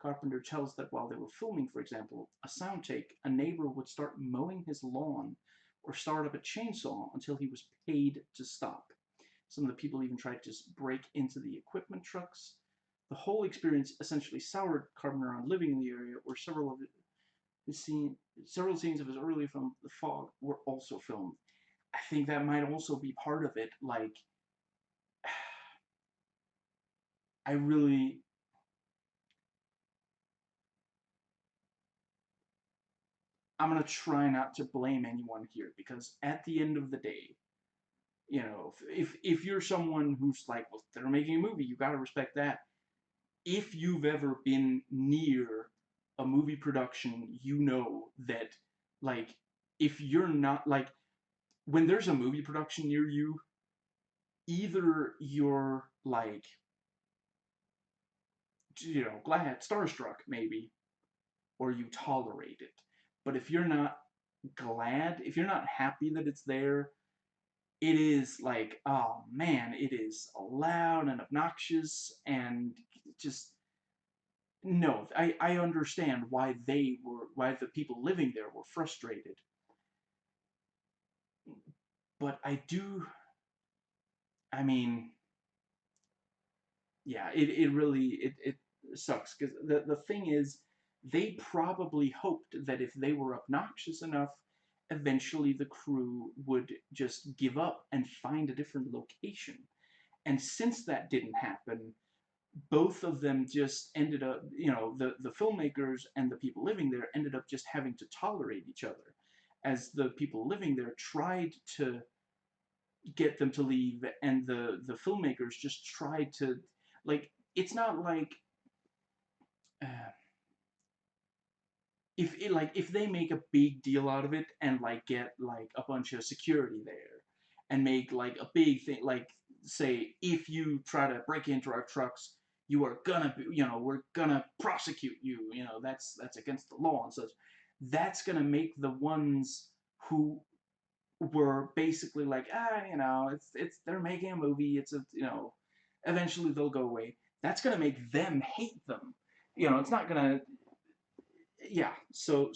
Carpenter tells that while they were filming, for example, a sound take, a neighbor would start mowing his lawn or start up a chainsaw until he was paid to stop. Some of the people even tried to break into the equipment trucks. The whole experience essentially soured Carpenter on living in the area, where several scenes of his early film, The Fog, were also filmed. I think that might also be part of it. Like, I really, I'm gonna try not to blame anyone here, because at the end of the day, you know, if you're someone who's like, well, they're making a movie, you gotta respect that. If you've ever been near a movie production, you know that, like, if you're not, like, when there's a movie production near you, either you're like, you know, glad, starstruck maybe, or you tolerate it. But if you're not glad, if you're not happy that it's there, it is like, oh man, it is loud and obnoxious, and just, no, I understand why why the people living there were frustrated. But I mean, yeah, it really, it sucks, because the thing is, they probably hoped that if they were obnoxious enough, eventually the crew would just give up and find a different location. And since that didn't happen, both of them just ended up, you know, the filmmakers and the people living there ended up just having to tolerate each other, as the people living there tried to get them to leave, and the filmmakers just tried to, like, it's not like, uh, if they make a big deal out of it and like get like a bunch of security there and make like a big thing, like, say, if you try to break into our trucks, you are gonna be, you know, we're gonna prosecute you, you know, that's against the law and such. That's gonna make the ones who were basically like, you know, it's they're making a movie, it's a, you know, eventually they'll go away. That's gonna make them hate them. You know, it's not gonna, yeah. So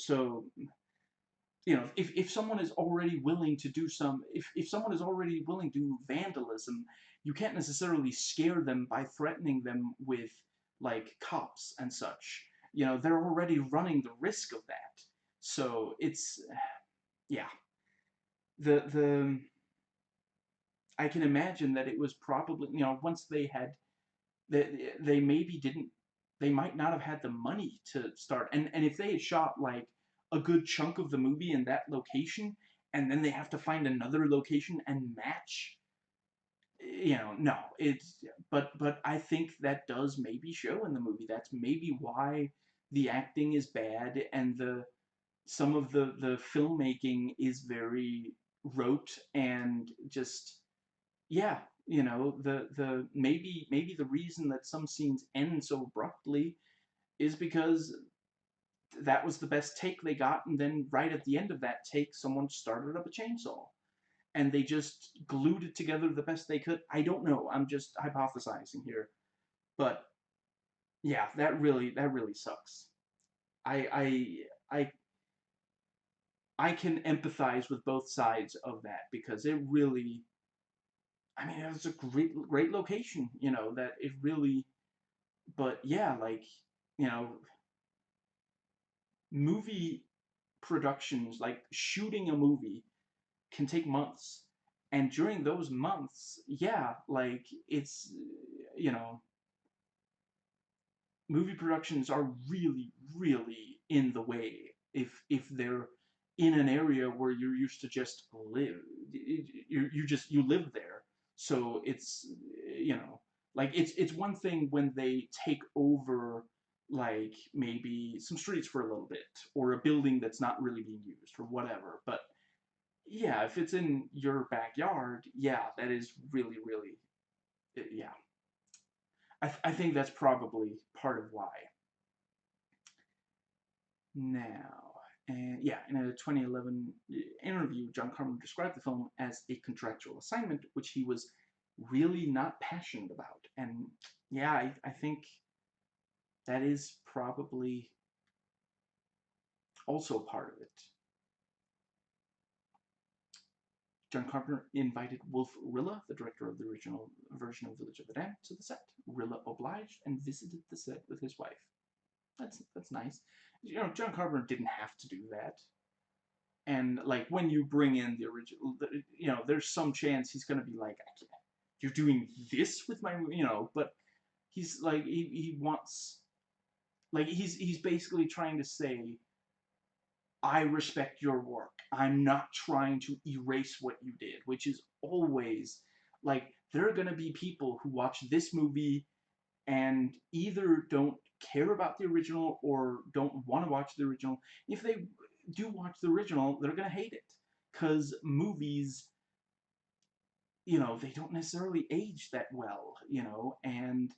you know, if someone is already willing to do if someone is already willing to do vandalism, you can't necessarily scare them by threatening them with like cops and such. You know, they're already running the risk of that. So it's, yeah. The I can imagine that it was probably, you know, once they had, they maybe didn't, they might not have had the money to start, and if they had shot like a good chunk of the movie in that location, and then they have to find another location and match, you know, no, it's, but I think that does maybe show in the movie. That's maybe why the acting is bad, and some of the filmmaking is very rote, and just, yeah, you know, the maybe the reason that some scenes end so abruptly is because that was the best take they got, and then right at the end of that take, someone started up a chainsaw, and they just glued it together the best they could. I don't know. I'm just hypothesizing here, but yeah, that really sucks. I I can empathize with both sides of that, because it really, I mean, it was a great location, you know, that it really, but yeah, like, you know, movie productions, like shooting a movie, can take months. And during those months, yeah, like it's, you know, movie productions are really, really in the way if they're in an area where you're used to just live. You live there, so it's, you know, like it's one thing when they take over like maybe some streets for a little bit or a building that's not really being used or whatever. But yeah, if it's in your backyard, yeah, that is really, really, yeah. I think that's probably part of why. Now, and yeah, in a 2011 interview, John Carpenter described the film as a contractual assignment, which he was really not passionate about. And yeah, I think that is probably also part of it. John Carpenter invited Wolf Rilla, the director of the original version of Village of the Damned, to the set. Rilla obliged and visited the set with his wife. That's nice. You know, John Carpenter didn't have to do that. And like when you bring in the original, you know, there's some chance he's gonna be like, "You're doing this with my," you know. But he's like, he wants, like he's basically trying to say, I respect your work. I'm not trying to erase what you did, which is always like there are gonna be people who watch this movie and either don't care about the original or don't want to watch the original. If they do watch the original, they're going to hate it because movies, you know, they don't necessarily age that well, you know, and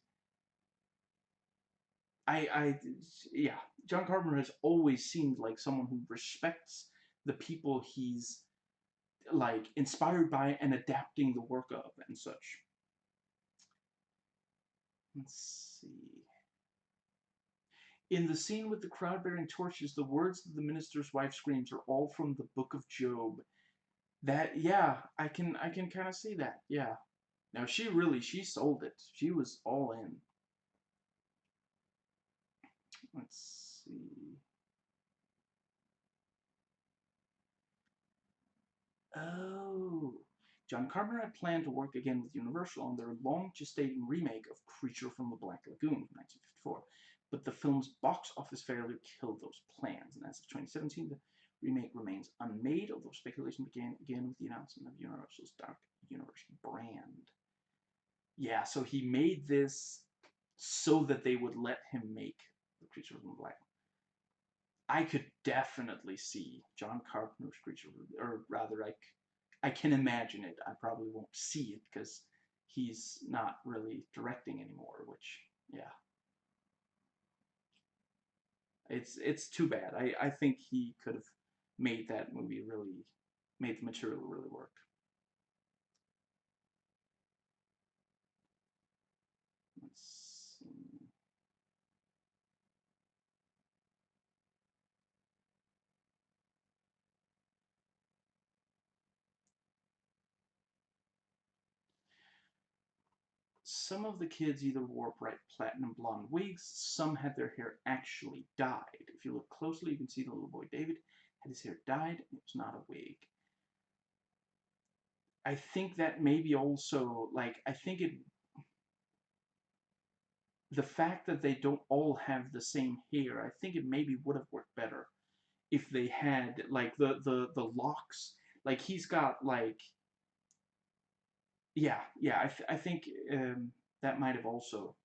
yeah, John Carpenter has always seemed like someone who respects the people he's like inspired by and adapting the work of and such. Let's see. In the scene with the crowd bearing torches, the words that the minister's wife screams are all from the Book of Job. That, yeah, I can kind of see that. Yeah. Now she sold it. She was all in. Let's see. Oh. John Carpenter had planned to work again with Universal on their long gestating remake of Creature from the Black Lagoon from 1954, but the film's box office failure killed those plans, and as of 2017, the remake remains unmade, although speculation began again with the announcement of Universal's Dark Universe brand. Yeah, so he made this so that they would let him make the Creature from the Black. I could definitely see John Carpenter's Creature, or rather, I can imagine it. I probably won't see it because he's not really directing anymore, which, yeah. It's too bad. I think he could have made that movie really, made the material really work. Let's see. Some of the kids either wore bright platinum blonde wigs, some had their hair actually dyed. If you look closely, you can see the little boy David had his hair dyed, and it was not a wig. I think that maybe also, like, I think it, the fact that they don't all have the same hair, I think it maybe would have worked better if they had, like, the locks. Like, he's got, like, yeah, yeah, I think that might have also,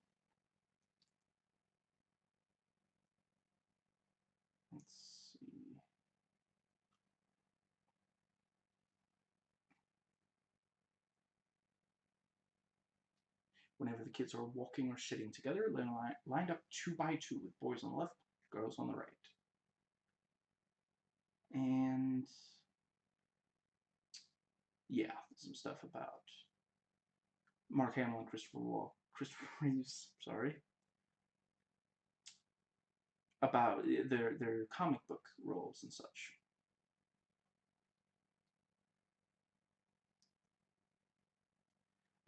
let's see. Whenever the kids are walking or sitting together, they're lined up two by two with boys on the left, girls on the right. And yeah, some stuff about Mark Hamill and Christopher Reeves, sorry, about their comic book roles and such.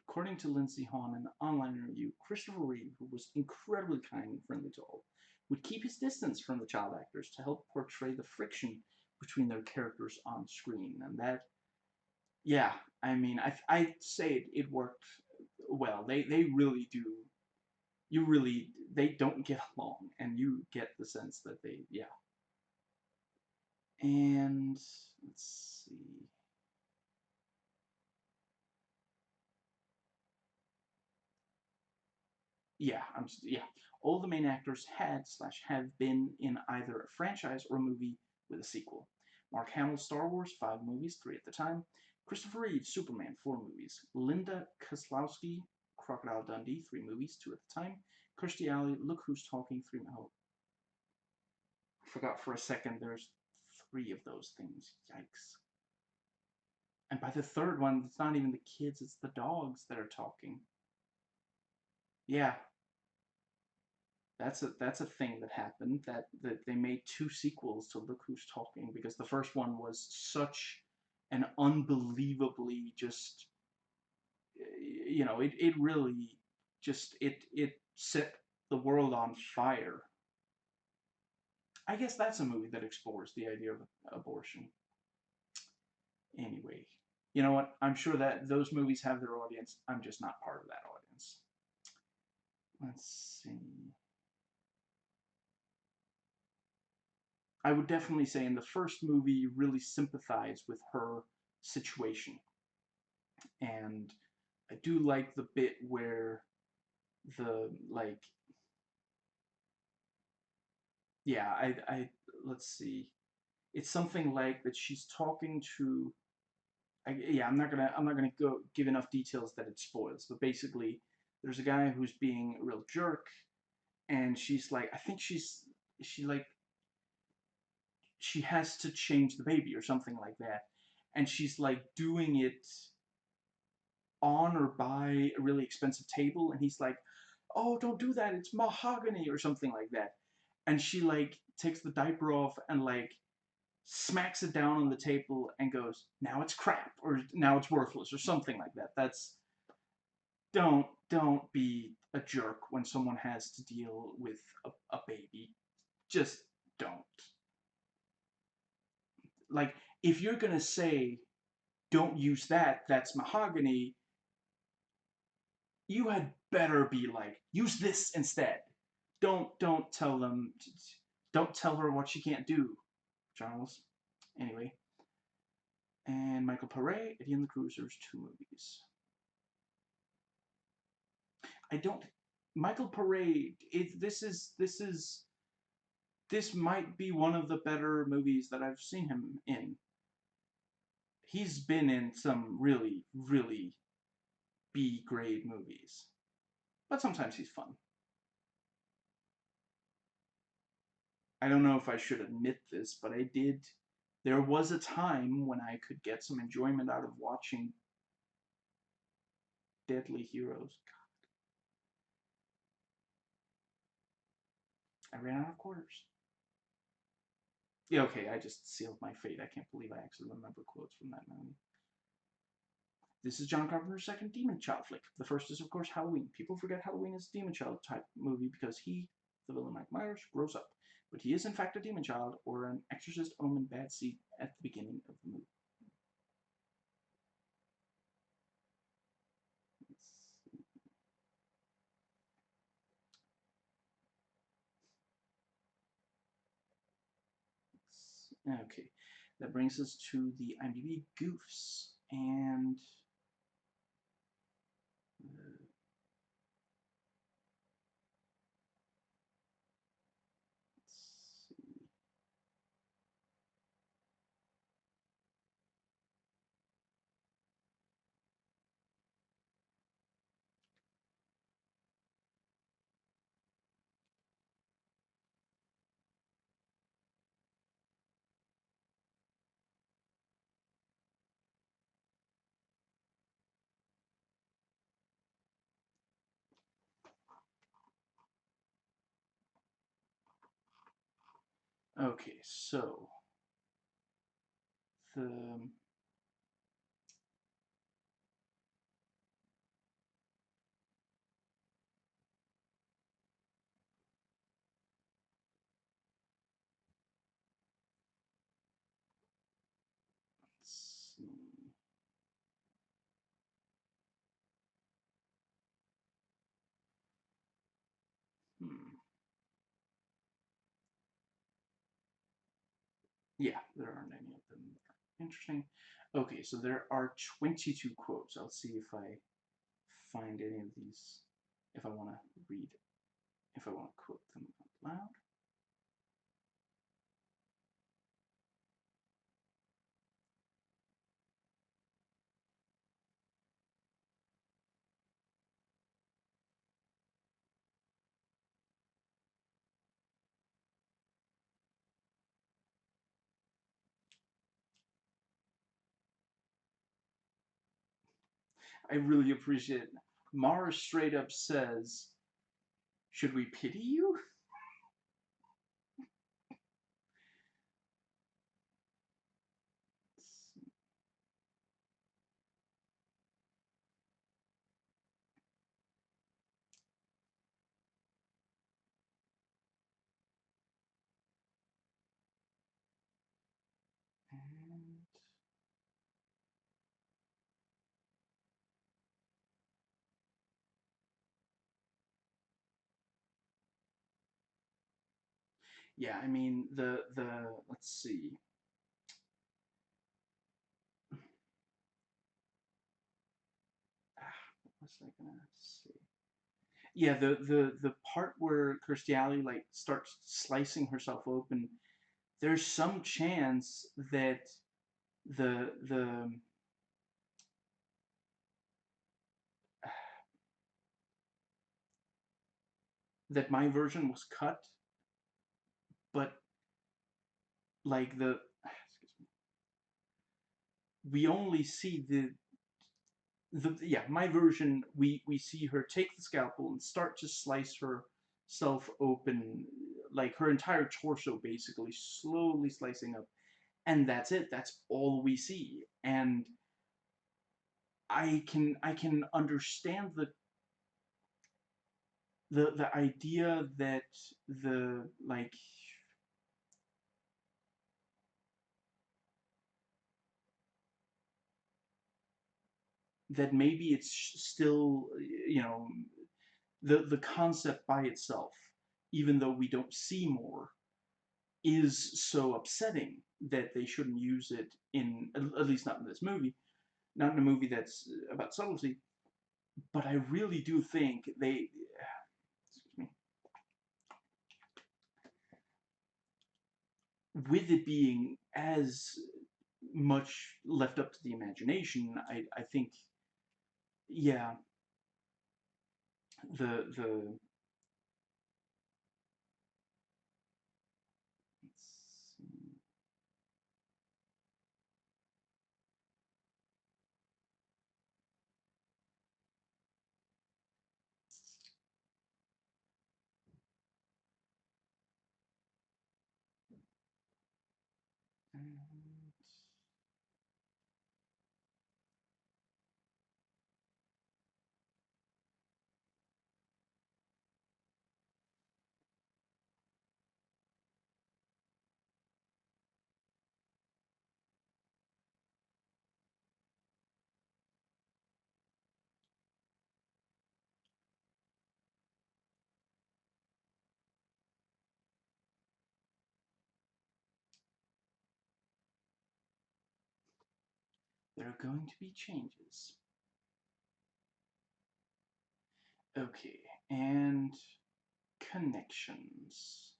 According to Lindsay Hahn in an online interview, Christopher Reeve, who was incredibly kind and friendly to all, would keep his distance from the child actors to help portray the friction between their characters on screen, and that Yeah, I mean, I'd say it worked well. They really do. You really they don't get along, and you get the sense that they yeah. And let's see. Yeah, yeah. All the main actors had slash have been in either a franchise or a movie with a sequel. Mark Hamill, Star Wars, 5 movies, three at the time. Christopher Reeve, Superman, 4 movies. Linda Kozlowski, Crocodile Dundee, 3 movies, two at the time. Kirstie Alley, Look Who's Talking, three. Oh, I forgot for a second. There's three of those things. Yikes! And by the third one, it's not even the kids; it's the dogs that are talking. Yeah, that's a thing that happened that they made two sequels to Look Who's Talking because the first one was such an unbelievably just it really just it set the world on fire. I guess that's a movie that explores the idea of abortion. Anyway, you know what? I'm sure that those movies have their audience. I'm just not part of that audience. Let's see. I would definitely say in the first movie you really sympathize with her situation. And I do like the bit where the like yeah, I let's see. It's something like that she's talking to yeah, I'm not gonna go give enough details that it spoils, but basically there's a guy who's being a real jerk and she's like I think she like she has to change the baby or something like that. And she's like doing it on or by a really expensive table and he's like, "Oh, don't do that. It's mahogany" or something like that. And she like takes the diaper off and like smacks it down on the table and goes, "Now it's crap" or "Now it's worthless" or something like that. That's don't be a jerk when someone has to deal with a baby. Just don't. Like if you're going to say don't use that, that's mahogany, you had better be like, use this instead. Don't tell them don't tell her what she can't do, Charles. Anyway, and Michael Paré, Eddie and the Cruisers, 2 movies. I don't Michael Paré, this might be one of the better movies that I've seen him in. He's been in some really, really B grade movies, but sometimes he's fun. I don't know if I should admit this, but I did. There was a time when I could get some enjoyment out of watching Deadly Heroes. I ran out of quarters. Yeah, okay, I just sealed my fate. I can't believe I actually remember quotes from that movie. This is John Carpenter's second Demon Child flick. The first is, of course, Halloween. People forget Halloween is a Demon Child type movie because he, the villain Mike Myers, grows up. But he is, in fact, a demon child or an exorcist omen bad seed at the beginning of the movie. Okay, that brings us to the IMDb goofs. And okay, so the let's see. Yeah, there aren't any of them that are interesting. Okay, so there are 22 quotes. I'll see if I find any of these, if I want to read, if I want to quote them out loud. I really appreciate it. Mara straight up says, "Should we pity you?" And yeah, I mean the let's see. What was I gonna say? Yeah, the part where Kirstie Alley like starts slicing herself open. There's some chance that the that my version was cut, but like the we only see the yeah, my version, we see her take the scalpel and start to slice herself open, like her entire torso basically slowly slicing up, and that's it. That's all we see. And I can understand the idea that the like that maybe it's still, you know, the concept by itself, even though we don't see more, is so upsetting that they shouldn't use it in, at least not in this movie, not in a movie that's about subtlety. But I really do think they, excuse me, with it being as much left up to the imagination, I think, yeah, the let's see. There are going to be changes. Okay, and connections.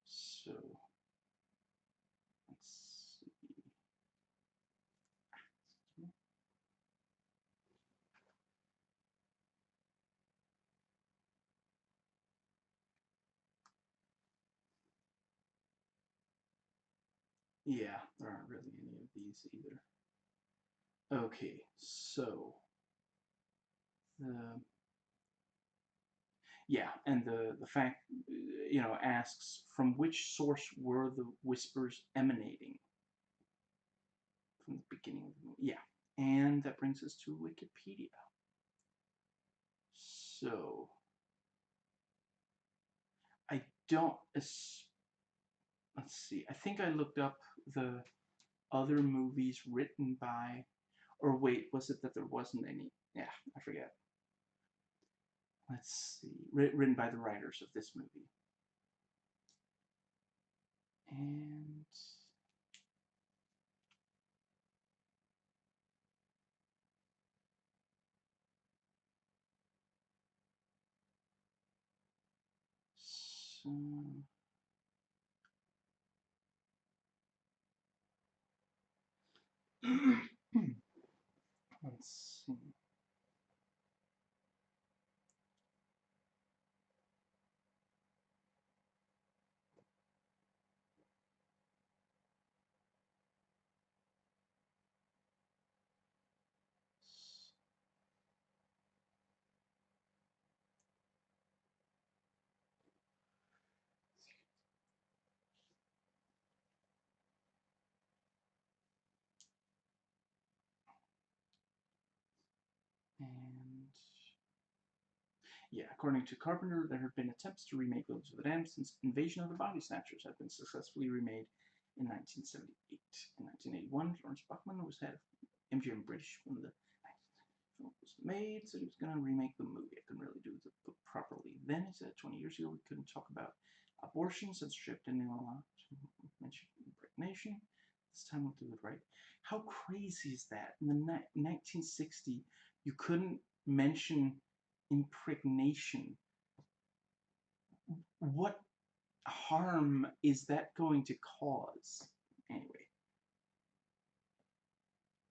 So let's see. Yeah, there aren't really any of these either. Okay, so the yeah, and the fact, asks from which source were the whispers emanating from the beginning of the movie. Yeah, and that brings us to Wikipedia. So I don't. Let's see. I think I looked up the other movies written by, or wait, was it that there wasn't any? Yeah, I forget. Let's see. Written by the writers of this movie. And let's see. And yeah, according to Carpenter, there have been attempts to remake Village of the Damned since Invasion of the Body Snatchers had been successfully remade in 1978. In 1981, Lawrence Bachman was head of MGM British when the film was made, said he was going to remake the movie. I couldn't really do the book properly then. He said 20 years ago we couldn't talk about abortion, censorship didn't allow to mention impregnation. This time we'll do it right. How crazy is that? In the 1960, you couldn't mention impregnation. What harm is that going to cause? Anyway.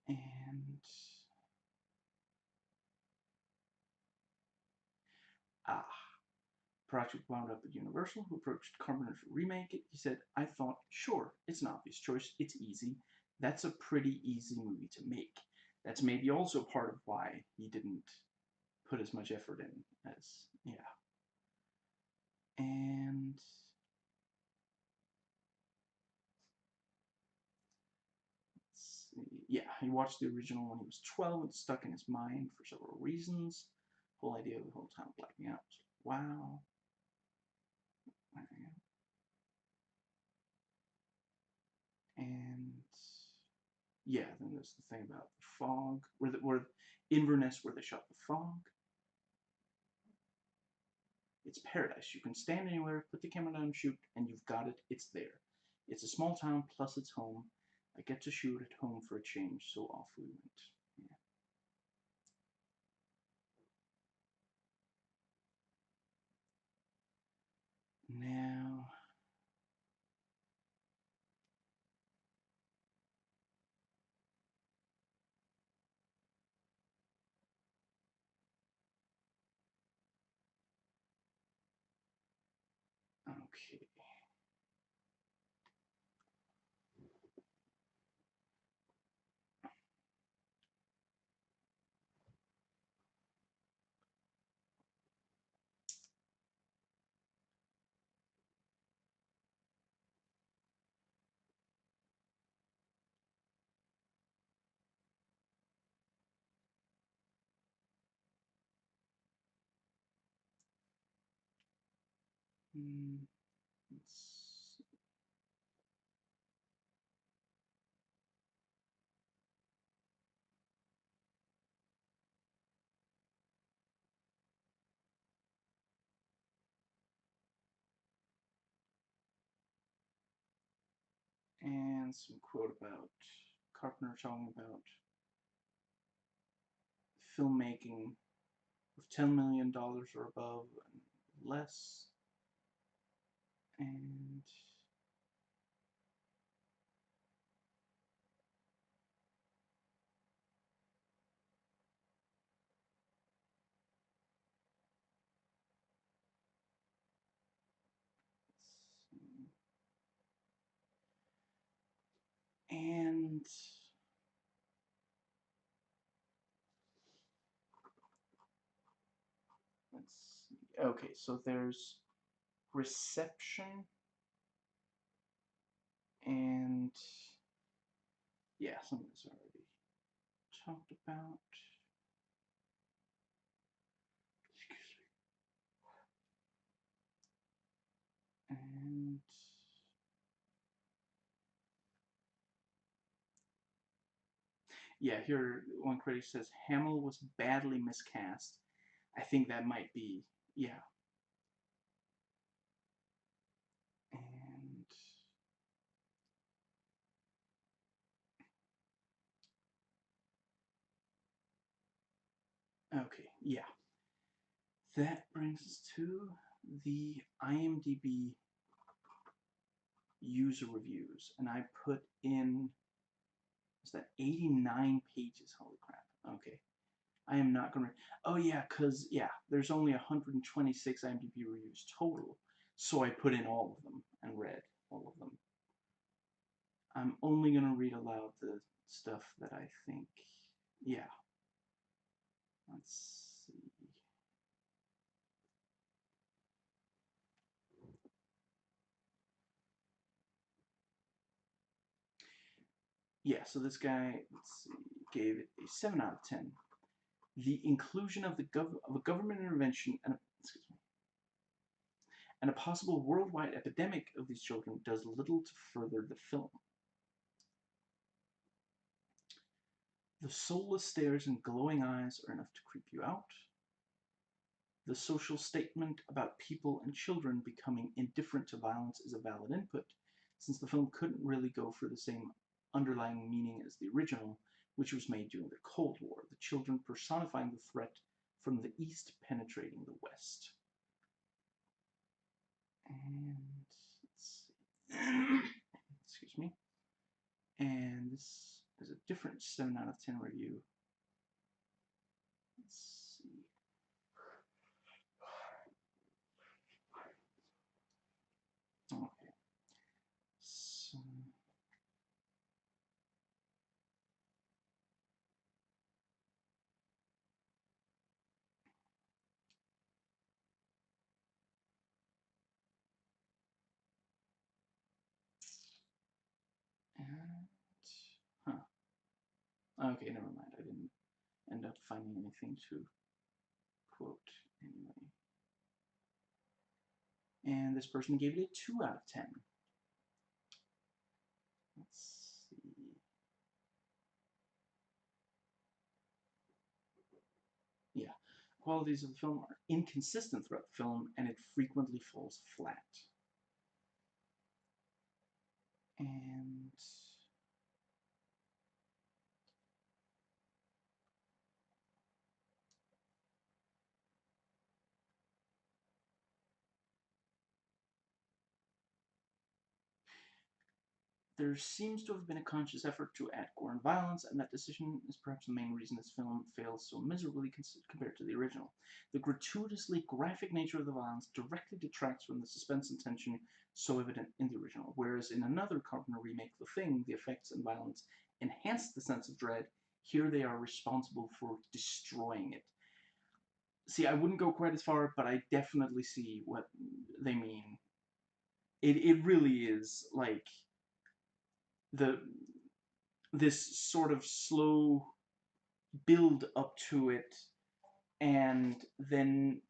And project wound up at Universal, who approached Carpenter to remake it. He said, I thought, sure, it's an obvious choice. It's easy. That's a pretty easy movie to make. That's maybe also part of why he didn't put as much effort in as, yeah. And let's see. Yeah, he watched the original when he was 12. It's stuck in his mind for several reasons. The whole idea of the whole time blacking out was like, wow. And yeah, then there's the thing about the fog, where Inverness, where they shot the fog. It's paradise. You can stand anywhere, put the camera down, shoot, and you've got it. It's there. It's a small town, plus it's home. I get to shoot at home for a change, so off we went. Yeah. Now, okay. Let's see. And some quote about Carpenter talking about filmmaking with $10 million or above and less. And and let's see. Okay, so there's reception and yeah, something's already talked about. Excuse me. And yeah, here one critic says Hamill was badly miscast. I think that might be, yeah. And okay, yeah. That brings us to the IMDb user reviews, and I put in, is that 89 pages? Holy crap. Okay. I am not gonna, oh yeah, cause, yeah, there's only 126 IMDb reviews total, so I put in all of them and read all of them. I'm only gonna read aloud the stuff that I think, yeah. Let's see. Yeah, so this guy, let's see, gave it a 7 out of 10. The inclusion of a government intervention and a possible worldwide epidemic of these children does little to further the film. The soulless stares and glowing eyes are enough to creep you out. The social statement about people and children becoming indifferent to violence is a valid input, since the film couldn't really go for the same underlying meaning as the original, which was made during the Cold War, the children personifying the threat from the East penetrating the West. And let's see. Excuse me. And this is a different 7 out of 10 review. Let's see. Okay. So, and, huh. Okay, never mind. I didn't end up finding anything to quote anyway. And this person gave it a 2 out of 10. Let's see. Yeah. Qualities of the film are inconsistent throughout the film, and it frequently falls flat. And there seems to have been a conscious effort to add gore and violence, and that decision is perhaps the main reason this film fails so miserably compared to the original. The gratuitously graphic nature of the violence directly detracts from the suspense and tension so evident in the original, whereas in another Carpenter remake, The Thing, the effects and violence enhance the sense of dread. Here they are responsible for destroying it. See, I wouldn't go quite as far, but I definitely see what they mean. It really is like the this sort of slow build up to it, and then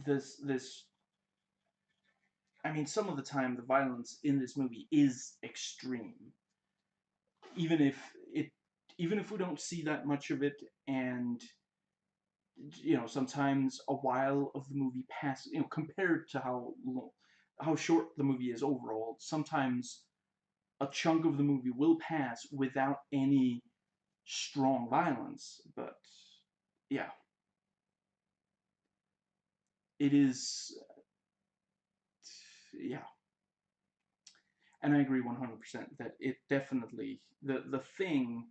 this I mean, some of the time the violence in this movie is extreme, even if it even if we don't see that much of it, and sometimes a while of the movie passes, compared to how short the movie is overall. Sometimes a chunk of the movie will pass without any strong violence, but yeah, it is, yeah. And I agree 100% that it definitely, the thing,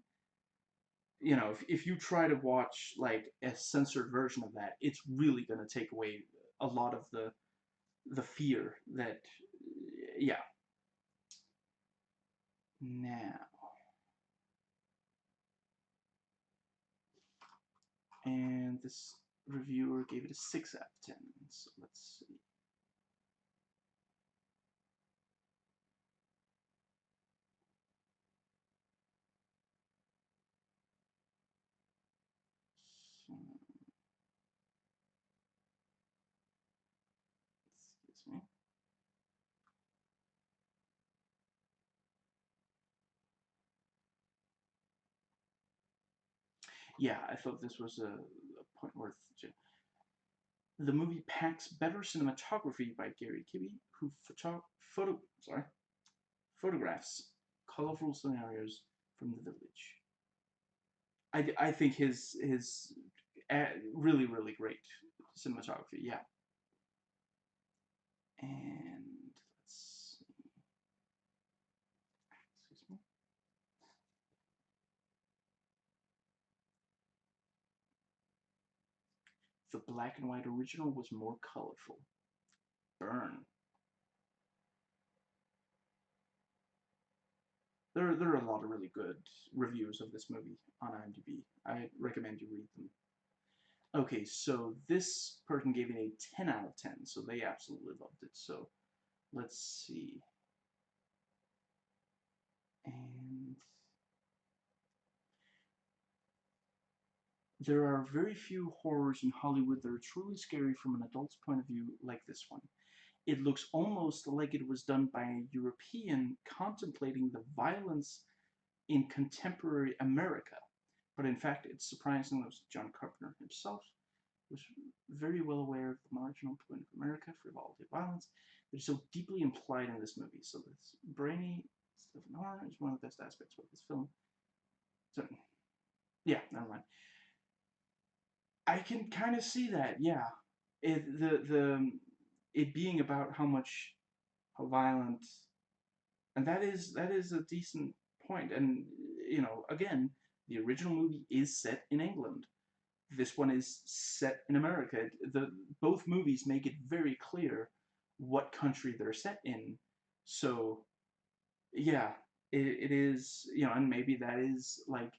if you try to watch like a censored version of that, it's really going to take away a lot of the fear that, yeah. Now, and this reviewer gave it a 6 out of 10, so let's see. So, excuse me. Yeah, I thought this was a point worth. The movie packs better cinematography by Gary Kibbe, who photographs colorful scenarios from the village. I think his really really great cinematography. Yeah, And let's see. Excuse me. The black and white original was more colorful. Burn. There are a lot of really good reviews of this movie on IMDb. I recommend you read them. Okay, so this person gave it a 10 out of 10, so they absolutely loved it. So let's see. And there are very few horrors in Hollywood that are truly scary from an adult's point of view like this one. It looks almost like it was done by a European contemplating the violence in contemporary America. But in fact, it's surprising that John Carpenter himself was very well aware of the marginal point of America, frivolity of violence, that is so deeply implied in this movie. So this brainy stuff in horror is one of the best aspects of this film. So, yeah, never mind. I can kind of see that, yeah. It being about how violent, and that is a decent point. And again, the original movie is set in England. This one is set in America. Both movies make it very clear what country they're set in. So yeah, it is, and maybe that is like,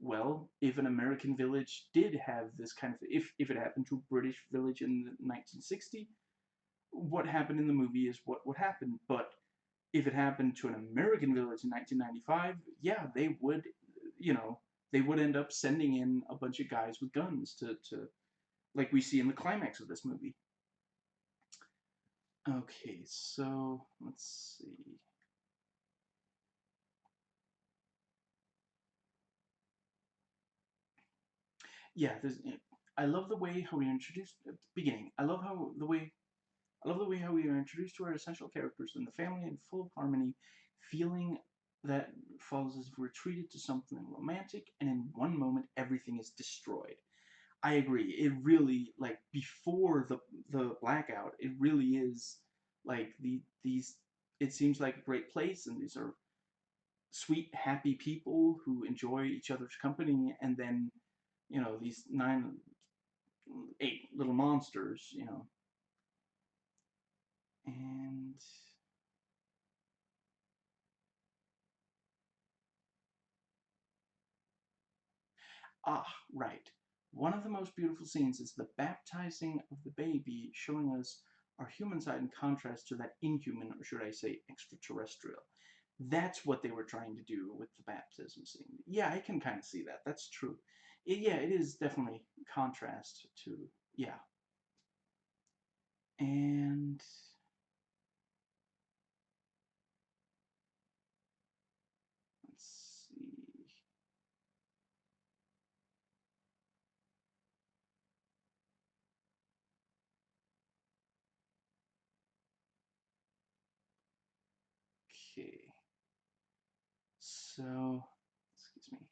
well, if an American village did have this kind of, if it happened to a British village in 1960, what happened in the movie is what would happen. But if it happened to an American village in 1995, yeah, you know, they would end up sending in a bunch of guys with guns to like we see in the climax of this movie. Okay, so let's see. Yeah, I love the way how we are introduced at the beginning. I love the way how we are introduced to our essential characters and the family in full harmony, feeling that falls as if we're treated to something romantic, and in one moment everything is destroyed. I agree. It really, like, before the blackout, it really is like these. It seems like a great place, and these are sweet, happy people who enjoy each other's company, and then these nine, eight little monsters, and ah, right. One of the most beautiful scenes is the baptizing of the baby, showing us our human side in contrast to that inhuman, or should I say, extraterrestrial. That's what they were trying to do with the baptism scene. Yeah, I can kind of see that. That's true. Yeah, it is definitely contrast to, yeah. And let's see. Okay. So, excuse me.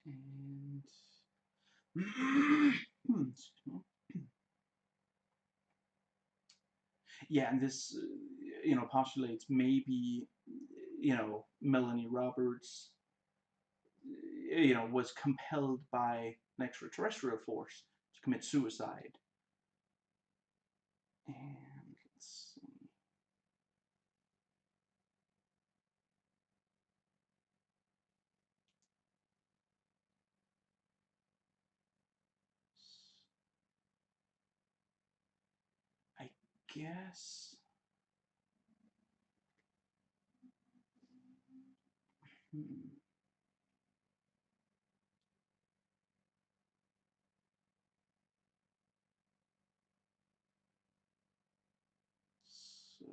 And yeah, and this, postulates maybe, Melanie Roberts, was compelled by an extraterrestrial force to commit suicide. And let's see. I guess. Hmm, so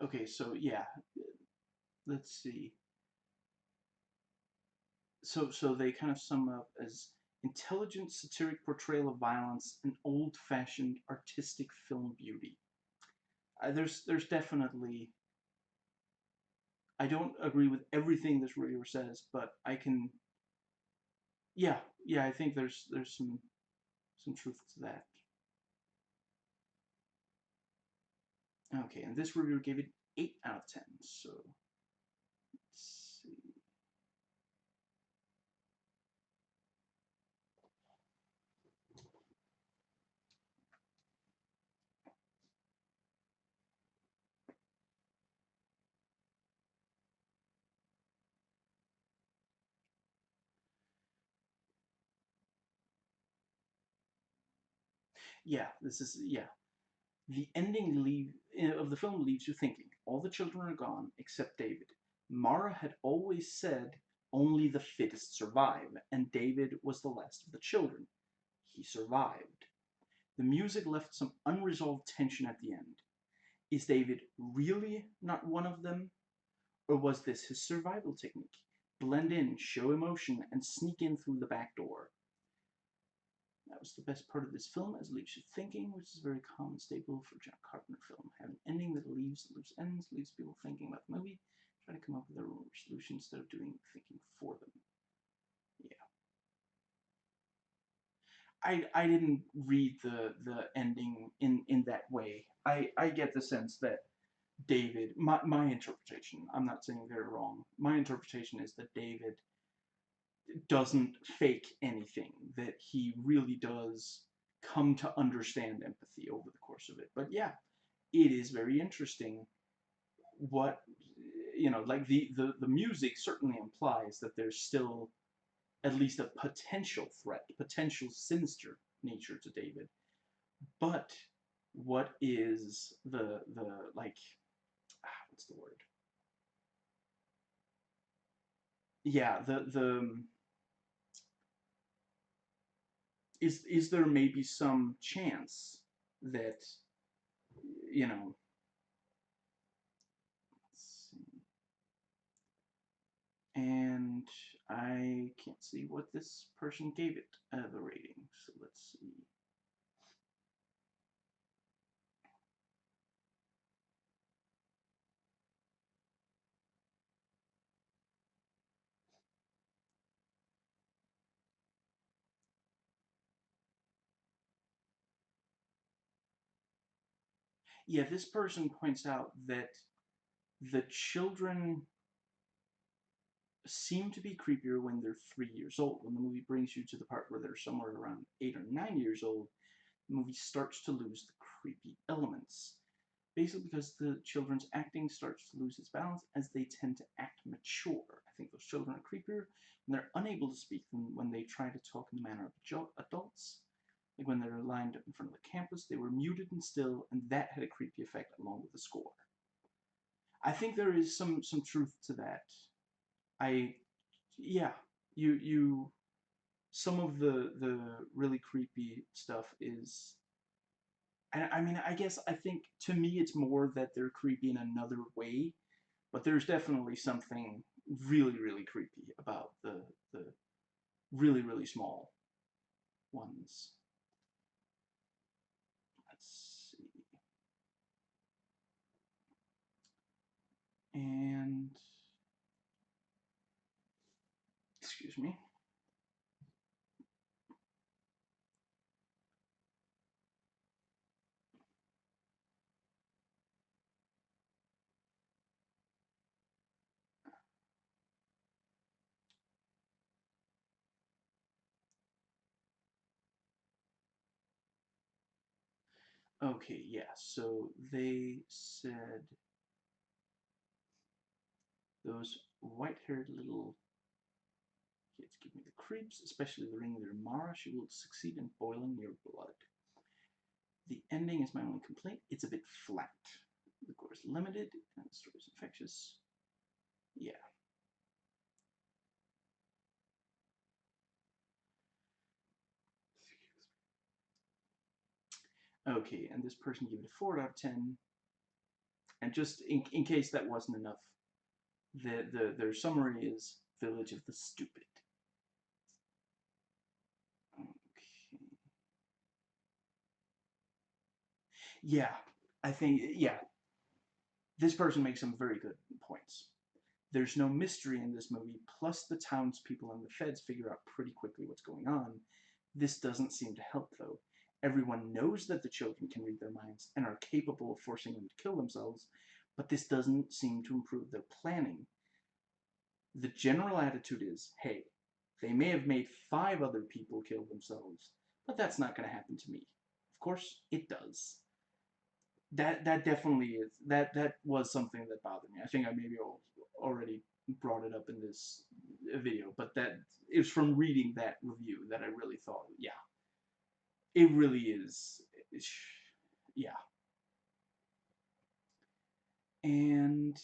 Okay, so yeah, let's see. So they kind of sum up as intelligent satiric portrayal of violence and old-fashioned artistic film beauty. There's definitely, I don't agree with everything this reviewer says, but I can, yeah, yeah, I think there's some truth to that. Okay, and this reviewer gave it 8 out of 10. So let's see. Yeah, this is yeah. The ending of the film leaves you thinking. All the children are gone except David. Mara had always said only the fittest survive, and David was the last of the children. He survived. The music left some unresolved tension at the end. Is David really not one of them? Or was this his survival technique? Blend in, show emotion, and sneak in through the back door. That was the best part of this film, as it leaves you thinking, which is a very common staple for John Carpenter film. Have an ending that leaves loose ends, leaves people thinking about the movie, try to come up with their own solution instead of doing thinking for them. Yeah. I didn't read the ending in that way. I get the sense that David, my interpretation, I'm not saying they're wrong, my interpretation is that David doesn't fake anything, that he really does come to understand empathy over the course of it. But yeah, it is very interesting what, like the music certainly implies that there's still at least a potential threat, potential sinister nature to David. But what is the like what's the word? Yeah, the is there maybe some chance that you know let's see, and I can't see what this person gave it the rating, so let's see. Yeah, this person points out that the children seem to be creepier when they're 3 years old. When the movie brings you to the part where they're somewhere around 8 or 9 years old, the movie starts to lose the creepy elements. Basically, because the children's acting starts to lose its balance as they tend to act mature. I think those children are creepier when they're unable to speak than when they try to talk in the manner of adults. Like when they're lined up in front of the campus, they were muted and still, and that had a creepy effect along with the score. I think there is some truth to that. I yeah, you some of the really creepy stuff is, I mean, I guess I think to me it's more that they're creepy in another way, but there's definitely something really creepy about the really small ones. Let's see. And excuse me. Okay, yeah. So they said those white-haired little kids give me the creeps, especially the ringleader Mara. She will succeed in boiling your blood. The ending is my only complaint. It's a bit flat. The gore is limited, and the story is infectious. Yeah. Okay, and this person gave it a 4 out of 10. And just in case that wasn't enough, their summary is Village of the Stupid. Okay. Yeah, I think, yeah, this person makes some very good points. There's no mystery in this movie, plus the townspeople and the feds figure out pretty quickly what's going on. This doesn't seem to help, though. Everyone knows that the children can read their minds and are capable of forcing them to kill themselves, but this doesn't seem to improve their planning. The general attitude is, hey, they may have made 5 other people kill themselves, but that's not going to happen to me. Of course, it does. That definitely is, that was something that bothered me. I think I maybe already brought it up in this video, but that it was from reading that review that I really thought, yeah, it really is, yeah. And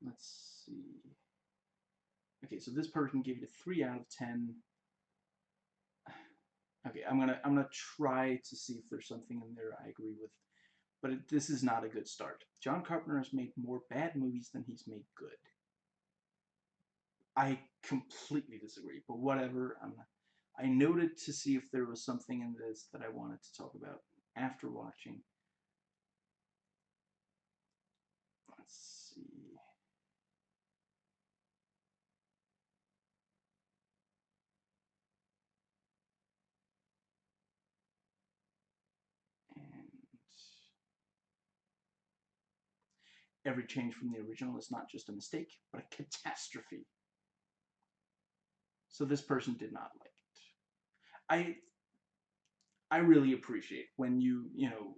let's see. Okay, so this person gave it a 3 out of 10. Okay, I'm gonna try to see if there's something in there I agree with, but this is not a good start. John Carpenter has made more bad movies than he's made good. I completely disagree, but whatever. I noted to see if there was something in this that I wanted to talk about after watching. Let's see. And every change from the original is not just a mistake, but a catastrophe. So this person did not like it. I really appreciate when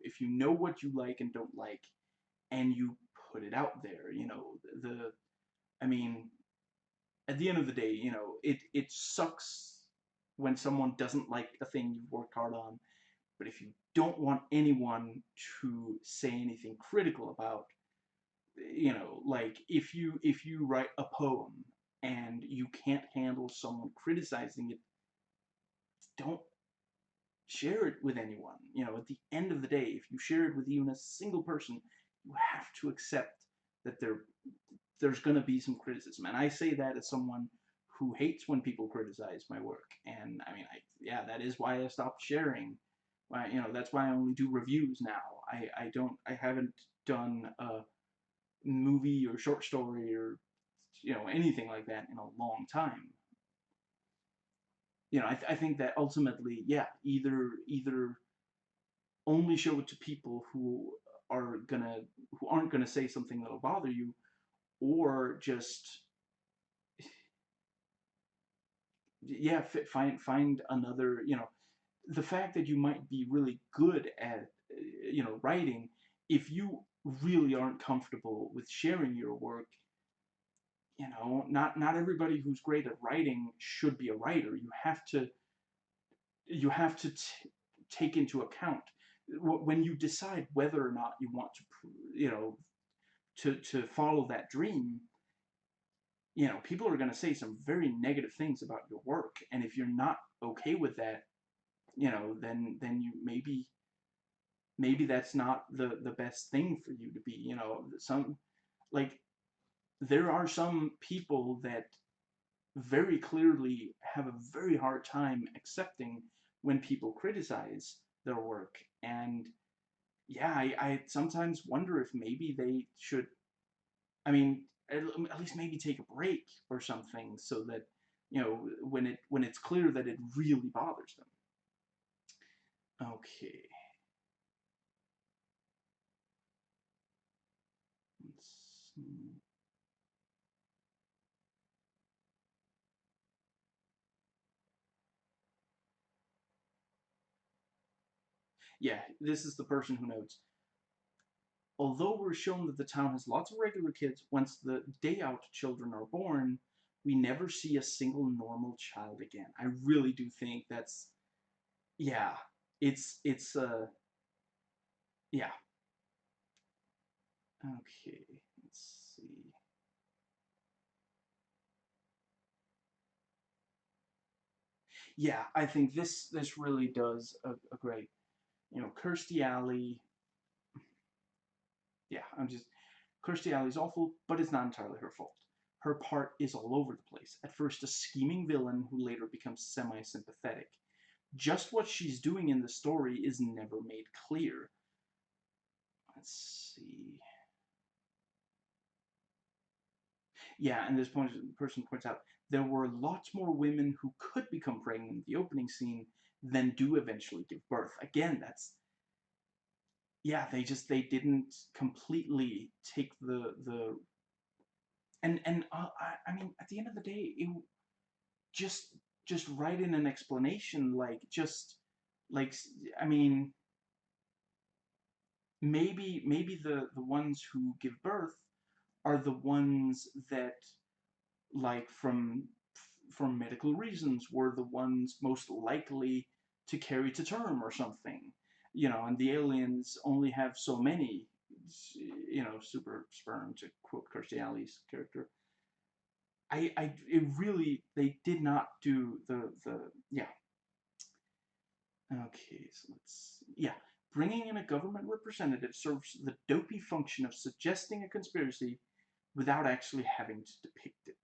if you know what you like and don't like, and you put it out there. I mean, at the end of the day, it sucks when someone doesn't like a thing you've worked hard on. But if you don't want anyone to say anything critical about, like if you write a poem and you can't handle someone criticizing it, don't share it with anyone. At the end of the day, if you share it with even a single person, you have to accept that there's going to be some criticism. And I say that as someone who hates when people criticize my work. And I mean, yeah, that is why I stopped sharing. Why, that's why I only do reviews now. I haven't done a movie or short story or anything like that in a long time. I think that ultimately, yeah, either only show it to people who aren't gonna say something that'll bother you, or just, yeah, find another. The fact that you might be really good at writing, if you really aren't comfortable with sharing your work, not everybody who's great at writing should be a writer. You have to take into account when you decide whether or not you want to, to follow that dream. People are going to say some very negative things about your work, and if you're not okay with that, then you maybe that's not the best thing for you to be. Some, like, there are some people that very clearly have a very hard time accepting when people criticize their work. And yeah, I sometimes wonder if maybe they should, I mean, at least maybe take a break or something, so that when it's clear that it really bothers them. Okay, let's see. Yeah, this is the person who notes, although we're shown that the town has lots of regular kids, once the day out children are born, we never see a single normal child again. I really do think that's, yeah, it's yeah. Okay, let's see. Yeah, I think this really does a great, Kirstie Alley. yeah, I'm just Kirstie Alley's awful, but it's not entirely her fault. Her part is all over the place. At first, a scheming villain who later becomes semi-sympathetic. Just what she's doing in the story is never made clear. Let's see. Yeah, and this person points out there were lots more women who could become pregnant in the opening scene than do eventually give birth. Again, that's yeah, they didn't completely take the and I mean at the end of the day it just just write in an explanation like just like I mean maybe the ones who give birth are the ones that like from medical reasons were the ones most likely to carry to term or something, you know, and the aliens only have so many, you know, super sperm, to quote Kirstie Alley's character. It really, they did not do yeah. Okay, so yeah. Bringing in a government representative serves the dopey function of suggesting a conspiracy without actually having to depict it.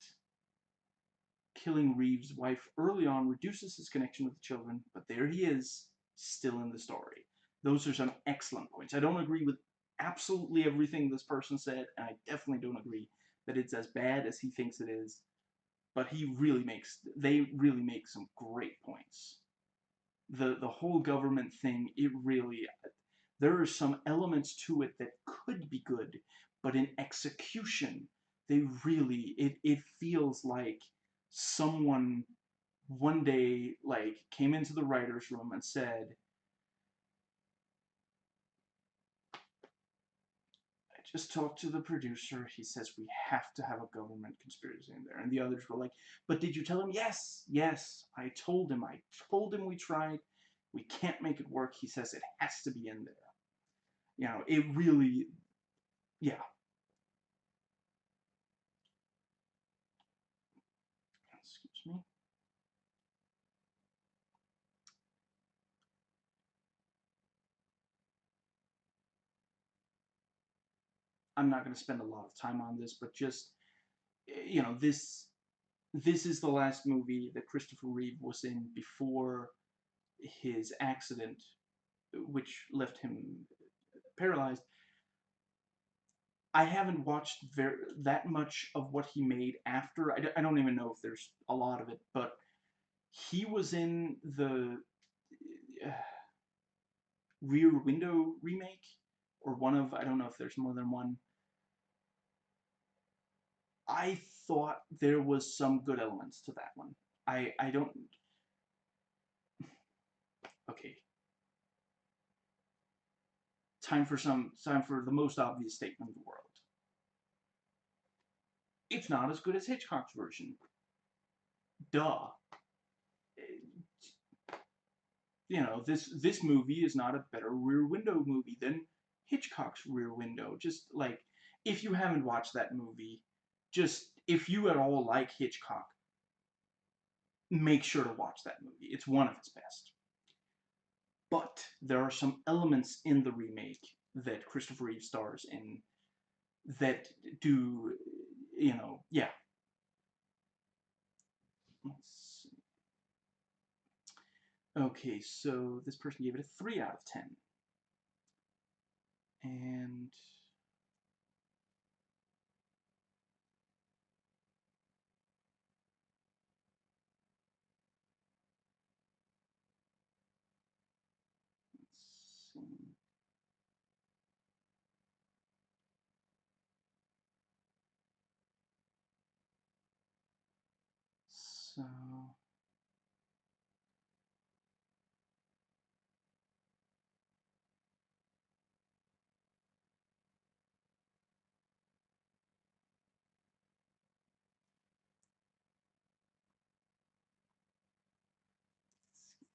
Killing Reeves' wife early on reduces his connection with the children, but there he is, still in the story. Those are some excellent points. I don't agree with absolutely everything this person said, and I definitely don't agree that it's as bad as he thinks it is, but they really make some great points. The whole government thing, it really, there are some elements to it that could be good, but in execution, they really, it feels like someone one day like came into the writer's room and said, I just talked to the producer, he says we have to have a government conspiracy in there. And the others were like, but did you tell him? Yes, I told him we tried, we can't make it work, he says it has to be in there. You know, it really, yeah. Excuse me. I'm not going to spend a lot of time on this, but just, you know, this is the last movie that Christopher Reeve was in before his accident, which left him paralyzed. I haven't watched that much of what he made after. I don't even know if there's a lot of it, but he was in the uh, Rear Window remake, or one of, I don't know if there's more than one. I thought there was some good elements to that one. I don't. Okay, time for the most obvious statement in the world. It's not as good as Hitchcock's version. Duh. You know, this movie is not a better Rear Window movie than Hitchcock's Rear Window. Just like, if you haven't watched that movie, just if you at all like Hitchcock, make sure to watch that movie. It's one of his best. But there are some elements in the remake that Christopher Reeve stars in that do, you know, yeah. Let's see. Okay, so this person gave it a 3 out of 10. And let's see. So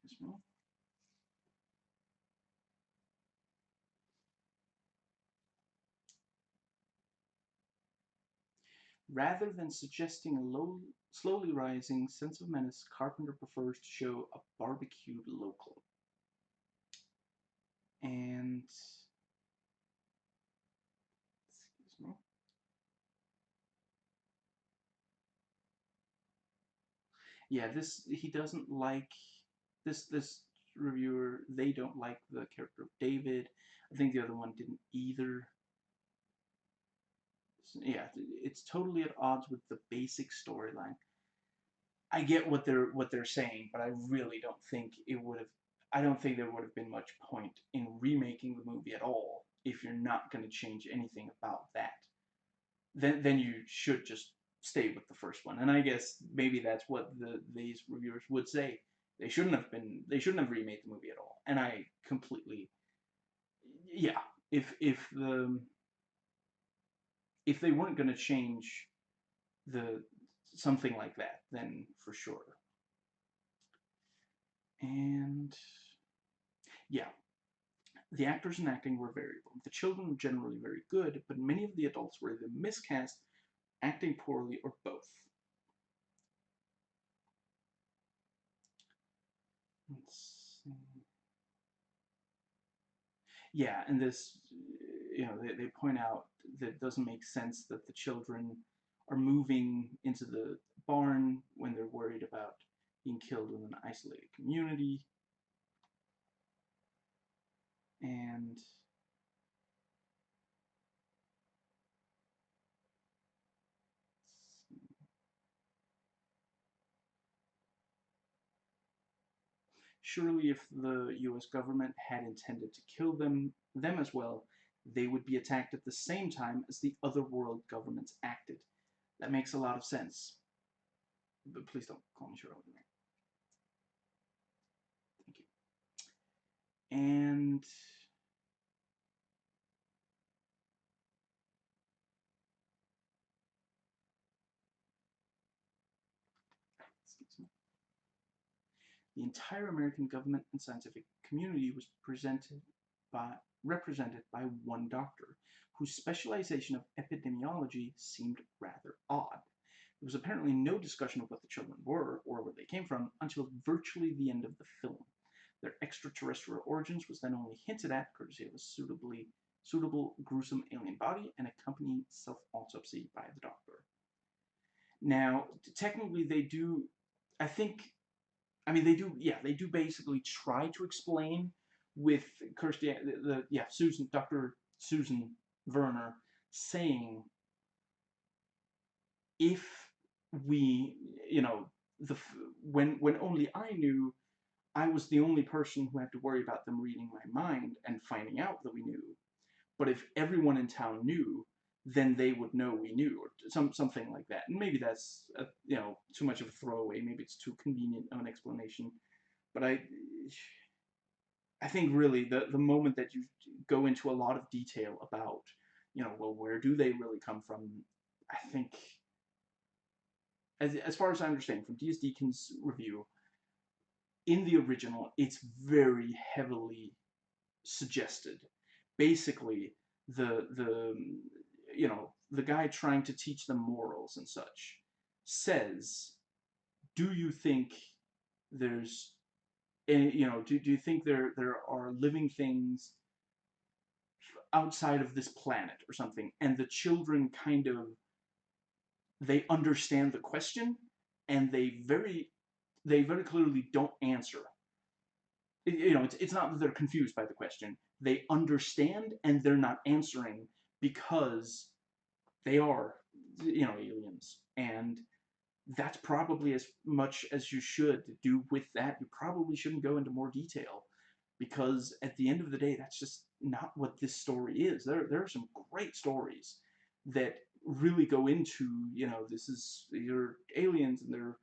excuse me. Rather than suggesting a slowly rising sense of menace, Carpenter prefers to show a barbecued local. And Yeah, he doesn't like this reviewer. They don't like the character of David. I think the other one didn't either. So, yeah, it's totally at odds with the basic storyline. I get what they're saying, but I really don't think it would have. I don't think there would have been much point in remaking the movie at all if you're not going to change anything about that. Then you should just stay with the first one. And I guess maybe that's what these reviewers would say. They shouldn't have remade the movie at all. And I completely, yeah. If they weren't going to change the something like that, then for sure. And yeah, the actors and acting were variable. The children were generally very good, but many of the adults were either miscast, acting poorly, or both. Let's see. Yeah, and this, they point out that it doesn't make sense that the children are moving into the barn when they're worried about being killed in an isolated community. And surely if the US government had intended to kill them as well, they would be attacked at the same time as the other world governments acted. That makes a lot of sense. But please don't call me Shirley. Thank you. And the entire American government and scientific community was represented by one doctor, whose specialization of epidemiology seemed rather odd. There was apparently no discussion of what the children were or where they came from until virtually the end of the film. Their extraterrestrial origins was then only hinted at, courtesy of a suitable gruesome alien body and accompanying self-autopsy by the doctor. Now, technically, they do. I think they do. Yeah, they do basically try to explain with Kirsty, Dr. Susan Werner saying, if we, the when only I knew, I was the only person who had to worry about them reading my mind and finding out that we knew. But if everyone in town knew, then they would know we knew, or something like that. And maybe that's too much of a throwaway. Maybe it's too convenient of an explanation. But I think really the moment that you go into a lot of detail about, well, where do they really come from? I think, as far as I understand from D.S. Deacon's review, in the original, it's very heavily suggested. Basically, the the guy trying to teach them morals and such says, "Do you think there's do you think there are living things outside of this planet or something?" And the children kind of they understand the question, and they very clearly don't answer. It's not that they're confused by the question. They understand and they're not answering because they are, aliens. And that's probably as much as you should do with that. You probably shouldn't go into more detail because at the end of the day, that's just not what this story is. There are some great stories that really go into, these are aliens and they're,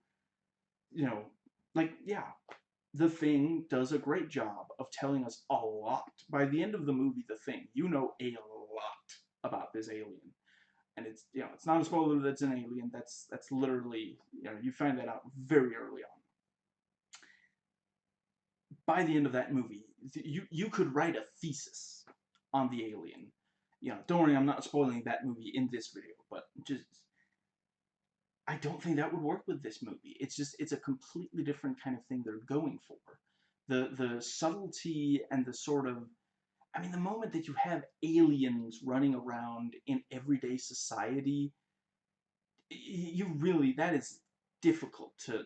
yeah, the Thing does a great job of telling us a lot. By the end of the movie, The Thing, you know a lot about this alien. And it's not a spoiler that's an alien. That's literally, you find that out very early on. By the end of that movie, you could write a thesis on the alien. Don't worry, I'm not spoiling that movie in this video, but just I don't think that would work with this movie. It's a completely different kind of thing they're going for. The subtlety and the sort of, the moment that you have aliens running around in everyday society, you really, that is difficult to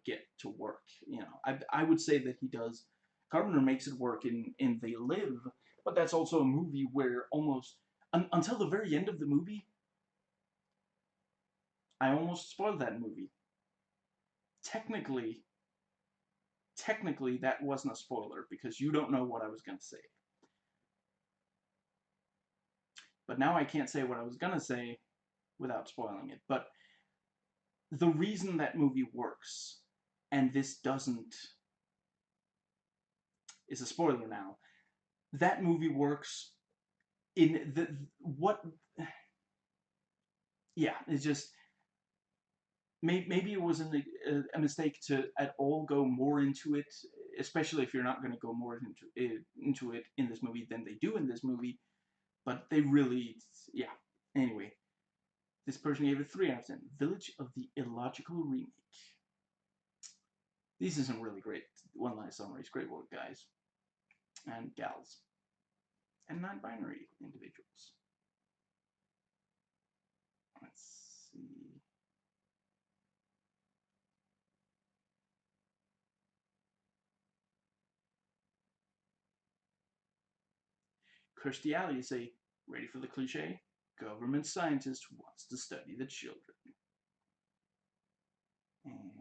get to work. You know, I would say that he does. Carpenter makes it work in They Live, but that's also a movie where almost until the very end of the movie, I almost spoiled that movie. Technically, technically that wasn't a spoiler because you don't know what I was gonna say. But now I can't say what I was gonna say without spoiling it. But the reason that movie works, and this doesn't, is a spoiler now. That movie works in the what? Yeah, it's just maybe it was a mistake to at all go more into it, especially if you're not going to go more into it in this movie than they do in this movie. But they really, yeah. Anyway, this person gave it 3 out of 10. Village of the Illogical Remake. These are some really great one-line summaries. Great work, guys and gals and non-binary individuals. Let's see. Kirstie Alley say, ready for the cliche? Government scientist wants to study the children. And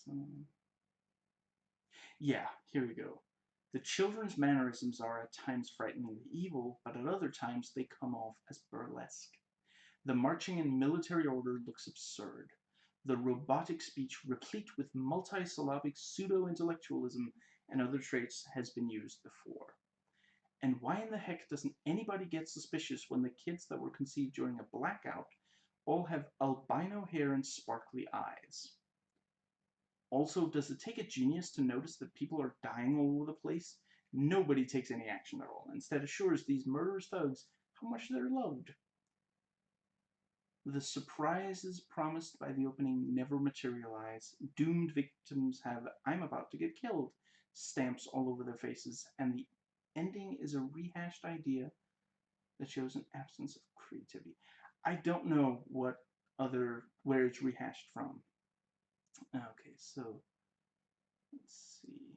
some, yeah, here we go. The children's mannerisms are at times frighteningly evil, but at other times they come off as burlesque. The marching in military order looks absurd. The robotic speech, replete with multisyllabic pseudo-intellectualism and other traits, has been used before. And why in the heck doesn't anybody get suspicious when the kids that were conceived during a blackout all have albino hair and sparkly eyes? Also, does it take a genius to notice that people are dying all over the place? Nobody takes any action at all. Instead assures these murderous thugs how much they're loved. The surprises promised by the opening never materialize. Doomed victims have "I'm about to get killed" stamps all over their faces, and the ending is a rehashed idea that shows an absence of creativity. I don't know where it's rehashed from. Okay, so let's see.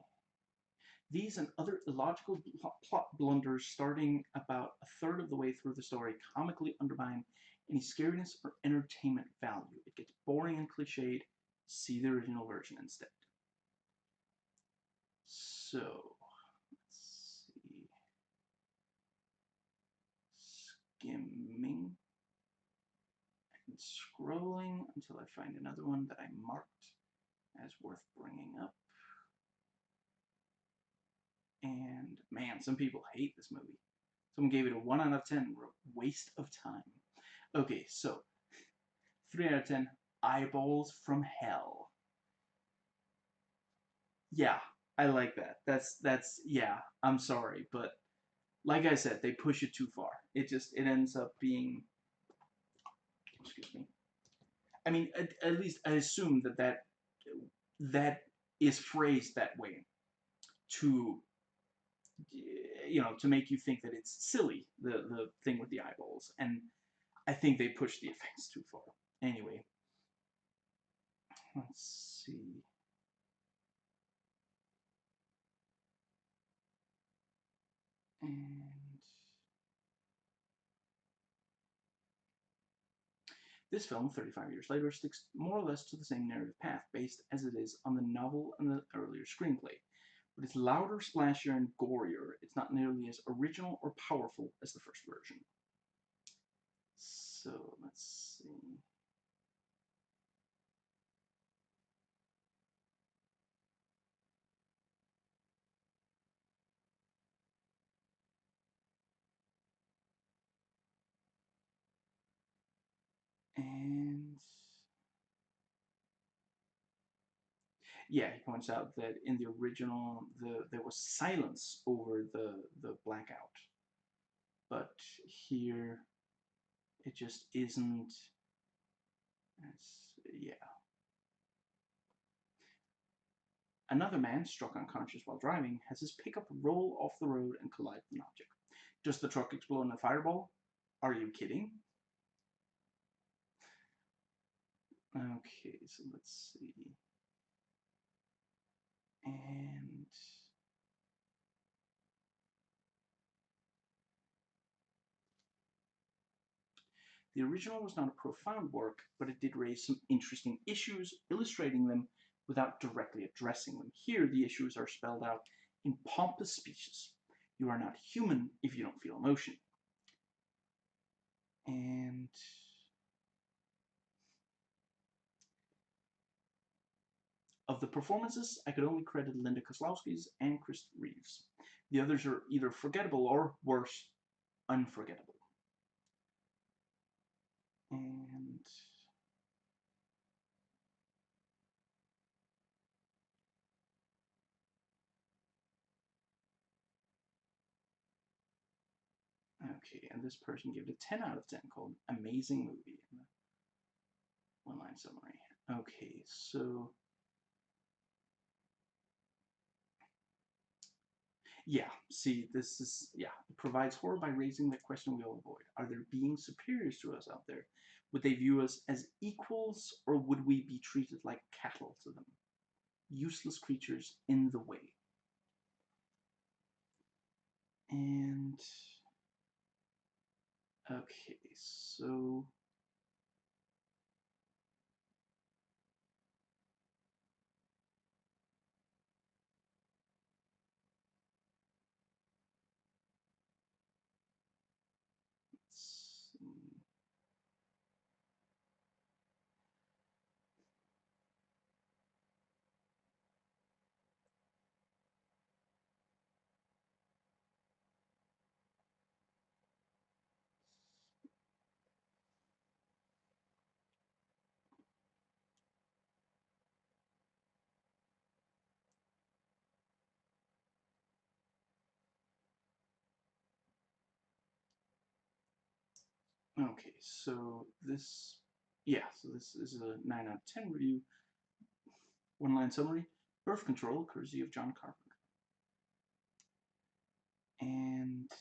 These and other illogical plot blunders starting about a third of the way through the story comically undermine any scariness or entertainment value. It gets boring and cliched. See the original version instead. So, let's see. Skimming and scrolling until I find another one that I marked as worth bringing up. And man, some people hate this movie. Someone gave it a 1 out of 10. Waste of time. Okay, so 3 out of 10. Eyeballs from Hell. Yeah, I like that. That's yeah. I'm sorry, but like I said, they push it too far. It ends up being. Excuse me. I mean, at least I assume that is phrased that way to to make you think that it's silly, the thing with the eyeballs, and I think they push the effects too far. Anyway, let's see. And this film, 35 years later, sticks more or less to the same narrative path, based as it is on the novel and the earlier screenplay. But it's louder, splashier, and gorier. It's not nearly as original or powerful as the first version. So, let's see. And yeah, he points out that in the original, there was silence over the blackout, but here it just isn't. Yeah. Another man, struck unconscious while driving, has his pickup roll off the road and collide with an object. Does the truck explode in a fireball? Are you kidding? Okay, so let's see. And the original was not a profound work, but it did raise some interesting issues, illustrating them without directly addressing them. Here, the issues are spelled out in pompous speeches. You are not human if you don't feel emotion. And of the performances, I could only credit Linda Kozlowski's and Chris Reeves. The others are either forgettable or, worse, unforgettable. And okay, and this person gave it a 10 out of 10, called Amazing Movie. One-line summary. Okay, so yeah, see, this is, yeah, it provides horror by raising the question we all avoid. Are there beings superiors to us out there? Would they view us as equals, or would we be treated like cattle to them? Useless creatures in the way. And okay, so let's see. Okay, so this, yeah, so this is a 9 out of 10 review. One-line summary: Birth Control, courtesy of John Carpenter. And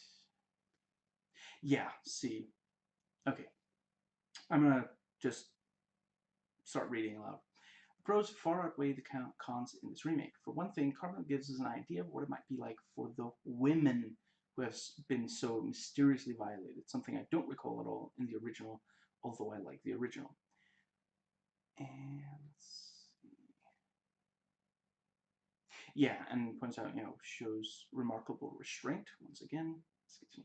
yeah, see, okay, I'm gonna just start reading aloud. The pros far outweigh the cons in this remake. For one thing, Carpenter gives us an idea of what it might be like for the women who have been so mysteriously violated, something I don't recall at all in the original, although I like the original. And yeah, and points out, shows remarkable restraint once again. Excuse me.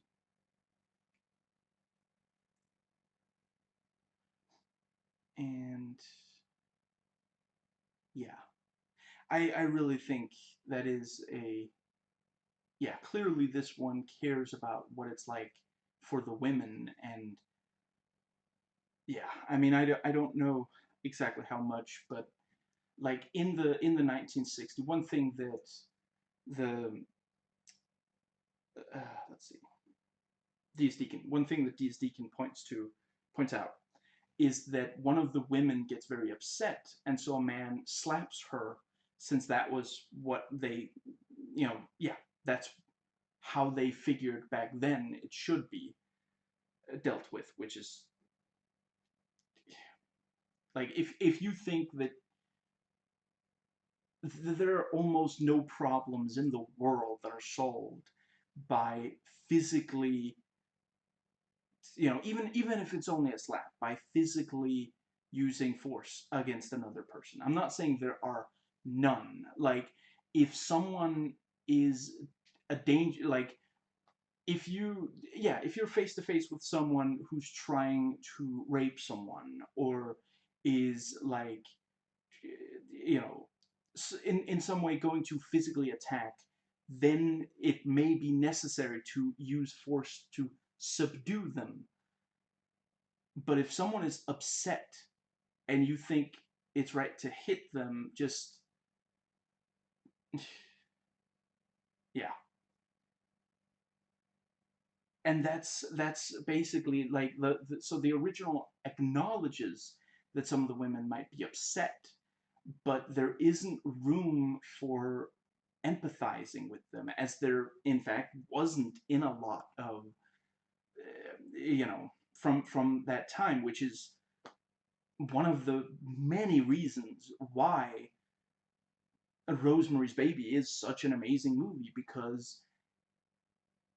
And yeah, I really think that is yeah, clearly this one cares about what it's like for the women. And yeah, I mean, I don't know exactly how much, but like in the 1960s, one thing that the let's see, D.S. Deacon, one thing that D.S. Deacon points out is that one of the women gets very upset, and so a man slaps her, since that was what they, yeah, that's how they figured back then it should be dealt with, which is like, if you think that there are almost no problems in the world that are solved by physically, even if it's only a slap, by physically using force against another person. I'm not saying there are none. Like, if someone is a danger, like, if you're face to face with someone who's trying to rape someone, or is like, in some way going to physically attack, then it may be necessary to use force to subdue them. But if someone is upset and you think it's right to hit them, just, yeah. And that's basically like so the original acknowledges that some of the women might be upset, but there isn't room for empathizing with them, as there in fact wasn't in a lot of from that time, which is one of the many reasons why Rosemary's Baby is such an amazing movie, because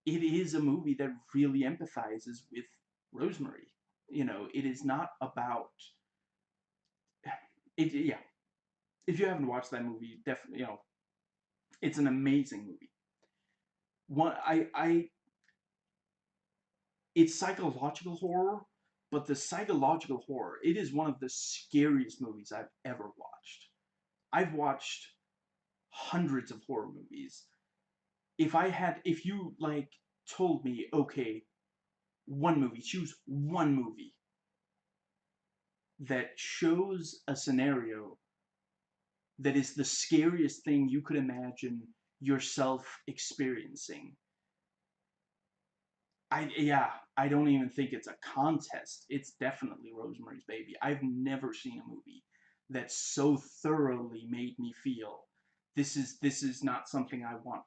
it is a movie that really empathizes with Rosemary. It is not about it. Yeah, if you haven't watched that movie, definitely, it's an amazing movie. One, it's psychological horror, but the psychological horror, it is one of the scariest movies I've ever watched. I've watched hundreds of horror movies. If you like told me, okay, one movie, choose one movie that shows a scenario that is the scariest thing you could imagine yourself experiencing. I don't even think it's a contest. It's definitely Rosemary's Baby. I've never seen a movie that so thoroughly made me feel this is not something I want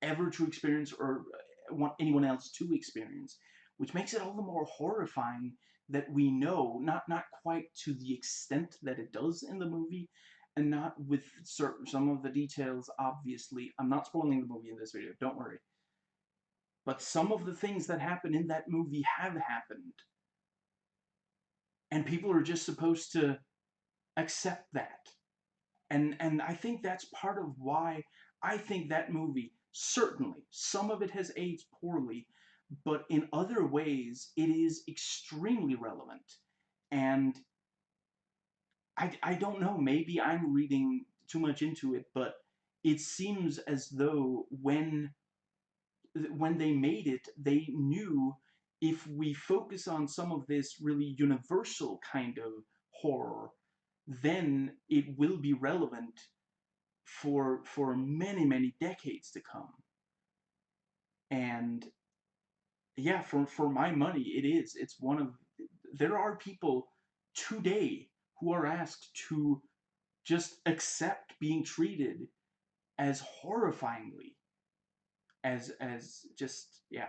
ever to experience, or want anyone else to experience, which makes it all the more horrifying that we know, not quite to the extent that it does in the movie, and not with some of the details. Obviously, I'm not spoiling the movie in this video, don't worry. But some of the things that happen in that movie have happened, and people are just supposed to accept that. And I think that's part of why I think that movie, certainly some of it has aged poorly, but in other ways it is extremely relevant. And I don't know, maybe I'm reading too much into it, but it seems as though when they made it, they knew, if we focus on some of this really universal kind of horror, then it will be relevant for many decades to come. And yeah, for my money, it is. It's one of there are people today who are asked to just accept being treated as horrifyingly as just, yeah.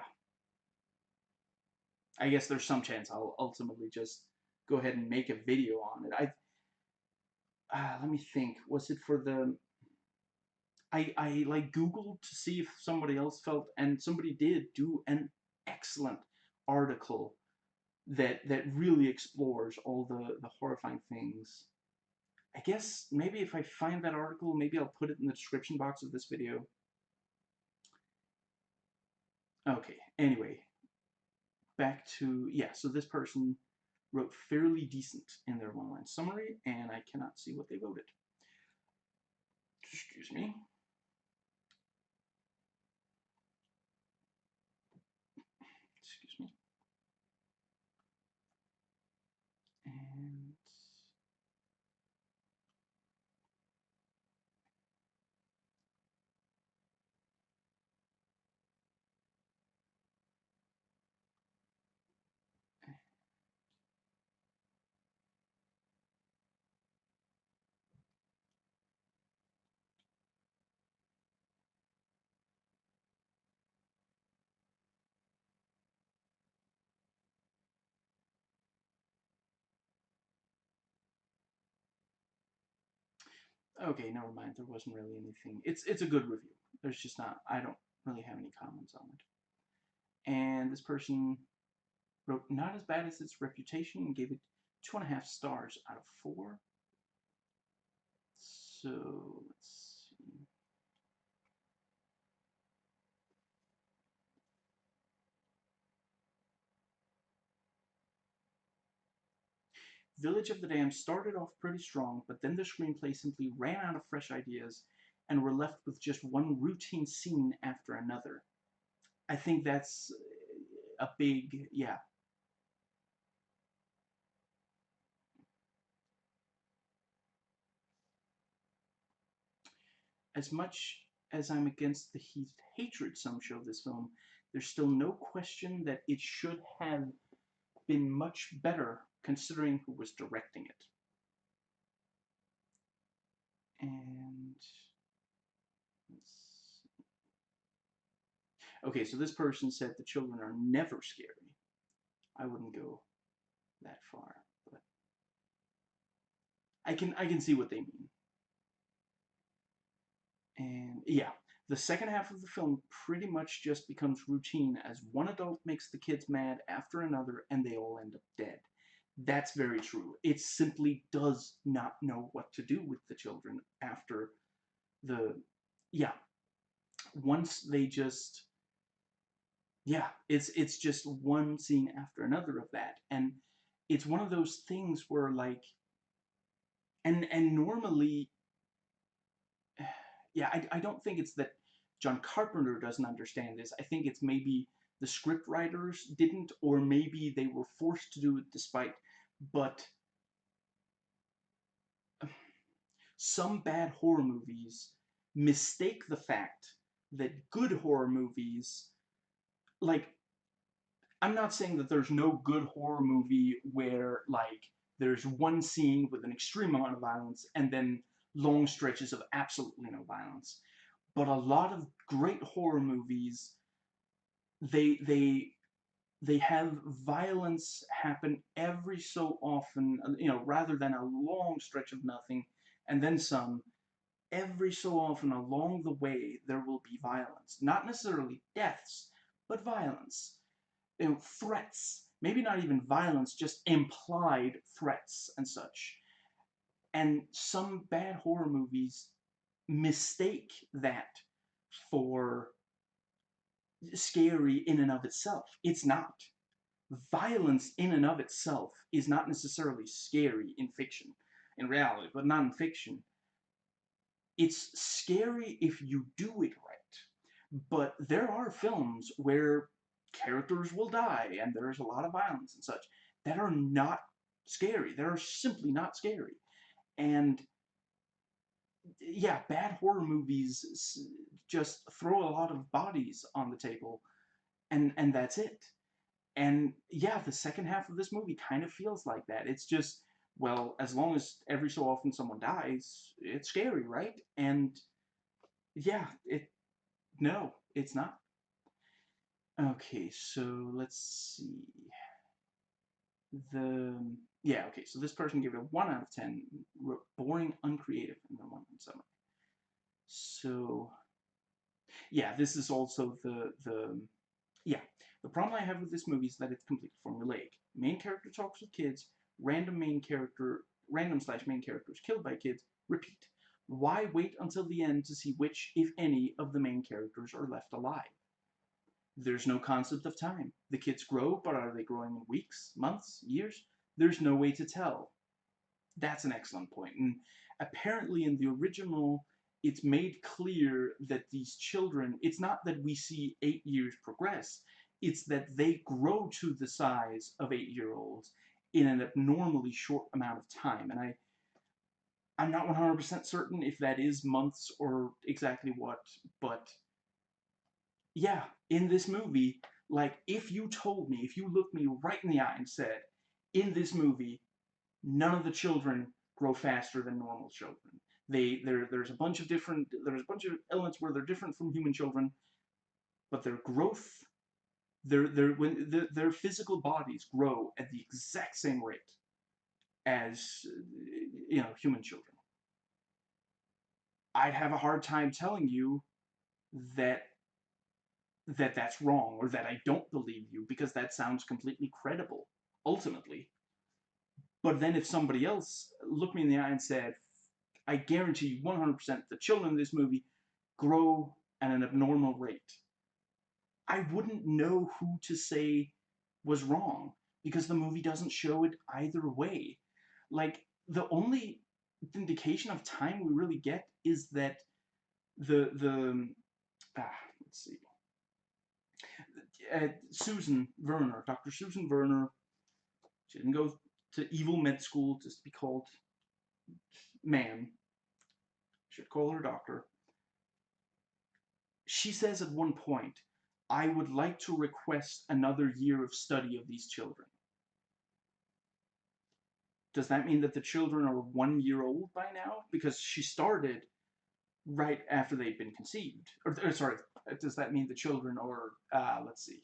I guess there's some chance I'll ultimately just go ahead and make a video on it. Let me think. Was it for the I like Googled to see if somebody else felt, and somebody did do an excellent article that really explores all the horrifying things. I guess maybe if I find that article, maybe I'll put it in the description box of this video. Okay, anyway, back to, yeah, so this person wrote fairly decent in their one-line summary, and I cannot see what they voted. Excuse me. Excuse me. And okay, never mind. There wasn't really anything. It's a good review. There's just not. I don't really have any comments on it. And this person wrote not as bad as its reputation and gave it 2.5 stars out of 4. So let's see. Village of the Damned started off pretty strong, but then the screenplay simply ran out of fresh ideas and were left with just one routine scene after another. I think that's a big, yeah. As much as I'm against the hatred some show this film, there's still no question that it should have been much better considering who was directing it. And okay, so this person said the children are never scary. I wouldn't go that far, but I can see what they mean. And yeah, the second half of the film pretty much just becomes routine as one adult makes the kids mad after another and they all end up dead. That's very true. It simply does not know what to do with the children after the, yeah, once they just, yeah, it's just one scene after another of that. And it's one of those things where like, and normally, yeah, I don't think it's that John Carpenter doesn't understand this. I think it's maybe the script writers didn't, or maybe they were forced to do it despite. But some bad horror movies mistake the fact that good horror movies, like, I'm not saying that there's no good horror movie where, like, there's one scene with an extreme amount of violence and then long stretches of absolutely no violence. But a lot of great horror movies, they they they have violence happen every so often, rather than a long stretch of nothing and then some. Every so often along the way there will be violence, not necessarily deaths, but violence, threats, maybe not even violence, just implied threats and such. And some bad horror movies mistake that for scary in and of itself. It's not. Violence in and of itself is not necessarily scary in fiction, in reality, but not in fiction. It's scary if you do it right. But there are films where characters will die and there's a lot of violence and such that are not scary. They're simply not scary. And yeah, bad horror movies just throw a lot of bodies on the table, and that's it. And yeah, the second half of this movie kind of feels like that. It's just, well, as long as every so often someone dies, it's scary, right? And yeah, no, it's not. Okay, so let's see. The Yeah, okay, so this person gave it a 1 out of 10, boring, uncreative, and then 1 in summary. So yeah, this is also yeah. The problem I have with this movie is that it's completely formulaic. Main character talks with kids, random slash main character is killed by kids, repeat. Why wait until the end to see which, if any, of the main characters are left alive? There's no concept of time. The kids grow, but are they growing in weeks, months, years? There's no way to tell. That's an excellent point. And apparently in the original, it's made clear that these children, it's not that we see 8 years progress, it's that they grow to the size of 8-year-olds in an abnormally short amount of time. And I'm not 100% certain if that is months or exactly what, but yeah, in this movie, like, if you told me, if you looked me right in the eye and said, in this movie, none of the children grow faster than normal children. There's a bunch of elements where they're different from human children, but their growth, their physical bodies grow at the exact same rate as human children. I'd have a hard time telling you that that's wrong, or that I don't believe you, because that sounds completely credible, ultimately. But then if somebody else looked me in the eye and said, I guarantee you 100% the children in this movie grow at an abnormal rate, I wouldn't know who to say was wrong, because the movie doesn't show it either way. Like, the only indication of time we really get is that the let's see, Susan Werner, Dr. Susan Werner, she didn't go to evil med school just to be called ma'am. Should call her doctor. She says at one point, I would like to request another year of study of these children. Does that mean that the children are 1 year old by now? Because she started right after they'd been conceived. Or sorry, does that mean the children are, let's see,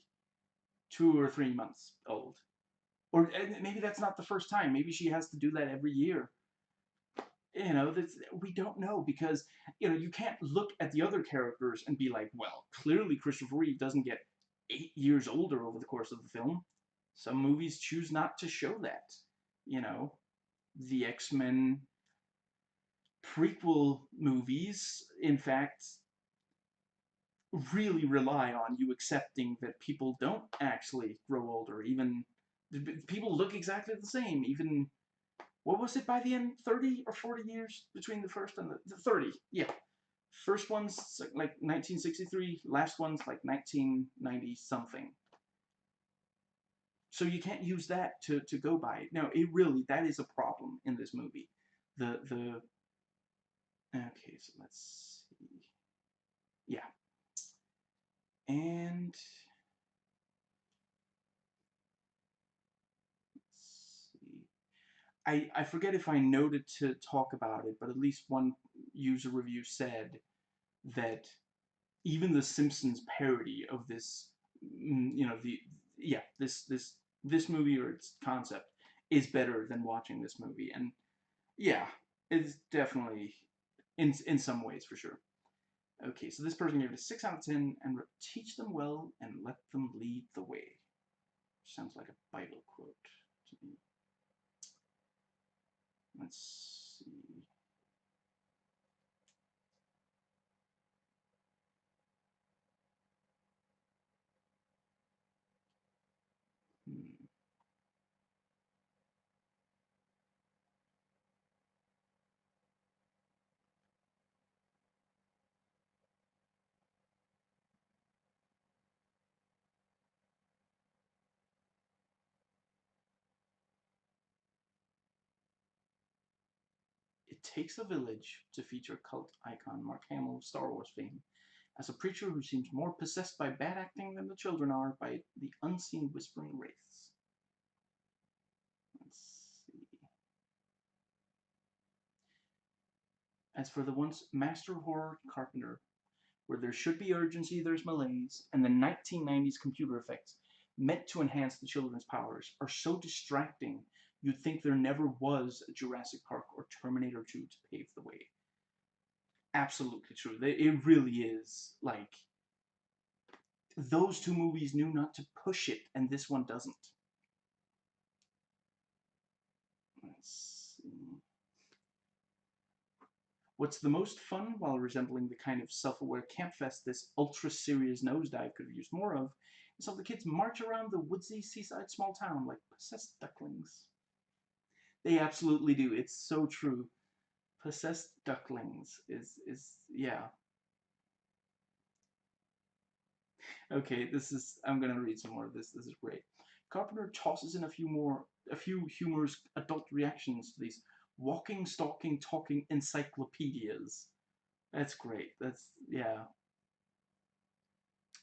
2 or 3 months old? Or maybe that's not the first time. Maybe she has to do that every year. We don't know because, you can't look at the other characters and be like, well, clearly Christopher Reeve doesn't get 8 years older over the course of the film. Some movies choose not to show that. You know, the X-Men prequel movies, in fact, really rely on you accepting that people don't actually grow older. Even people look exactly the same. Even, what was it by the end? 30 or 40 years between the first and the 30. Yeah. First one's like 1963, last one's like 1990 something. So you can't use that to go by. No, that is a problem in this movie. Okay, so let's see. Yeah. And let's see. I forget if I noted to talk about it, but at least one user review said that even the Simpsons parody of this, this movie or its concept is better than watching this movie, and yeah, it's definitely in some ways for sure. Okay, so this person gave it a 6 out of 10 and wrote, "Teach them well and let them lead the way." Sounds like a Bible quote to me. Let's see. Hmm. It takes a village to feature cult icon Mark Hamill of Star Wars fame as a preacher who seems more possessed by bad acting than the children are by the unseen whispering wraiths. Let's see. As for the once master horror Carpenter, where there should be urgency, there's malaise, and the 1990s computer effects meant to enhance the children's powers are so distracting you'd think there never was a Jurassic Park or Terminator 2 to pave the way. Absolutely true. It really is like those two movies knew not to push it, and this one doesn't. Let's see. What's the most fun, while resembling the kind of self-aware campfest this ultra-serious nosedive could have used more of, is how the kids march around the woodsy seaside small town like possessed ducklings. They absolutely do. It's so true. Possessed ducklings is yeah. Okay, I'm gonna read some more of this. This is great. Carpenter tosses in a few humorous adult reactions to these walking, stalking, talking encyclopedias. That's great. That's yeah.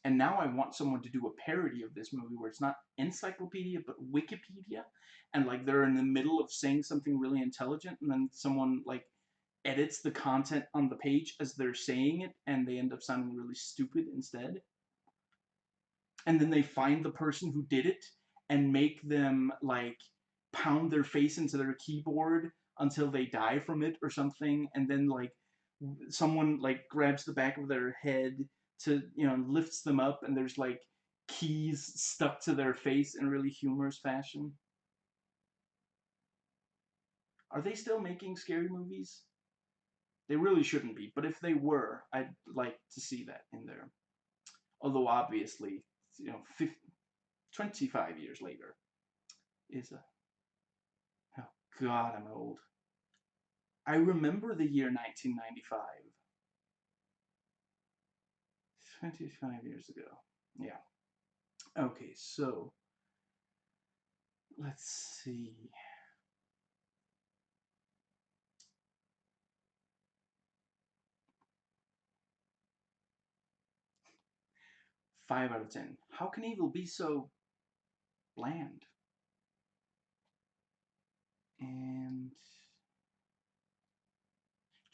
And now I want someone to do a parody of this movie where it's not encyclopedia but Wikipedia, and like they're in the middle of saying something really intelligent, and then someone like edits the content on the page as they're saying it, and they end up sounding really stupid instead. And then they find the person who did it and make them like pound their face into their keyboard until they die from it or something, and then like someone like grabs the back of their head to lifts them up, and there's like keys stuck to their face in a really humorous fashion. Are they still making scary movies? They really shouldn't be, but if they were, I'd like to see that in there. Although obviously, 25 years later is a, oh god, I'm old. I remember the year 1995. 25 years ago. Yeah. Okay, so let's see. 5 out of 10. How can evil be so bland? And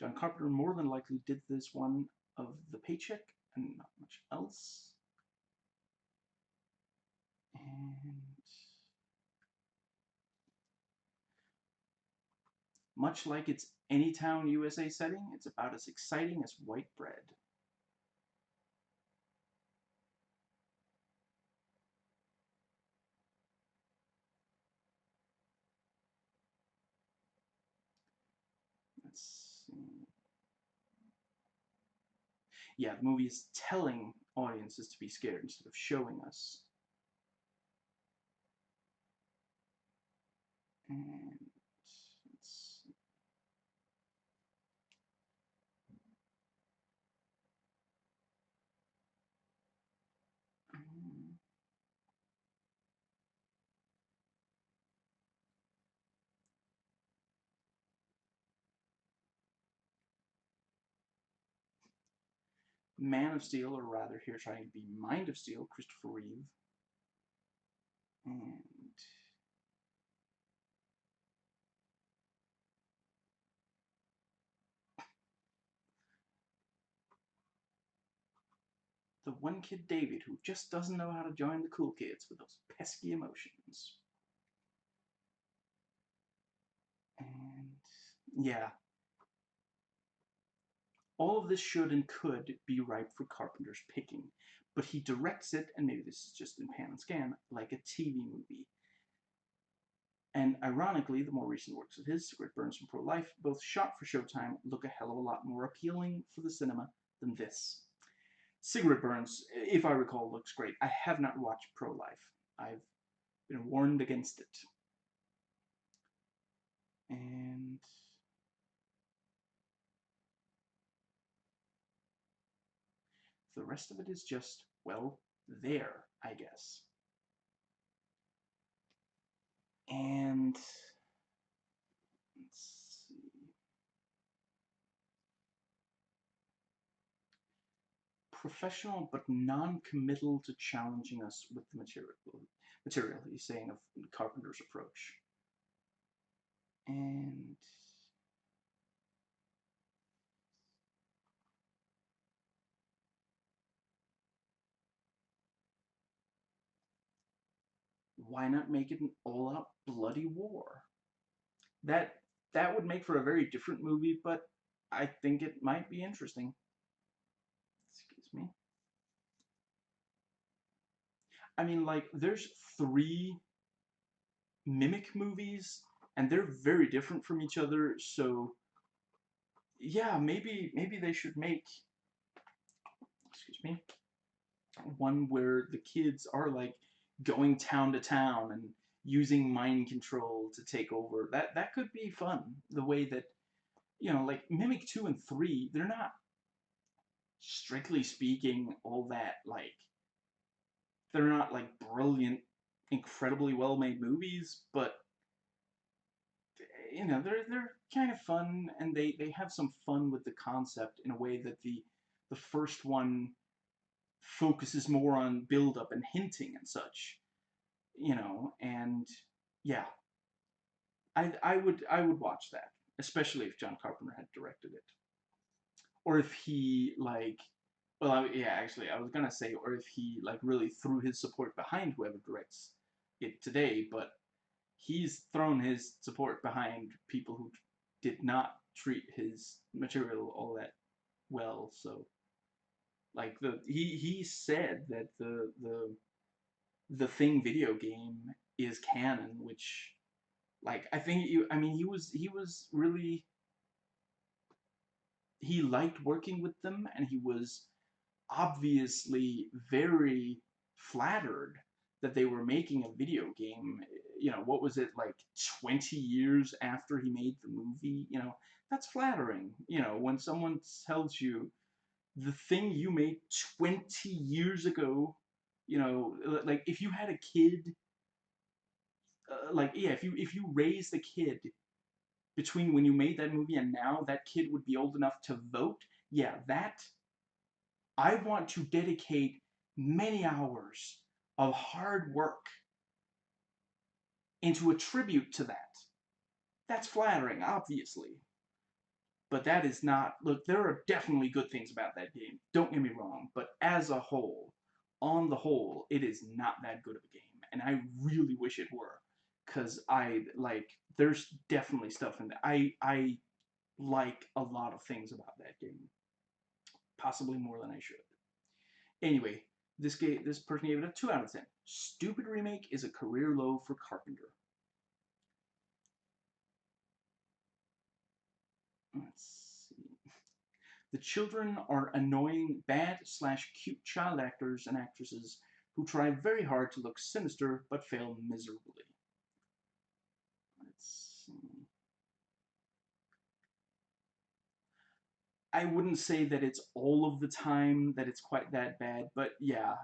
John Carpenter more than likely did this one of The Paycheck and not much else. And much like its Anytown, USA setting, it's about as exciting as white bread. Let's see. Yeah, the movie is telling audiences to be scared instead of showing us. And let's see. Man of Steel, or rather here trying to be Mind of Steel, Christopher Reeve. And the one kid, David, who just doesn't know how to join the cool kids with those pesky emotions. And yeah, all of this should and could be ripe for Carpenter's picking, but he directs it, and maybe this is just in pan and scan, like a TV movie. And ironically, the more recent works of his, Cigarette Burns and Pro-Life, both shot for Showtime, look a hell of a lot more appealing for the cinema than this. Cigarette Burns, if I recall, looks great. I have not watched Pro-Life. I've been warned against it. And the rest of it is just, well, there, I guess. And let's see. Professional but non-committal to challenging us with the material, he's saying, of Carpenter's approach. And why not make it an all-out bloody war? That would make for a very different movie, but I think it might be interesting. Excuse me. I mean, like, there's 3 Mimic movies, and they're very different from each other, so yeah, maybe they should make, excuse me, one where the kids are, like, going town to town and using mind control to take over. That could be fun, the way that, you know, like, Mimic 2 and 3, they're not, strictly speaking, all that, like, they're not, like, brilliant, incredibly well-made movies, but, you know, they're kind of fun, and they have some fun with the concept in a way that the first one focuses more on build-up and hinting and such, you know, and yeah, I would watch that, especially if John Carpenter had directed it, or if he, like, well, yeah, actually, I was gonna say, or if he, like, really threw his support behind whoever directs it today, but he's thrown his support behind people who did not treat his material all that well. So, like, he said that the Thing video game is canon, which, like, I think I mean, he was really, he liked working with them, and he was obviously very flattered that they were making a video game. You know, what was it, like 20 years after he made the movie? You know, that's flattering. You know, when someone tells you the thing you made 20 years ago, you know, like, if you had a kid, like, yeah, if you raised a kid between when you made that movie and now, that kid would be old enough to vote. Yeah, that, I want to dedicate many hours of hard work into a tribute to that. That's flattering, obviously. But that is not, look, there are definitely good things about that game. Don't get me wrong, but as a whole, on the whole, it is not that good of a game. And I really wish it were. Because there's definitely stuff in that. I like a lot of things about that game. Possibly more than I should. Anyway, this person gave it a 2 out of 10. Stupid remake is a career low for Carpenter. Let's see. The children are annoying, bad/cute child actors and actresses who try very hard to look sinister but fail miserably. Let's see. I wouldn't say that it's all of the time that it's quite that bad, but yeah,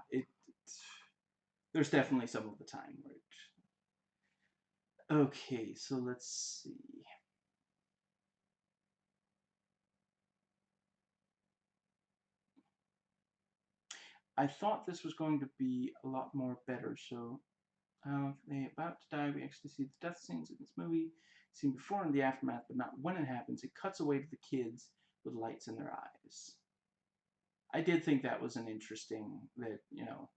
there's definitely some of the time where it... Okay, so let's see. I thought this was going to be a lot more better, so they're about to die. We actually see the death scenes in this movie, seen before in the aftermath, but not when it happens. It cuts away to the kids with lights in their eyes. I did think that was an interesting, that, I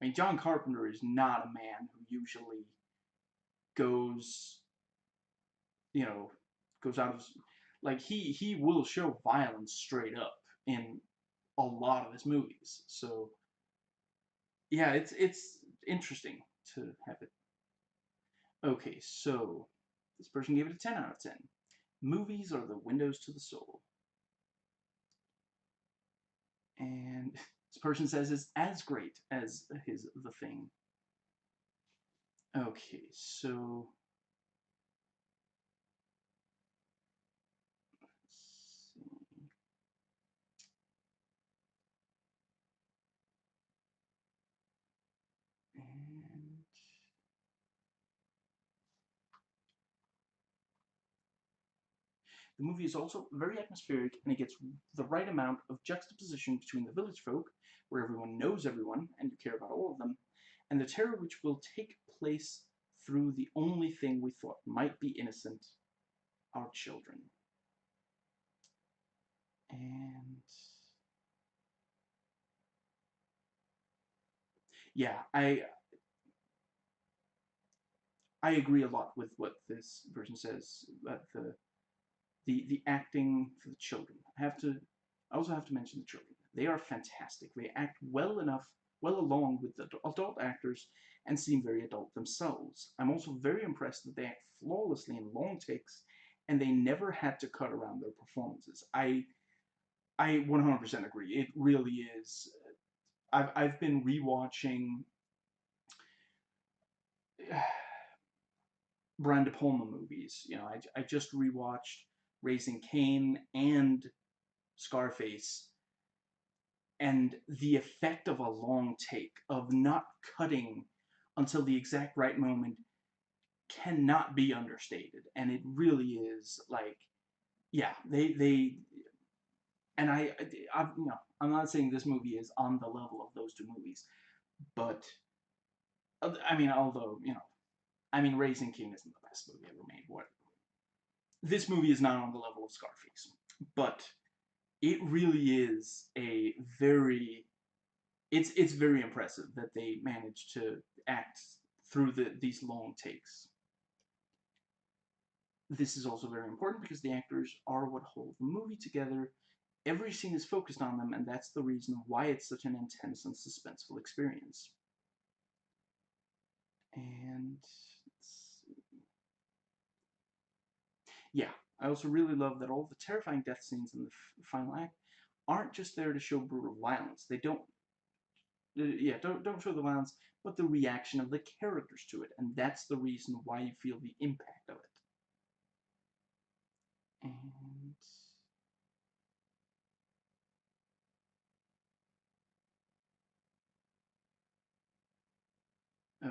mean, John Carpenter is not a man who usually goes, goes out of, like, he will show violence straight up in a lot of his movies. So, yeah, it's interesting to have it. Okay, so this person gave it a 10 out of 10. Movies are the windows to the soul. And this person says it's as great as The Thing. Okay, so let's see. And the movie is also very atmospheric, and it gets the right amount of juxtaposition between the village folk, where everyone knows everyone and you care about all of them, and the terror which will take place through the only thing we thought might be innocent, our children. And yeah, I agree a lot with what this person says about the acting for the children. I also have to mention the children. They are fantastic. They act well enough, well along with the adult actors, and seem very adult themselves. I'm also very impressed that they act flawlessly in long takes, and they never had to cut around their performances. I 100% agree. It really is. I've been rewatching Brian De Palma movies. I just rewatched Raising Cain and Scarface, and the effect of a long take, of not cutting until the exact right moment, cannot be understated. And it really is like, yeah, they and I'm not saying this movie is on the level of those two movies, but I mean, although, Raising King isn't the best movie ever made. What This movie is not on the level of Scarface, but it really is a very, it's very impressive that they managed to act through these long takes. This is also very important because the actors are what hold the movie together. Every scene is focused on them, and that's the reason why it's such an intense and suspenseful experience. And yeah, I also really love that all the terrifying death scenes in the final act aren't just there to show brutal violence. They don't show the violence, but the reaction of the characters to it, and that's the reason why you feel the impact of it. And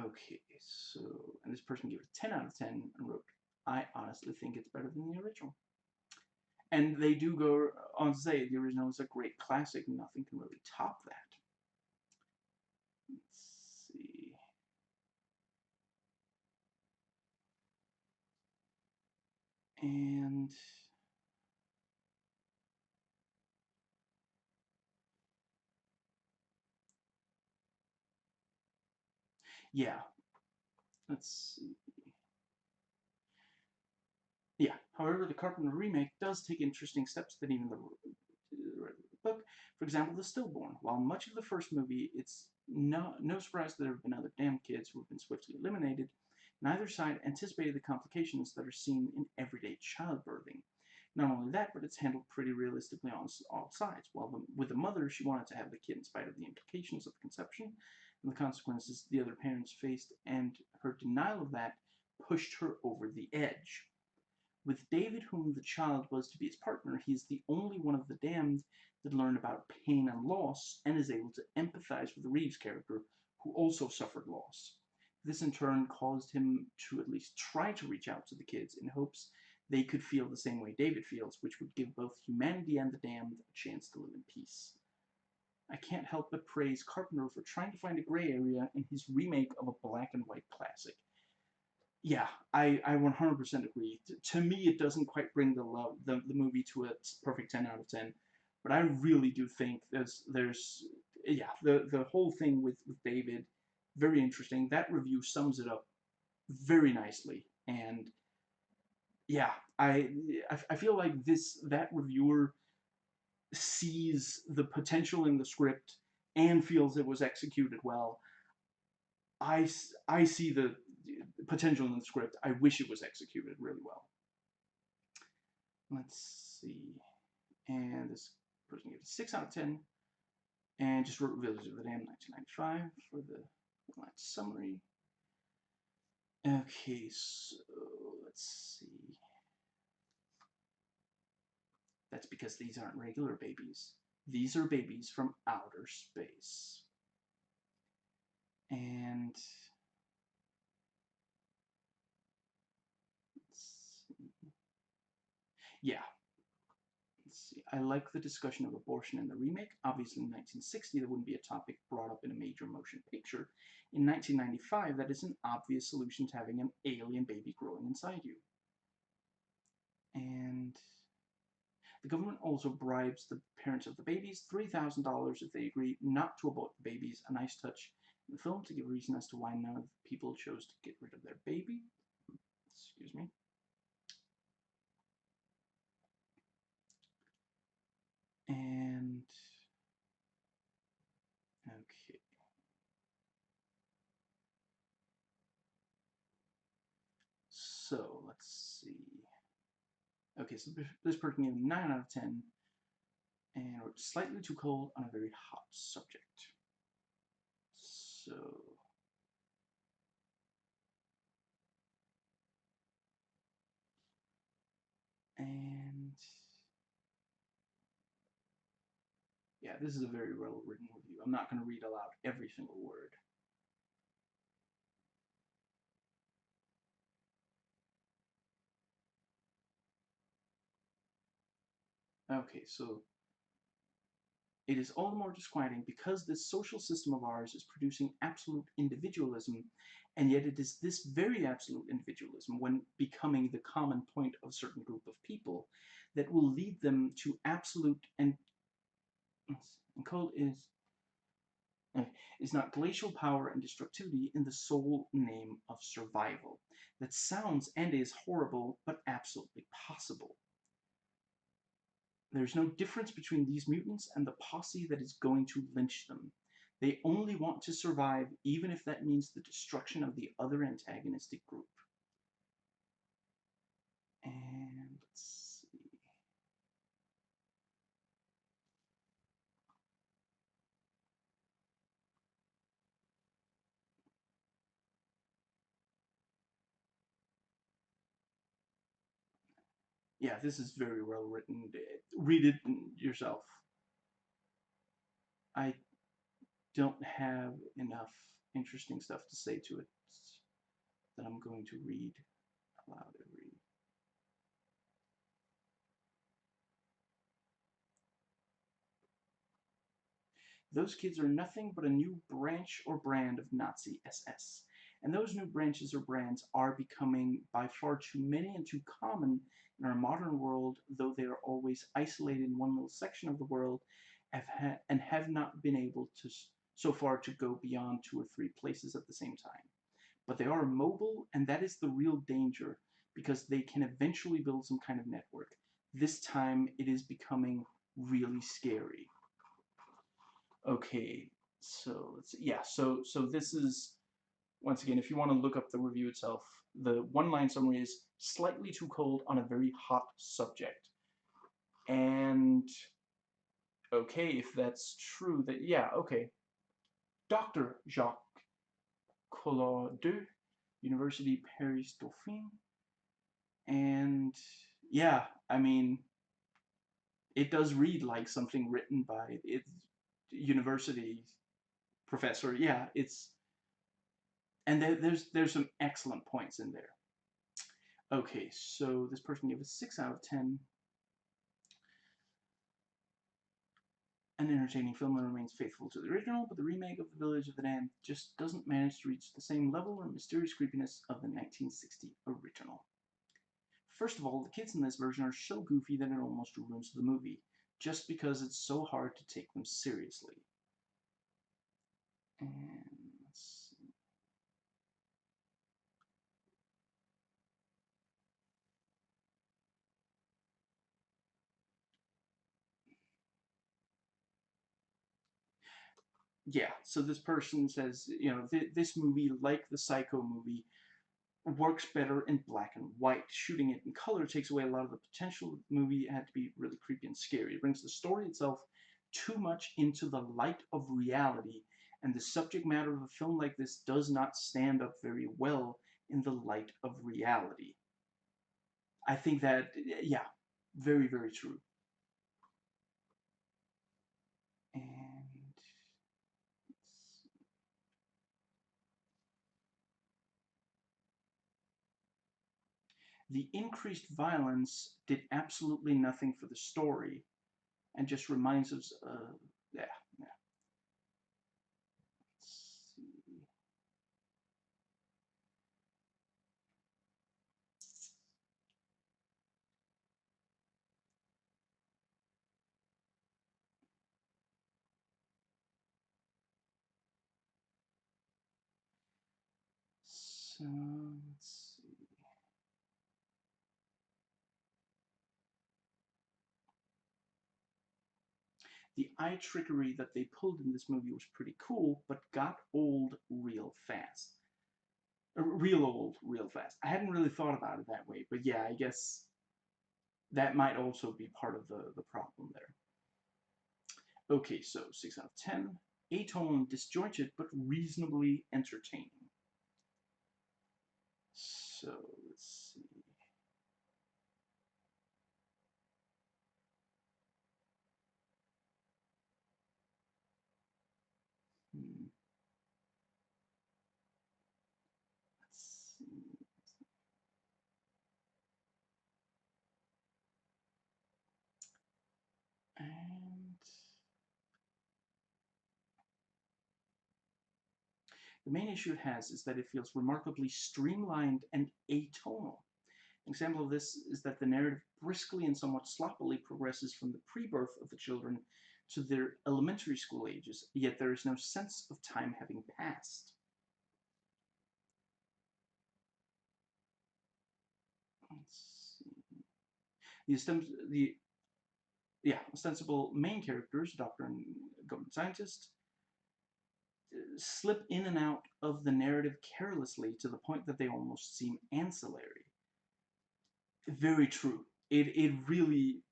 okay, so, and this person gave it 10 out of 10 and wrote, I honestly think it's better than the original. And they do go on to say the original is a great classic, nothing can really top that. Let's see. Yeah, let's see. Yeah, however, the Carpenter remake does take interesting steps that even the book. For example, The Stillborn. While much of the first movie, it's no surprise that there have been other damned kids who have been swiftly eliminated, neither side anticipated the complications that are seen in everyday childbirthing. Not only that, but it's handled pretty realistically on all sides. While with the mother, she wanted to have the kid in spite of the implications of conception and the consequences the other parents faced, and her denial of that pushed her over the edge. With David, whom the child was to be his partner, he is the only one of the damned that learn about pain and loss and is able to empathize with Reeves' character, who also suffered loss. This in turn caused him to at least try to reach out to the kids in hopes they could feel the same way David feels, which would give both humanity and the damned a chance to live in peace. I can't help but praise Carpenter for trying to find a gray area in his remake of a black and white classic. Yeah, I 100% agree. To me, it doesn't quite bring the movie to a perfect 10 out of 10, but I really do think there's yeah, the whole thing with David, very interesting. That review sums it up very nicely, and yeah, I feel like that reviewer sees the potential in the script and feels it was executed well. I see the potential in the script. I wish it was executed really well. Let's see. And this person gave it a 6 out of 10. And just wrote Village of the Damned 1995 for the last summary. Okay, so let's see. That's because these aren't regular babies. These are babies from outer space. And yeah, let's see. I like the discussion of abortion in the remake. Obviously, in 1960, that wouldn't be a topic brought up in a major motion picture. In 1995, that is an obvious solution to having an alien baby growing inside you. And the government also bribes the parents of the babies $3,000 if they agree not to abort the babies. A nice touch in the film to give a reason as to why none of the people chose to get rid of their baby. Excuse me. And okay. So let's see. Okay, so this person gave 9 out of 10, and we're slightly too cold on a very hot subject. So and yeah, this is a very well written review. I'm not going to read aloud every single word. Okay, so it is all the more disquieting because this social system of ours is producing absolute individualism, and yet it is this very absolute individualism, when becoming the common point of a certain group of people, that will lead them to absolute and cold is not glacial power and destructivity in the sole name of survival. That sounds and is horrible, but absolutely possible. There's no difference between these mutants and the posse that is going to lynch them. They only want to survive, even if that means the destruction of the other antagonistic group. And let's see. Yeah, this is very well written. Read it yourself. I don't have enough interesting stuff to say to it that I'm going to read aloud every. Those kids are nothing but a new branch or brand of Nazi SS. And those new branches or brands are becoming by far too many and too common in our modern world, though they are always isolated in one little section of the world and have not been able to so far to go beyond 2 or 3 places at the same time. But they are mobile, and that is the real danger, because they can eventually build some kind of network. This time, it is becoming really scary. Okay, so let's see. Yeah, so this is, once again, if you want to look up the review itself, the one-line summary is slightly too cold on a very hot subject. And okay, if that's true, that yeah, okay. Dr. Jacques Collard, University Paris Dauphine, and yeah, I mean, it does read like something written by its university professor. Yeah, it's, and there's some excellent points in there. Okay, so this person gave a 6 out of 10. An entertaining film that remains faithful to the original, but the remake of The Village of the Damned just doesn't manage to reach the same level or mysterious creepiness of the 1960 original. First of all, the kids in this version are so goofy that it almost ruins the movie, just because it's so hard to take them seriously. And let's see. Yeah, so this person says, this movie, like the Psycho movie, works better in black and white. Shooting it in color takes away a lot of the potential. The movie had to be really creepy and scary. It brings the story itself too much into the light of reality, and the subject matter of a film like this does not stand up very well in the light of reality. I think that, yeah, very, very true. And the increased violence did absolutely nothing for the story, and just reminds us, yeah, yeah. Let's see. So, let's see. The eye trickery that they pulled in this movie was pretty cool, but got old real fast. Real old real fast. I hadn't really thought about it that way, but yeah, I guess that might also be part of the problem there. Okay, so 6 out of 10. Atonal and disjointed, but reasonably entertaining. So, let's see. Hmm. Let's see. And the main issue it has is that it feels remarkably streamlined and atonal. An example of this is that the narrative briskly and somewhat sloppily progresses from the pre-birth of the children to their elementary school ages, yet there is no sense of time having passed. Let's see. The ostensible main characters, doctor and government scientist, slip in and out of the narrative carelessly to the point that they almost seem ancillary. Very true. It really,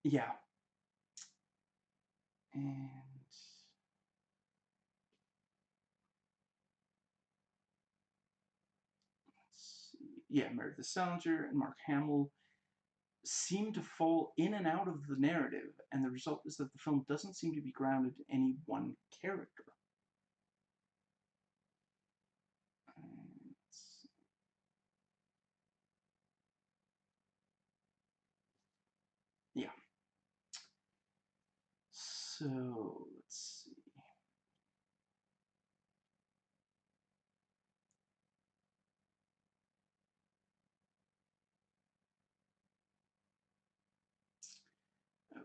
yeah. And yeah, Meredith Salinger and Mark Hamill seem to fall in and out of the narrative, and the result is that the film doesn't seem to be grounded in any one character. Yeah. So let's see.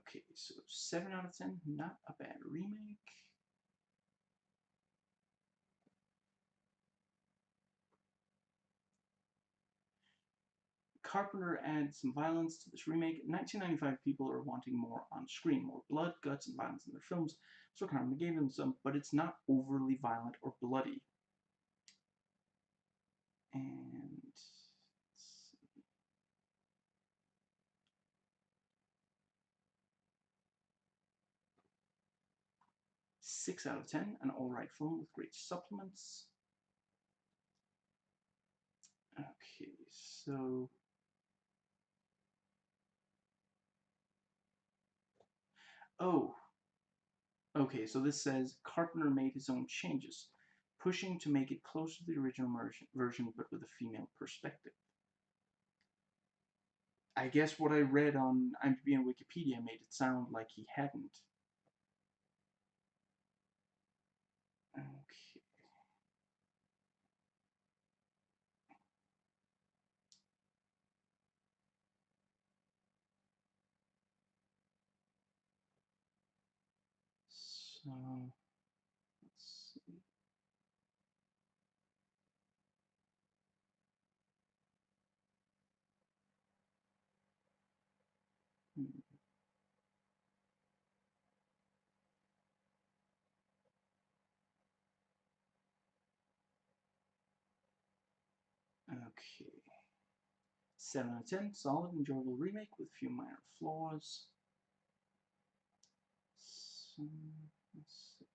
Okay, so 7 out of 10, not a bad remake. Carpenter adds some violence to this remake. 1995 people are wanting more on screen, more blood, guts, and violence in their films, so Carpenter gave them some, but it's not overly violent or bloody. And 6 out of 10, an alright film with great supplements. Okay, so... Oh, okay, so this says Carpenter made his own changes, pushing to make it closer to the original version, but with a female perspective. I guess what I read on IMDb and Wikipedia made it sound like he hadn't. Okay. So, let's see. Okay. 7 out of 10, solid, enjoyable remake with few minor flaws. So, let's see.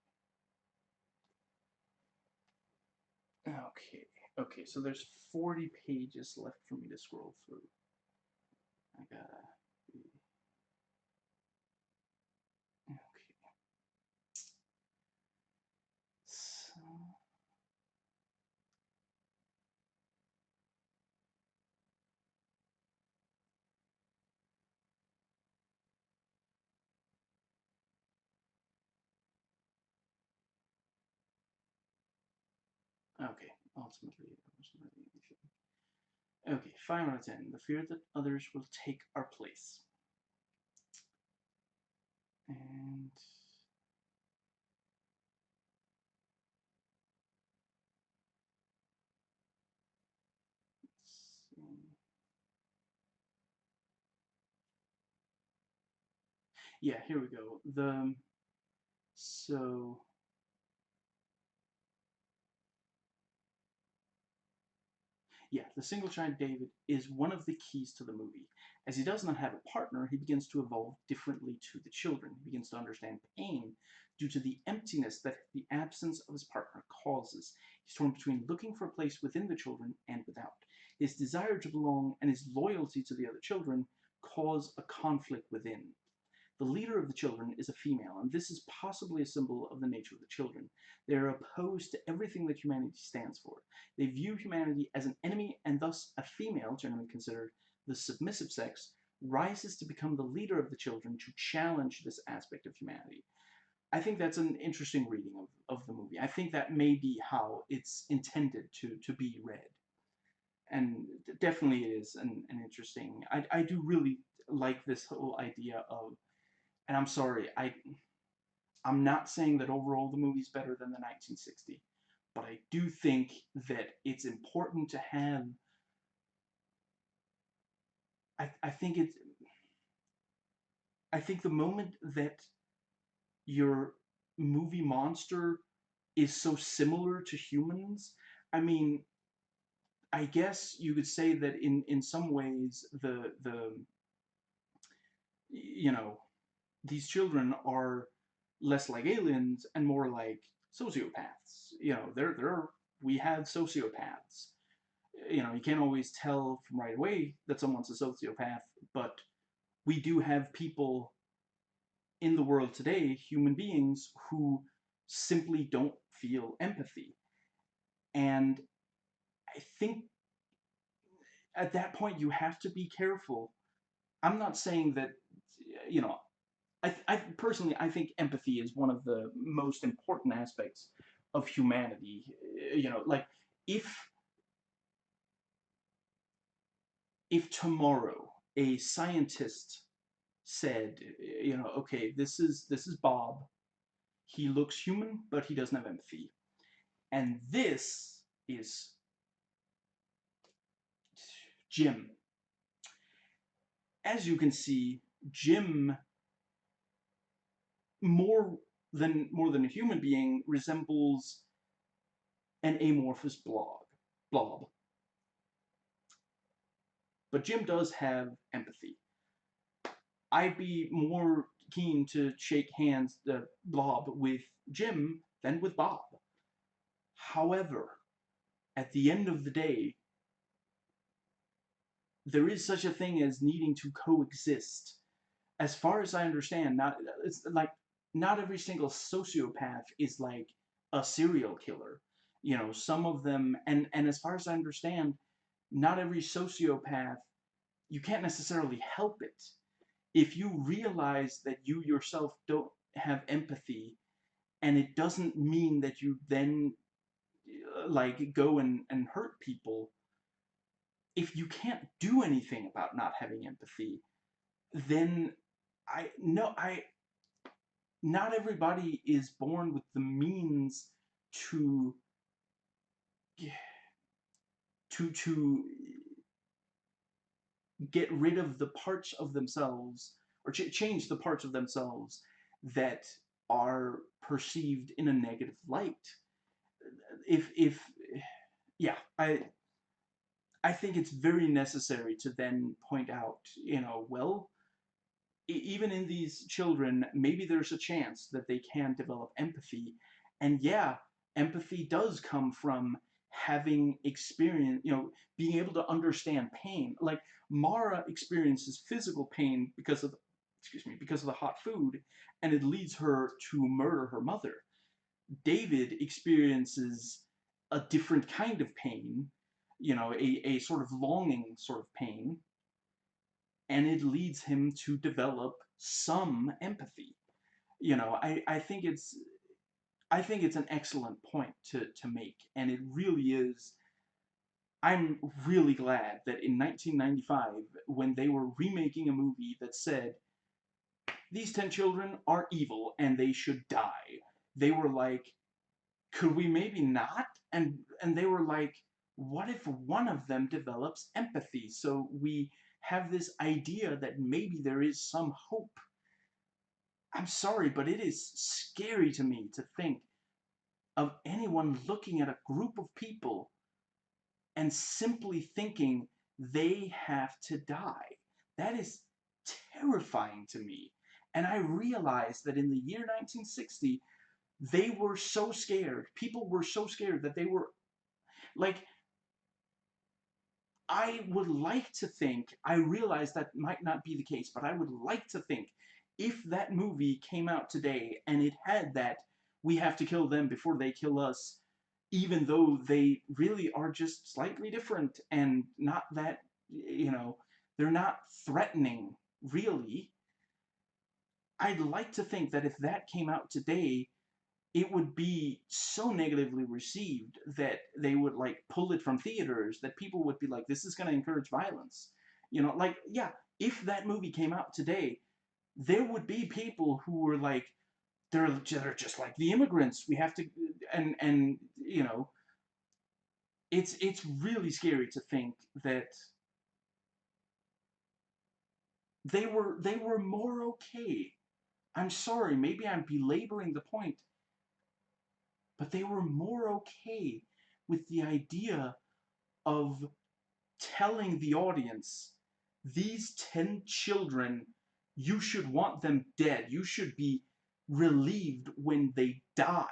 Okay, okay, so there's 40 pages left for me to scroll through. I gotta be... Okay. So... Okay, ultimately, okay, 5 out of 10. The fear that others will take our place. And... let's see. Yeah, here we go. So... Yeah, the single child David is one of the keys to the movie. As he does not have a partner, he begins to evolve differently to the children. He begins to understand pain due to the emptiness that the absence of his partner causes. He's torn between looking for a place within the children and without. His desire to belong and his loyalty to the other children cause a conflict within. The leader of the children is a female, and this is possibly a symbol of the nature of the children. They are opposed to everything that humanity stands for. They view humanity as an enemy, and thus a female, generally considered the submissive sex, rises to become the leader of the children to challenge this aspect of humanity. I think that's an interesting reading of the movie. I think that may be how it's intended to be read. And definitely it is an interesting... I do really like this whole idea of... And I'm sorry, I'm not saying that overall the movie's better than the 1960, but I do think that it's important to have... I think it's... I think the moment that your movie monster is so similar to humans, I mean, I guess you could say that in some ways the you know, these children are less like aliens and more like sociopaths. You know, we have sociopaths. You know, you can't always tell from right away that someone's a sociopath, but we do have people in the world today, human beings, who simply don't feel empathy. And I think at that point you have to be careful. I'm not saying that, you know, I personally, I think empathy is one of the most important aspects of humanity. You know, like if tomorrow a scientist said, you know, okay, this is Bob. He looks human, but he doesn't have empathy, and this is Jim. as you can see, Jim, more more than a human being, resembles an amorphous blob. But Jim does have empathy. I'd be more keen to shake hands, the blob, with Jim than with Bob. However, at the end of the day, there is such a thing as needing to coexist. As far as I understand, not it's like not every single sociopath is like a serial killer. You know, some of them, and as far as I understand, not every sociopath, you can't necessarily help it. If you realize that you yourself don't have empathy, and it doesn't mean that you then like go and hurt people, if you can't do anything about not having empathy, then I no I not everybody is born with the means to to get rid of the parts of themselves, or change the parts of themselves that are perceived in a negative light. If yeah, I think it's very necessary to then point out, well, even in these children, maybe there's a chance that they can develop empathy. And yeah, empathy does come from having experience, being able to understand pain. Like Mara experiences physical pain because of the hot food, and it leads her to murder her mother. David experiences a different kind of pain, a sort of longing sort of pain, and it leads him to develop some empathy. I think it's an excellent point to make, and it really is. I'm really glad that in 1995, when they were remaking a movie that said these 10 children are evil and they should die, they were like, could we maybe not? And they were like, what if one of them develops empathy? So we have this idea that maybe there is some hope. I'm sorry, but it is scary to me to think of anyone looking at a group of people and simply thinking they have to die. That is terrifying to me. And I realized that in the year 1960, they were so scared. People were so scared that they were like, I would like to think, I realize that might not be the case, but I would like to think if that movie came out today and it had that, we have to kill them before they kill us, even though they really are just slightly different and not that, they're not threatening, really. I'd like to think that if that came out today, it would be so negatively received that they would like pull it from theaters, that people would be like, this is going to encourage violence. Like, yeah, if that movie came out today, there would be people who were like, they're just like the immigrants, we have to, and it's really scary to think that they were more okay. I'm sorry, maybe I'm belaboring the point, but they were more okay with the idea of telling the audience, these 10 children, you should want them dead. You should be relieved when they die,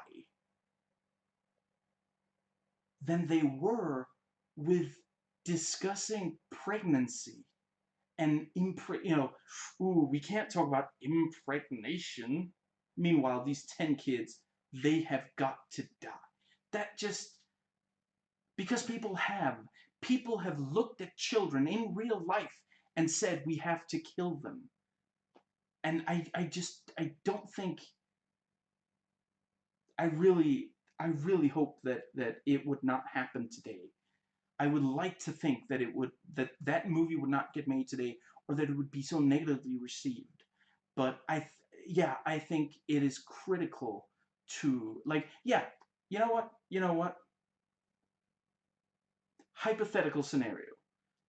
than they were with discussing pregnancy and ooh, we can't talk about impregnation. Meanwhile, these 10 kids, they have got to die. That just, because people have looked at children in real life and said we have to kill them. And I don't think, I really hope that it would not happen today. I would like to think that that movie would not get made today, or that it would be so negatively received. But yeah, I think it is critical to, like, yeah, you know what, hypothetical scenario,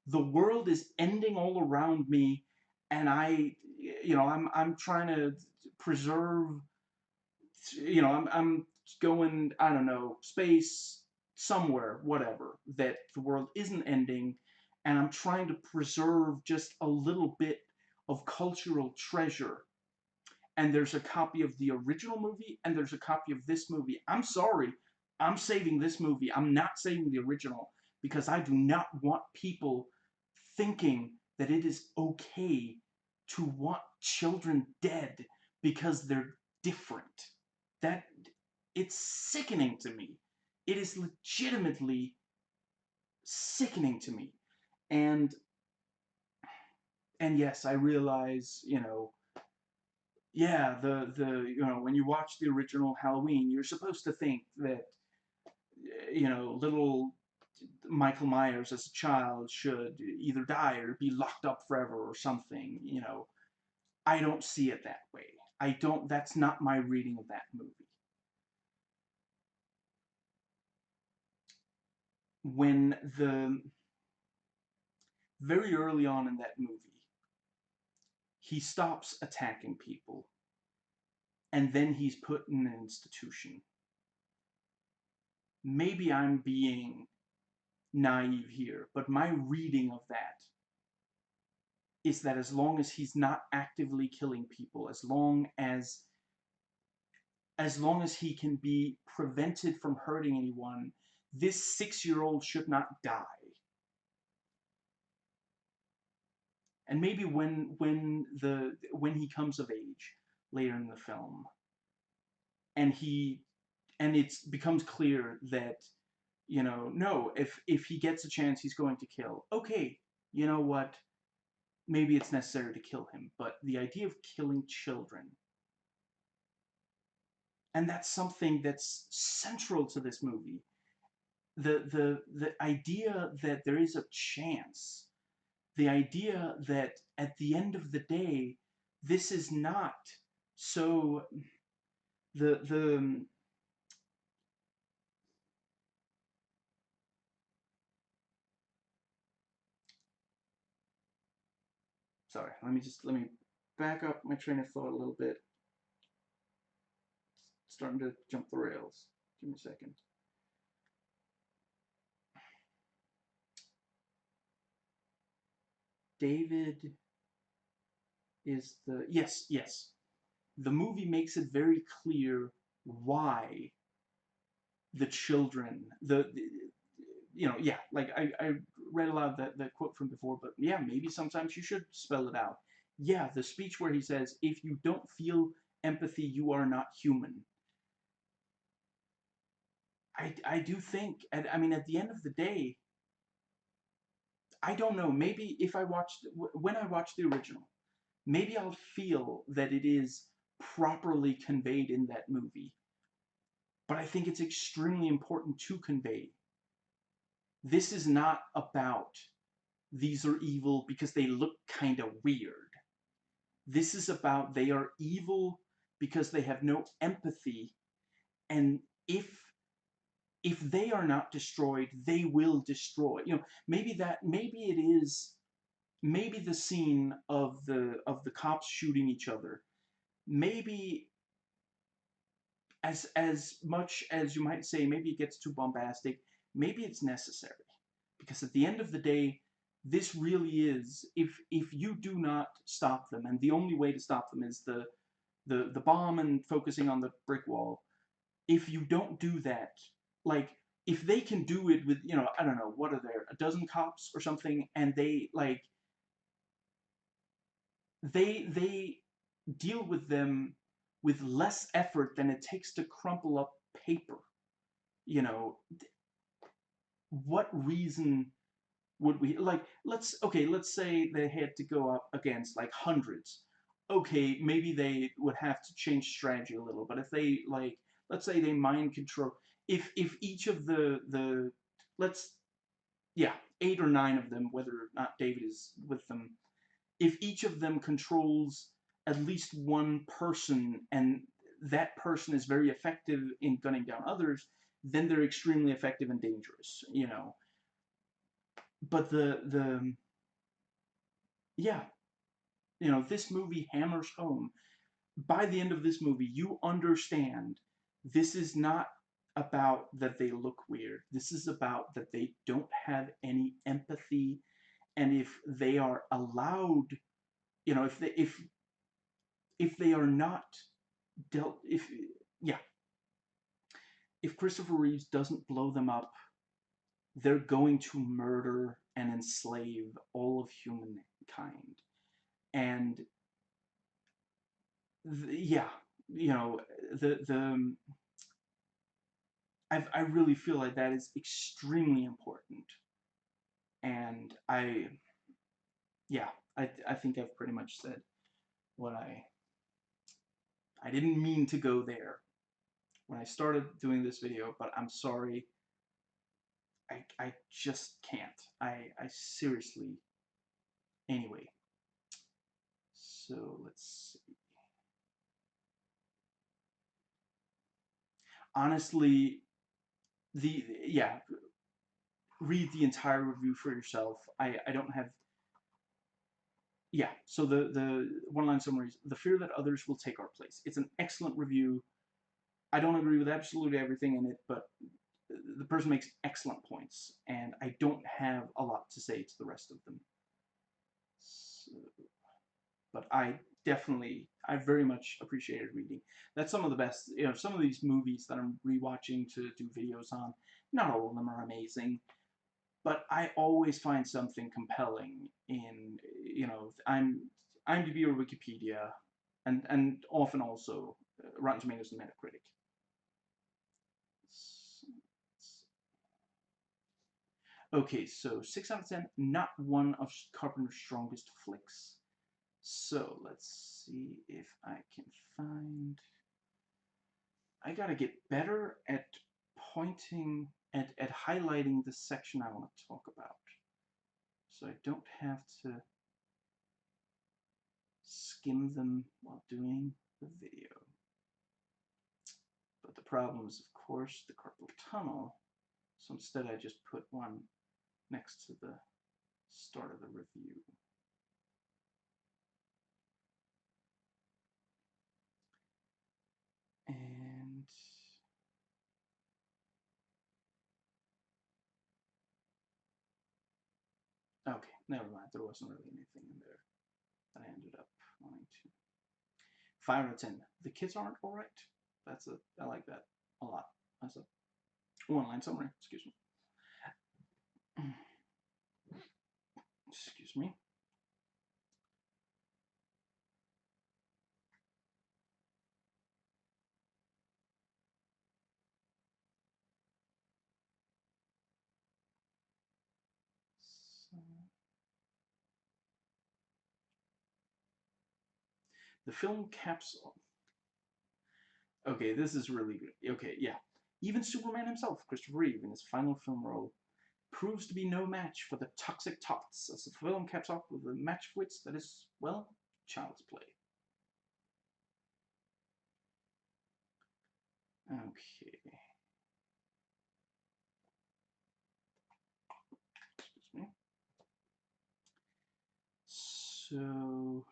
the world is ending all around me, and I'm trying to preserve, I'm going, I don't know, space, somewhere, whatever, that the world isn't ending, and I'm trying to preserve just a little bit of cultural treasure. And there's a copy of the original movie, and there's a copy of this movie. I'm sorry, I'm saving this movie. I'm not saving the original, because I do not want people thinking that it is okay to want children dead because they're different. That it's sickening to me. It is legitimately sickening to me. And and yes, I realize, yeah, when you watch the original Halloween, you're supposed to think that little Michael Myers as a child should either die or be locked up forever or something. I don't see it that way. I don't. That's not my reading of that movie. When the Very early on in that movie, he stops attacking people, and then he's put in an institution. Maybe I'm being naive here, but my reading of that is that as long as he's not actively killing people, as long as he can be prevented from hurting anyone, this 6-year-old should not die. And maybe when he comes of age later in the film, and it becomes clear that, no, if he gets a chance, he's going to kill. Okay, you know what? Maybe it's necessary to kill him, but the idea of killing children, and that's something that's central to this movie. The idea that there is a chance, the idea that at the end of the day, this is not so the sorry, let me back up my train of thought a little bit. Starting to jump the rails. Give me a second. David is the yes. The movie makes it very clear why the children the yeah, like I read aloud that quote from before, but yeah, maybe sometimes you should spell it out. Yeah, the speech where he says, if you don't feel empathy, you are not human. I do think, and I mean, at the end of the day, I don't know, maybe if I watched when I watch the original, maybe I'll feel that it is properly conveyed in that movie. But I think it's extremely important to convey. This is not about these are evil because they look kind of weird. This is about they are evil because they have no empathy, and if they are not destroyed, they will destroy. Maybe it is, maybe the scene of the cops shooting each other, maybe as much as you might say, maybe it gets too bombastic, maybe it's necessary, because at the end of the day, this really is, if you do not stop them, and the only way to stop them is the bomb and focusing on the brick wall. If you don't do that, like, if they can do it with, I don't know, what are there, a dozen cops or something, and they deal with them with less effort than it takes to crumple up paper. You know, what reason would we, like, let's say they had to go up against like hundreds. Okay, maybe they would have to change strategy a little, but if they, like, let's say they mind control, if each of the let's yeah, 8 or 9 of them, whether or not David is with them, if each of them controls at least one person, and that person is very effective in gunning down others, then they're extremely effective and dangerous. But the yeah, this movie hammers home. By the end of this movie, you understand this is not about that they look weird. This is about that they don't have any empathy, and if they are allowed, if they are not dealt, if yeah, if Christopher Reeves doesn't blow them up, they're going to murder and enslave all of humankind. And yeah, you know, the I really feel like that is extremely important. And yeah, I think I've pretty much said what I didn't mean to go there when I started doing this video, but I'm sorry. I just can't. I seriously. Anyway, so let's see. Honestly, yeah, read the entire review for yourself. I don't have. Yeah, so the one-line summary is: the fear that others will take our place. It's an excellent review. I don't agree with absolutely everything in it, but the person makes excellent points, and I don't have a lot to say to the rest of them. So, but I very much appreciated reading. That's some of the best, some of these movies that I'm rewatching to do videos on. Not all of them are amazing, but I always find something compelling in, IMDb or Wikipedia, and often also Rotten Tomatoes and Metacritic. Okay, so 6 out of 10, not one of Carpenter's strongest flicks. So let's see if I can find. I gotta get better at pointing, at highlighting the section I want to talk about. So I don't have to skim them while doing the video. But the problem is, of course, the carpal tunnel. So instead I just put one next to the start of the review. And okay, never mind. There wasn't really anything in there that I ended up wanting to. 5 out of 10. The kids aren't alright. I like that a lot. That's a one-line summary. Excuse me. Excuse me. So, the film caps. Okay, this is really good. Okay, yeah. Even Superman himself, Christopher Reeve, in his final film role, proves to be no match for the toxic tots, as the film caps off with a match of wits that is, well, child's play. Okay. Excuse me. So.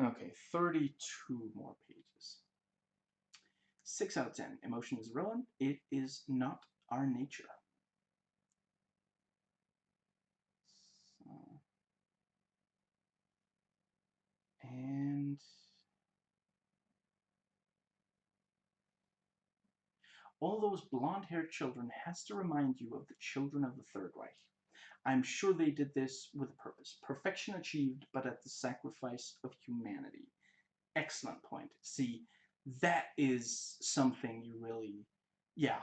Okay, 32 more pages. 6 out of 10. Emotion is irrelevant. It is not our nature. So, and all those blonde-haired children has to remind you of the children of the Third Reich. I'm sure they did this with a purpose. Perfection achieved, but at the sacrifice of humanity. Excellent point. See, that is something you really, yeah.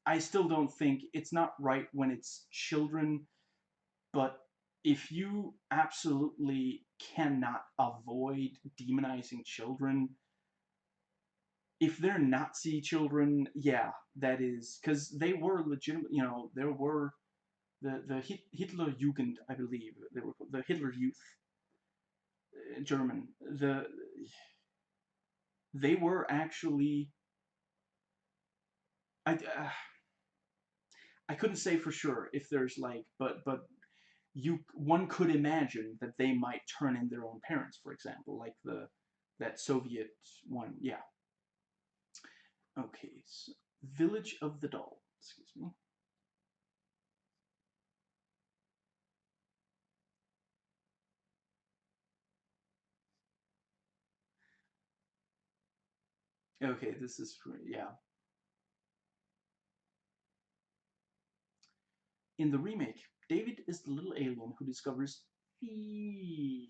I still don't think it's not right when it's children, but if you absolutely cannot avoid demonizing children, if they're Nazi children, yeah, that is, because they were legitimate, there were the Hitler Jugend, I believe, they were the Hitler Youth, German, they were actually, I, I couldn't say for sure if there's like, but one could imagine that they might turn in their own parents, for example, like that Soviet one. Yeah. Okay. So, Village of the Doll. Excuse me. Okay, this is yeah. In the remake, David is the little alien who discovers feelings.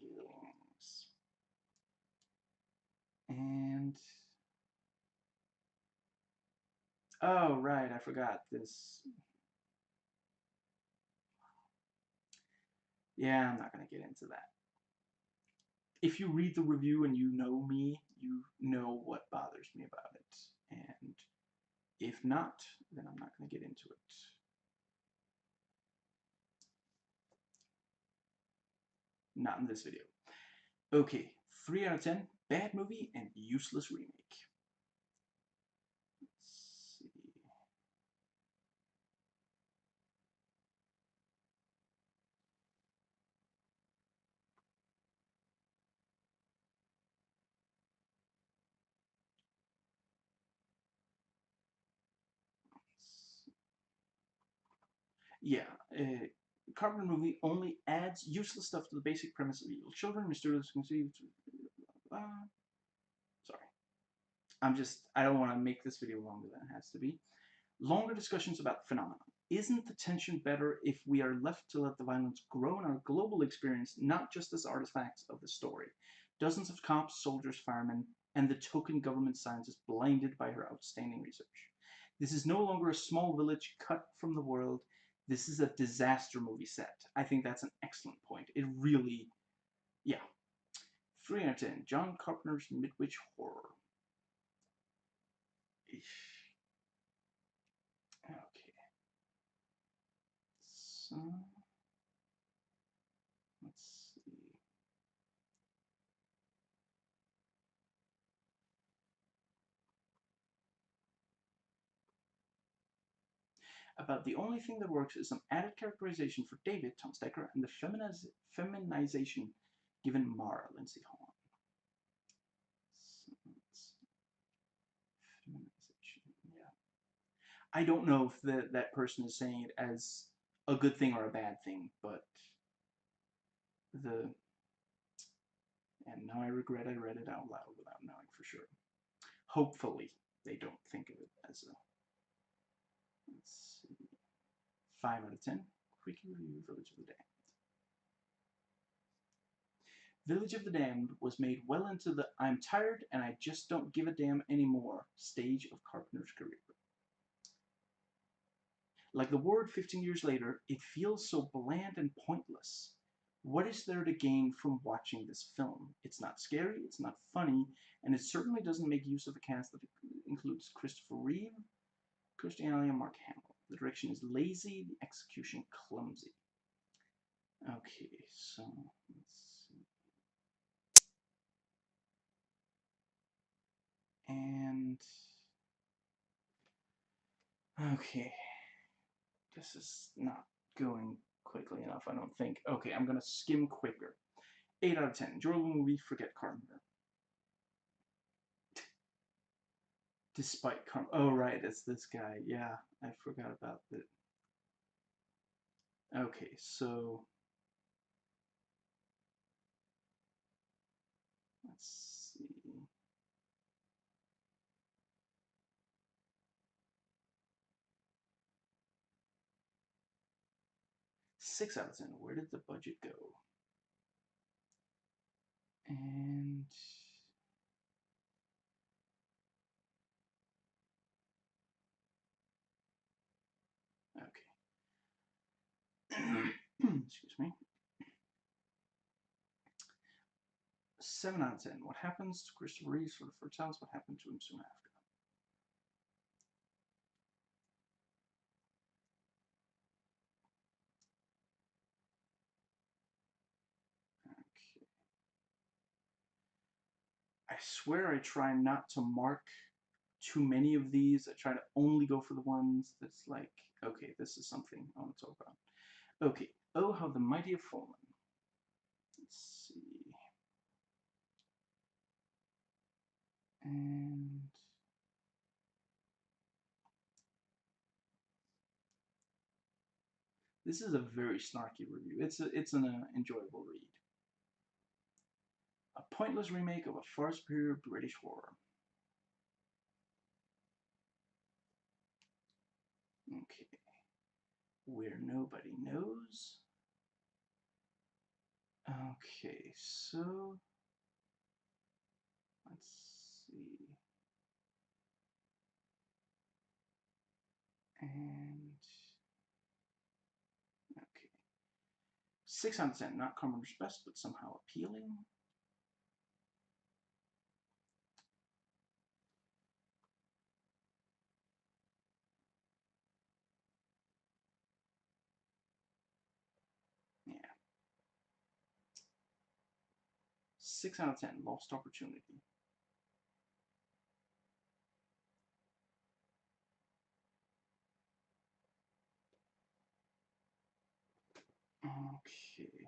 And oh right, I forgot this. Yeah, I'm not gonna get into that. If you read the review and you know me, you know what bothers me about it. And if not, then I'm not gonna get into it. Not in this video. Okay, 3 out of 10, bad movie and useless remake. Let's see. Yeah, Carpenter movie only adds useless stuff to the basic premise of evil children, mysterious conceived. Sorry. I don't want to make this video longer than it has to be. Longer discussions about the phenomenon. Isn't the tension better if we are left to let the violence grow in our global experience, not just as artifacts of the story? Dozens of cops, soldiers, firemen, and the token government scientist blinded by her outstanding research. This is no longer a small village cut from the world. This is a disaster movie set. I think that's an excellent point. It really, yeah. 3 out of 10. John Carpenter's Midwich Horror. Okay. So, let's see. About the only thing that works is some added characterization for David, Tom Stecker, and the feminization given Mara, Lindsay Hahn. So, feminization, yeah. I don't know if that person is saying it as a good thing or a bad thing, but the and now I regret I read it out loud without knowing for sure. Hopefully, they don't think of it as a. Let's see, 5 out of 10. Quick review: Village of the Damned. Village of the Damned was made well into the I'm tired and I just don't give a damn anymore stage of Carpenter's career. Like the word 15 years later, it feels so bland and pointless. What is there to gain from watching this film? It's not scary, it's not funny, and it certainly doesn't make use of a cast that includes Christopher Reeve, Kirstie Alley, and Mark Hamill. The direction is lazy, the execution clumsy. Okay, so let's see. And okay, this is not going quickly enough, I don't think. Okay, I'm gonna skim quicker. 8 out of 10. Enjoyable movie, forget Carpenter. Despite Carpenter. Oh, right, it's this guy. Yeah, I forgot about that. Okay, so let's see. Six out of 10. Where did the budget go? And okay. Excuse me. 7 out of 10. What happens to Christopher Reeve for the first house? What happened to him soon after? Okay. I swear I try not to mark too many of these. I try to only go for the ones that's like, okay, this is something I want to talk about. Okay, Oh, How the Mighty Have Fallen. Let's see. And this is a very snarky review. It's an enjoyable read. A pointless remake of a far superior British horror. Okay. Where Nobody Knows. Okay, so let's see. And okay. 6 out of 10. Not Carpenter's best, but somehow appealing. Yeah. 6 out of 10. Lost Opportunity. Okay.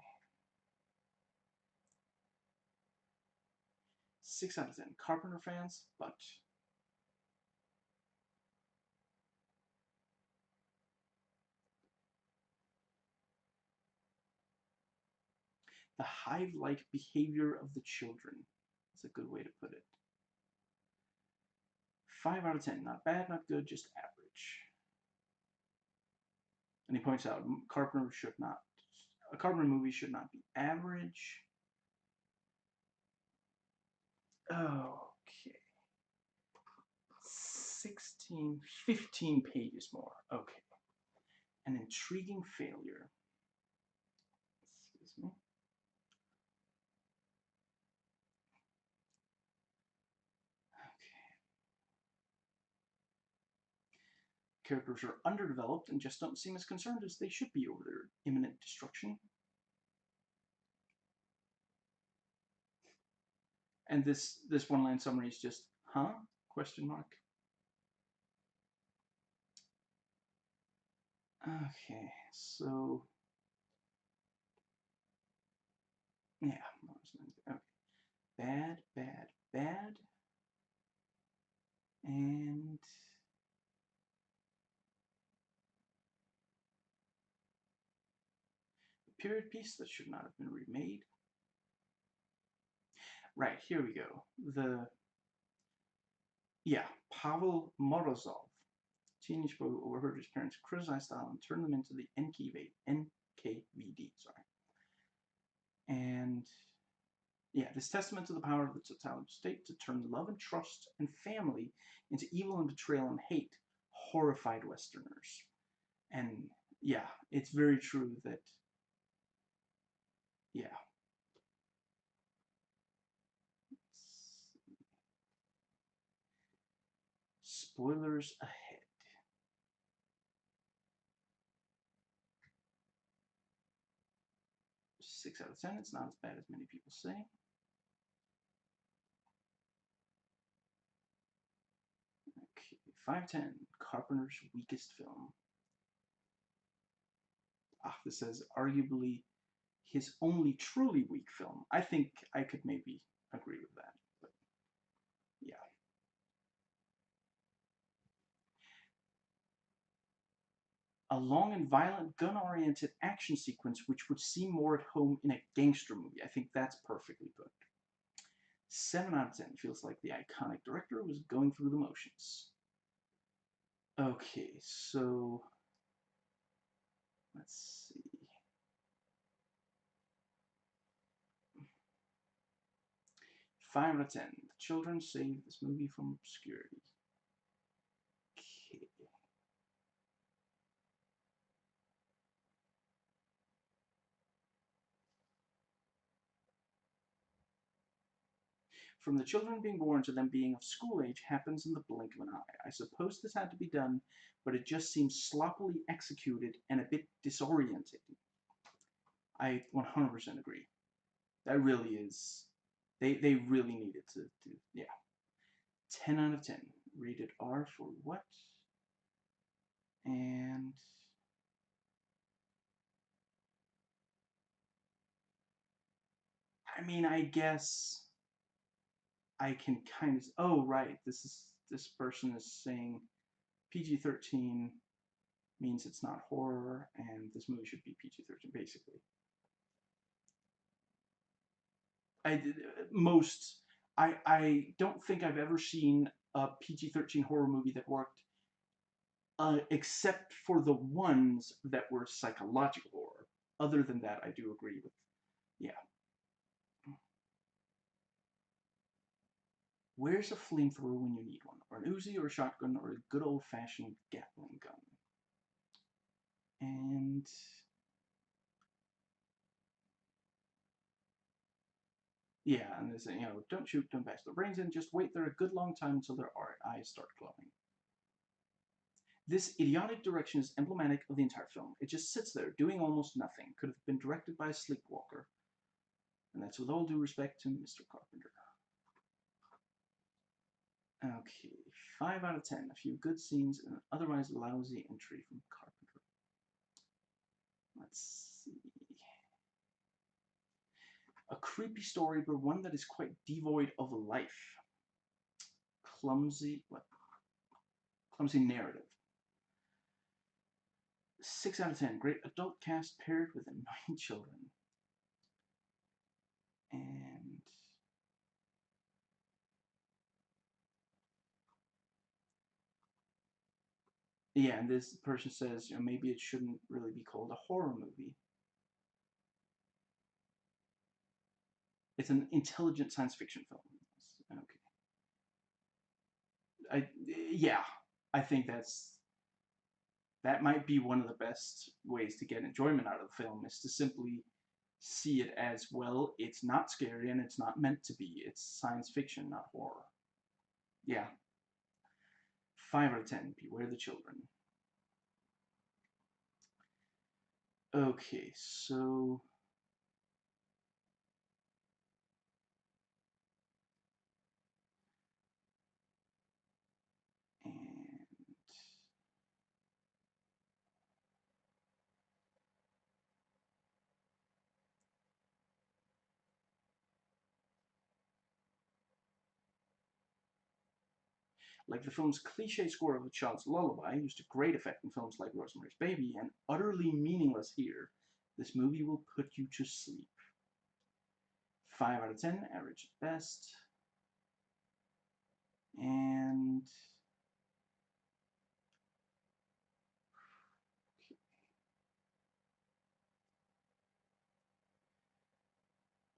6 out of 10. Carpenter fans, but the hive-like behavior of the children. That's a good way to put it. 5 out of 10. Not bad, not good, just average. And he points out a Carpenter movie should not be average. Okay. 15 pages more. Okay. An intriguing failure. Excuse me. Characters are underdeveloped and just don't seem as concerned as they should be over their imminent destruction. And this one-line summary is just, huh? Question mark. Okay, so yeah, okay. Bad, bad, bad, and a period piece that should not have been remade. Right, here we go. Pavel Morozov, teenage boy who overheard his parents criticize style and turned them into the NKVD, And yeah, this testament to the power of the totalitarian state to turn love and trust and family into evil and betrayal and hate horrified Westerners. And yeah, it's very true that, yeah. Spoilers ahead. 6 out of 10. It's not as bad as many people say. Okay, 5/10. Carpenter's weakest film. This says arguably his only truly weak film. I think I could maybe agree with that, but yeah. A long and violent gun-oriented action sequence which would seem more at home in a gangster movie. I think that's perfectly put. 7 out of 10. Feels like the iconic director was going through the motions. Okay, so let's see. 5 out of 10. The children saved this movie from obscurity. Okay. From the children being born to them being of school age happens in the blink of an eye. I suppose this had to be done, but it just seems sloppily executed and a bit disorienting. I 100% agree. That really is. They really needed to do. Yeah. 10 out of 10. rated R for what? And I mean, I guess I can kind of. Oh, right. This person is saying PG-13 means it's not horror, and this movie should be PG-13, basically. I most I don't think I've ever seen a PG-13 horror movie that worked, except for the ones that were psychological horror. Other than that, I do agree with. Yeah. Where's a flamethrower when you need one? Or an Uzi, or a shotgun, or a good old-fashioned Gatling gun? And yeah, and there's, don't shoot, don't bash their brains in, just wait there a good long time until their eyes start glowing. This idiotic direction is emblematic of the entire film. It just sits there, doing almost nothing. Could have been directed by a sleepwalker. And that's with all due respect to Mr. Carpenter. Okay, 5 out of 10. A few good scenes and an otherwise lousy entry from Carpenter. Let's see. A creepy story, but one that is quite devoid of life. Clumsy, what? Clumsy narrative. 6 out of 10. Great adult cast paired with annoying children. And yeah, and this person says, maybe it shouldn't really be called a horror movie. It's an intelligent science fiction film. Okay. Yeah, I think that might be one of the best ways to get enjoyment out of the film, is to simply see it as, well, it's not scary and it's not meant to be. It's science fiction, not horror. Yeah. 5 out of 10. Beware the children. Okay, so and like the film's cliche score of a child's lullaby, used to great effect in films like Rosemary's Baby, and utterly meaningless here, this movie will put you to sleep. 5 out of 10, average at best. And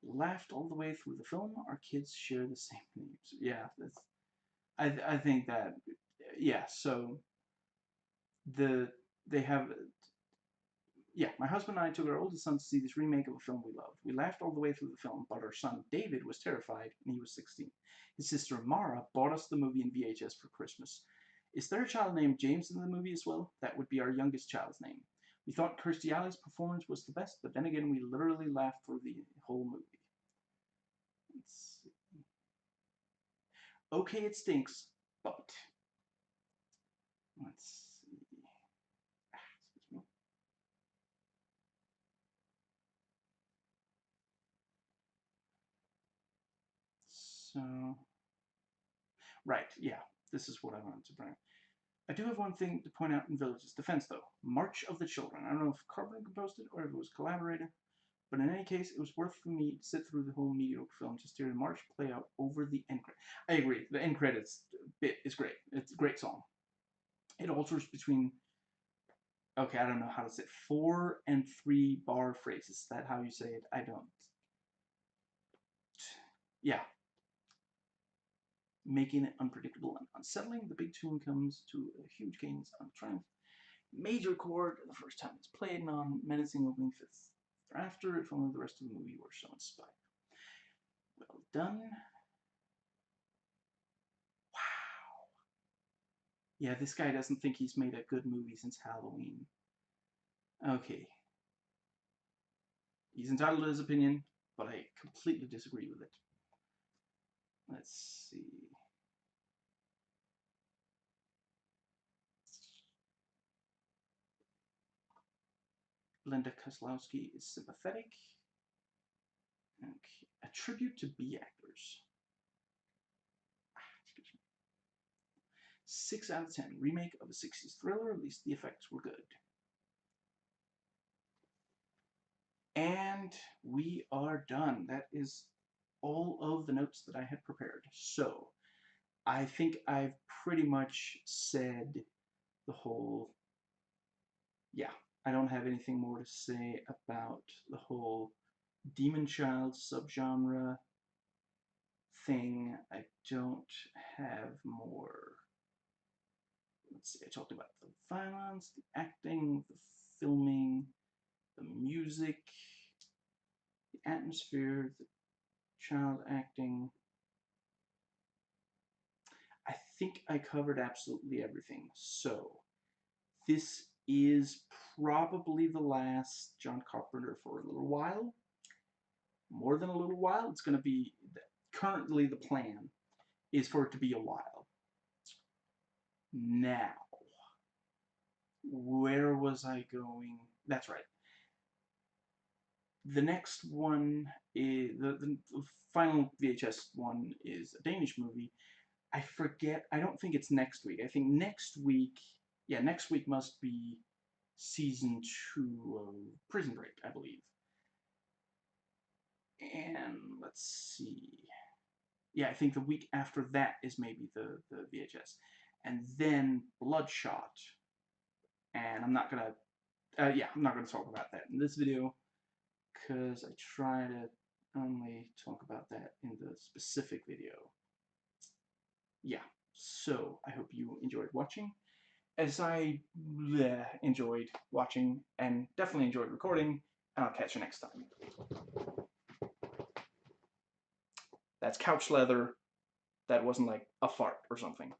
laughed all the way through the film. Our kids share the same names. Yeah, that's. I think that. Yeah, so they have. Yeah, my husband and I took our oldest son to see this remake of a film we loved. We laughed all the way through the film, but our son David was terrified, and he was 16. His sister Mara bought us the movie in VHS for Christmas. Is there a child named James in the movie as well? That would be our youngest child's name. We thought Kirstie Alley's performance was the best, but then again, we literally laughed through the whole movie. Let's see. Okay, it stinks, but let's see. Excuse me. So, right, yeah, this is what I wanted to bring. I do have one thing to point out in Village's defense, though. March of the Children. I don't know if Carpenter composed it or if it was collaborator, but in any case, it was worth for me to sit through the whole mediocre film just to hear the march play out over the end credits. I agree. The end credits bit is great. It's a great song. It alters between, okay, I don't know how to say it, 4 and 3 bar phrases. Is that how you say it? I don't. Yeah. Making it unpredictable and unsettling, the big tune comes to a huge gains on triumph. Major chord the first time it's played, non-menacing opening fifth thereafter, if only the rest of the movie were so inspired. Well done. Wow. Yeah, this guy doesn't think he's made a good movie since Halloween. Okay. He's entitled to his opinion, but I completely disagree with it. Let's see. Linda Kozlowski is sympathetic. Okay. A tribute to B actors. 6 out of 10. Remake of a 60s thriller. At least the effects were good. And we are done. That is all of the notes that I had prepared. So, I think I've pretty much said the whole... Yeah, I don't have anything more to say about the whole Demon Child subgenre thing. I don't have more. Let's see, I talked about the violence, the acting, the filming, the music, the atmosphere, the child acting. I think I covered absolutely everything. So, this is probably the last John Carpenter for a little while. More than a little while. It's going to be, currently the plan is for it to be a while. Now, where was I going? That's right. The next one is, the final VHS one is a Danish movie. I forget, I don't think it's next week. I think next week, yeah, next week must be season 2 of Prison Break, I believe. And let's see. Yeah, I think the week after that is maybe the VHS. And then Bloodshot. And I'm not gonna, I'm not gonna talk about that in this video, because I try to only talk about that in the specific video. Yeah, so I hope you enjoyed watching, as I enjoyed watching, and definitely enjoyed recording, and I'll catch you next time. That's couch leather. That wasn't like a fart or something.